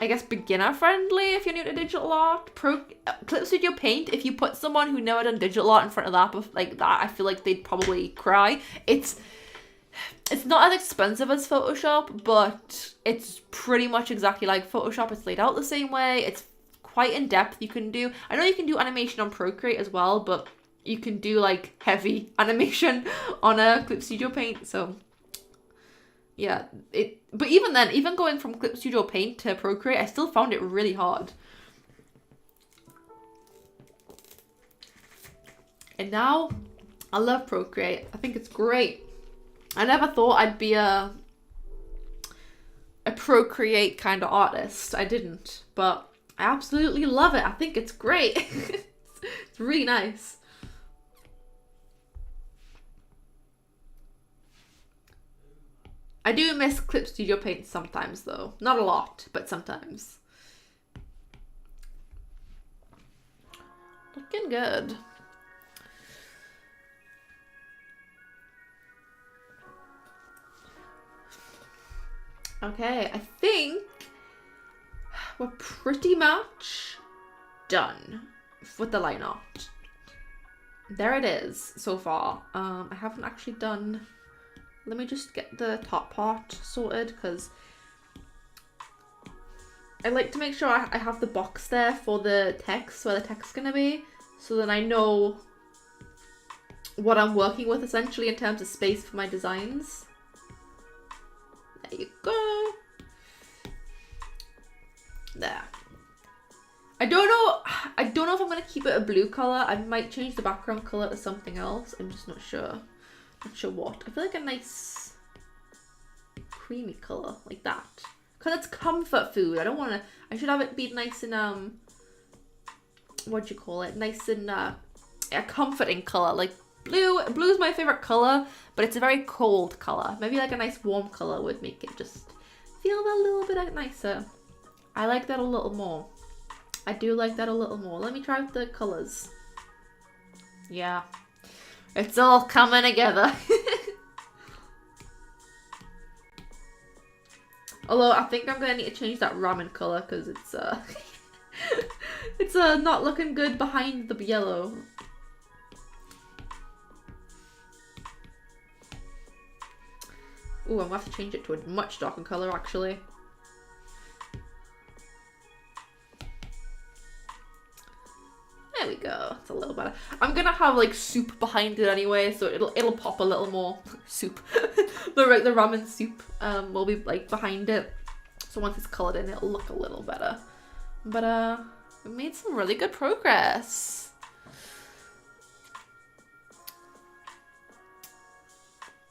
I guess, beginner friendly if you're new to digital art. Clip Studio Paint, if you put someone who never done digital art in front of that like that, I feel like they'd probably cry. It's not as expensive as Photoshop, but it's pretty much exactly like Photoshop. It's laid out the same way. It's quite in depth. I know you can do animation on Procreate as well, but you can do like heavy animation on a Clip Studio Paint. So yeah, but even then, even going from Clip Studio Paint to Procreate, I still found it really hard. And now I love Procreate. I think it's great. I never thought I'd be a Procreate kind of artist. I didn't, but I absolutely love it. I think it's great. It's really nice. I do miss Clip Studio Paint sometimes though. Not a lot, but sometimes. Looking good. Okay, I think we're pretty much done with the line art. There it is so far. I haven't actually done, let me just get the top part sorted because I like to make sure I have the box there for the text, where the text's gonna be, so that I know what I'm working with essentially in terms of space for my designs. There you go. There. I don't know if I'm gonna keep it a blue color. I might change the background color to something else. I'm just not sure. Not sure what. I feel like a nice creamy color like that. Cause it's comfort food. I should have it be nice and what do you call it? Nice and a comforting color. Like blue is my favorite color, but it's a very cold color. Maybe like a nice warm color would make it just feel a little bit nicer. I like that a little more. I do like that a little more. Let me try with the colors. Yeah, it's all coming together. Although I think I'm gonna need to change that ramen color because it's it's not looking good behind the yellow. Ooh, I'm gonna have to change it to a much darker color actually. There we go. It's a little better. I'm gonna have like soup behind it anyway, so it'll pop a little more. Soup. the ramen soup will be like behind it. So once it's colored in, it'll look a little better. But we made some really good progress.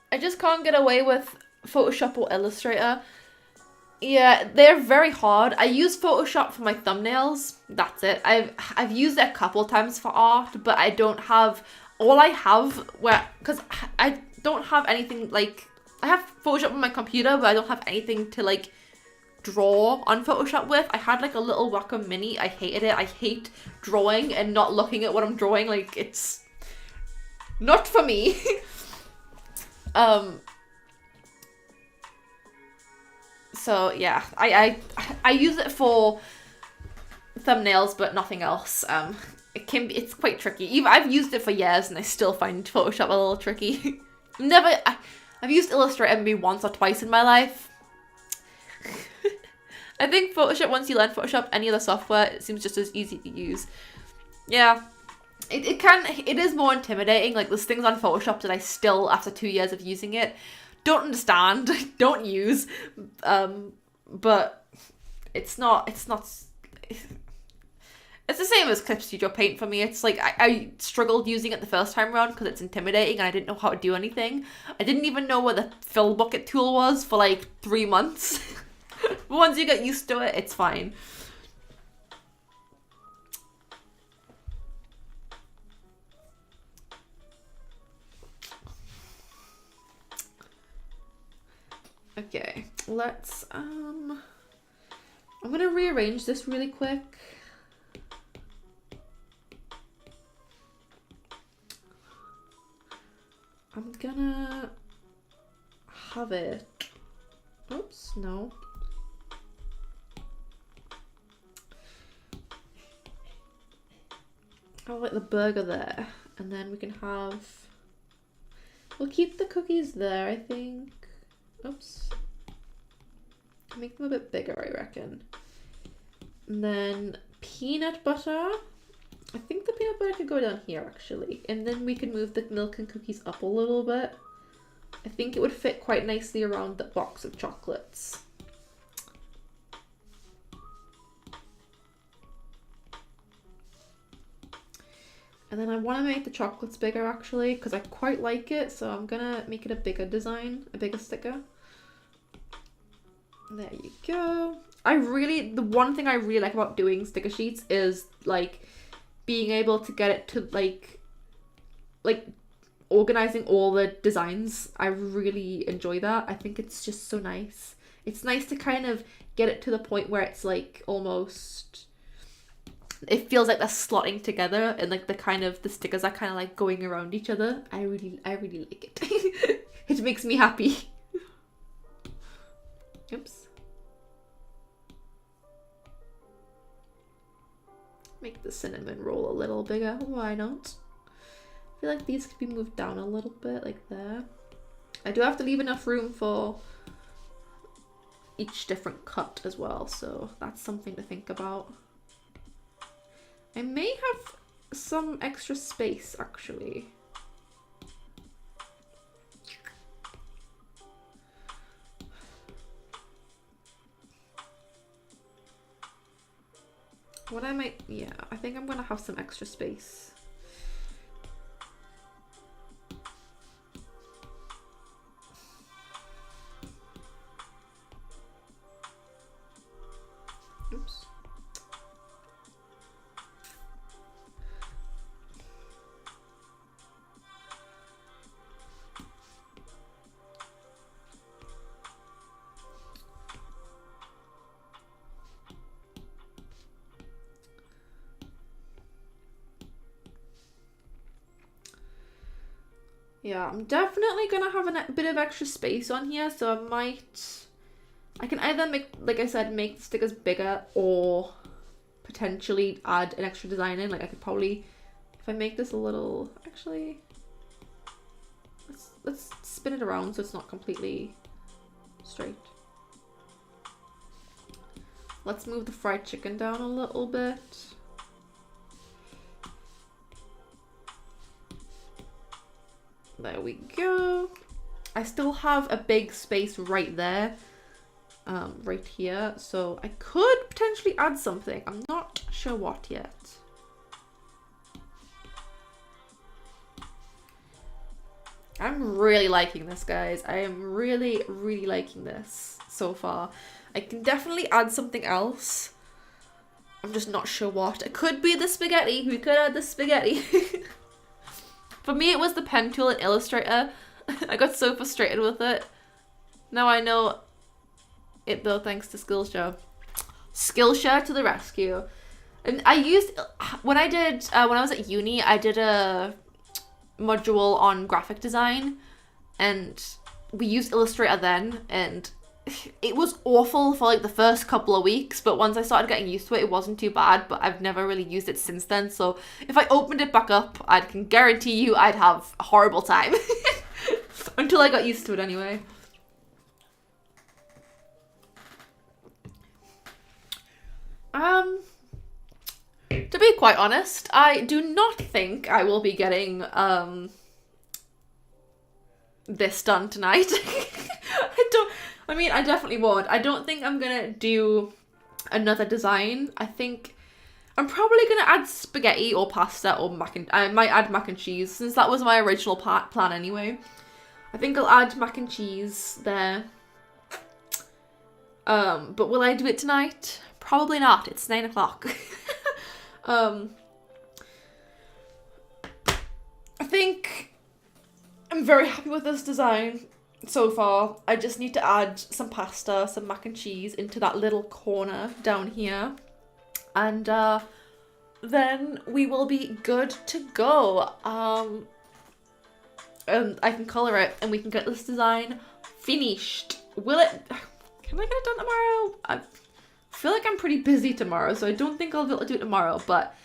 I just can't get away with Photoshop or Illustrator. Yeah, they're very hard. I use Photoshop for my thumbnails. That's it. I've used it a couple times for art, but I don't have all I have because I don't have anything like I have Photoshop on my computer, but I don't have anything to like draw on Photoshop with. I had like a little Wacom Mini. I hated it. I hate drawing and not looking at what I'm drawing. Like it's not for me. So yeah, I use it for thumbnails, but nothing else. It's quite tricky. Even I've used it for years, and I still find Photoshop a little tricky. I've used Illustrator maybe once or twice in my life. I think Photoshop, once you learn Photoshop, any other software, it seems just as easy to use. Yeah, it is more intimidating. Like there's things on Photoshop that I still, after 2 years of using it, don't understand, don't use, but it's the same as Clip Studio Paint for me. It's like I struggled using it the first time around because it's intimidating and I didn't know how to do anything. I didn't even know where the fill bucket tool was for like 3 months. But once you get used to it, it's fine. Okay, let's, I'm gonna rearrange this really quick. I'm gonna have it, oops, no. I'll like the burger there, and then we can have, we'll keep the cookies there, I think. Oops. Make them a bit bigger, I reckon. And then peanut butter. I think the peanut butter could go down here, actually. And then we can move the milk and cookies up a little bit. I think it would fit quite nicely around the box of chocolates. And then I want to make the chocolates bigger, actually, because I quite like it. So I'm going to make it a bigger design, a bigger sticker. There you go. The one thing I really like about doing sticker sheets is like being able to get it to like organizing all the designs. I really enjoy that. I think it's just so nice. It's nice to kind of get it to the point where it's like almost, it feels like they're slotting together and like the stickers are kind of like going around each other. I really like it. It makes me happy. Oops. Make the cinnamon roll a little bigger. Why not? I feel like these could be moved down a little bit, like there. I do have to leave enough room for each different cut as well, so that's something to think about. I may have some extra space, actually. I think I'm gonna have some extra space. Oops. Yeah, I'm definitely gonna have a bit of extra space on here, so I can either make, like I said, make the stickers bigger or potentially add an extra design in. Like I could probably, if I make this a little, actually, let's spin it around so it's not completely straight. Let's move the fried chicken down a little bit. There we go. I still have a big space right there. Right here. So I could potentially add something. I'm not sure what yet. I'm really liking this, guys. I am really, really liking this so far. I can definitely add something else. I'm just not sure what. It could be the spaghetti. We could add the spaghetti. For me, it was the pen tool in Illustrator. I got so frustrated with it. Now I know it though, thanks to Skillshare. Skillshare to the rescue. And I used, when I was at uni, I did a module on graphic design, and we used Illustrator then, and it was awful for like the first couple of weeks, but once I started getting used to it, it wasn't too bad, but I've never really used it since then, so if I opened it back up, I can guarantee you I'd have a horrible time. Until I got used to it anyway. To be quite honest, I do not think I will be getting this done tonight. I definitely won't. I don't think I'm gonna do another design. I think I'm probably gonna add spaghetti or pasta or I might add mac and cheese, since that was my original plan anyway. I think I'll add mac and cheese there. But will I do it tonight? Probably not. It's 9 o'clock. I think I'm very happy with this design so far. I just need to add some pasta, some mac and cheese into that little corner down here. And then we will be good to go. And I can colour it and we can get this design finished. Will it... Can I get it done tomorrow? I feel like I'm pretty busy tomorrow, so I don't think I'll be able to do it tomorrow, but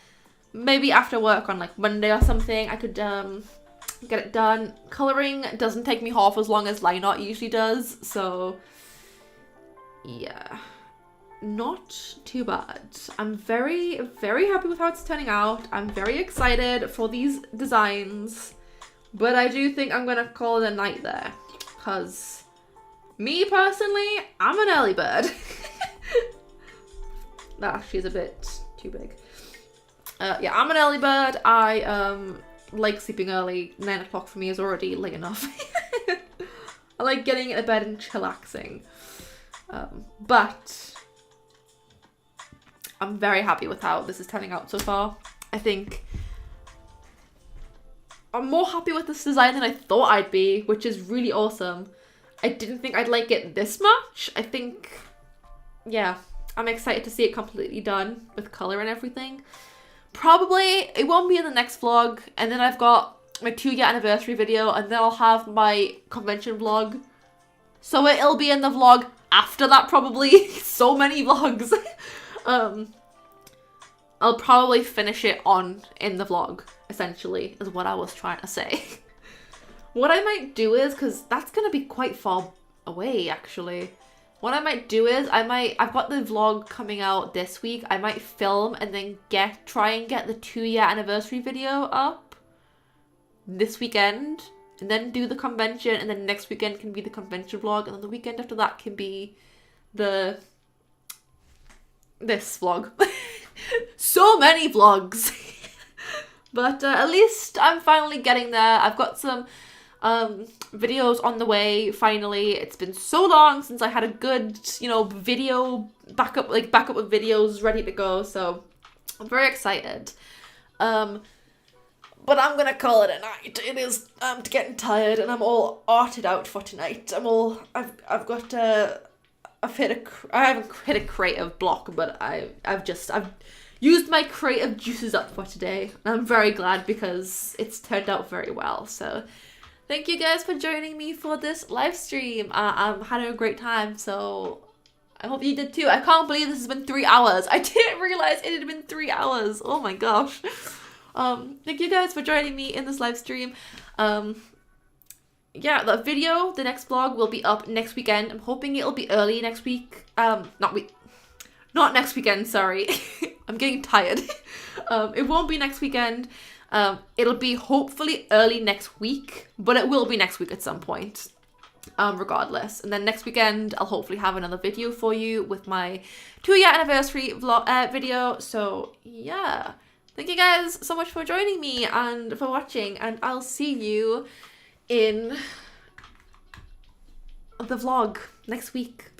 maybe after work on like Monday or something, I could get it done. Colouring doesn't take me half as long as line art usually does, so yeah, not too bad. I'm very, very happy with how it's turning out. I'm very excited for these designs, but I do think I'm gonna call it a night there, because me personally, I'm an early bird. That actually is a bit too big. Yeah, I'm an early bird. I like sleeping early. 9 o'clock for me is already late enough. I like getting into bed and chillaxing. But I'm very happy with how this is turning out so far. I think I'm more happy with this design than I thought I'd be, which is really awesome. I didn't think I'd like it this much. I think, yeah, I'm excited to see it completely done with colour and everything. Probably it won't be in the next vlog, and then I've got my 2-year anniversary video, and then I'll have my convention vlog. So it'll be in the vlog after that probably. So many vlogs. I'll probably finish it in the vlog, essentially, is what I was trying to say. What I might do is, because that's going to be quite far away, actually. What I might do is, I've got the vlog coming out this week. I might film and then try and get the 2-year anniversary video up this weekend. And then do the convention, and then next weekend can be the convention vlog. And then the weekend after that can be this vlog. So many vlogs. But at least I'm finally getting there. I've got some videos on the way, finally. It's been so long since I had a good, video backup with videos ready to go, so I'm very excited. But I'm gonna call it a night. It is, I'm getting tired and I'm all arted out for tonight. I haven't hit a creative block, but I've used my creative juices up for today. I'm very glad because it's turned out very well, so thank you guys for joining me for this live stream. I'm having a great time, so I hope you did too. I can't believe this has been 3 hours. I didn't realize it had been 3 hours. Oh my gosh. Thank you guys for joining me in this live stream. Yeah, the next vlog will be up next weekend. I'm hoping it'll be early next week. Not next weekend, sorry. I'm getting tired. It won't be next weekend. It'll be hopefully early next week, but it will be next week at some point. Regardless. And then next weekend, I'll hopefully have another video for you with my 2-year anniversary vlog video. So yeah, thank you guys so much for joining me and for watching, and I'll see you in the vlog next week.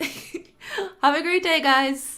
Have a great day, guys.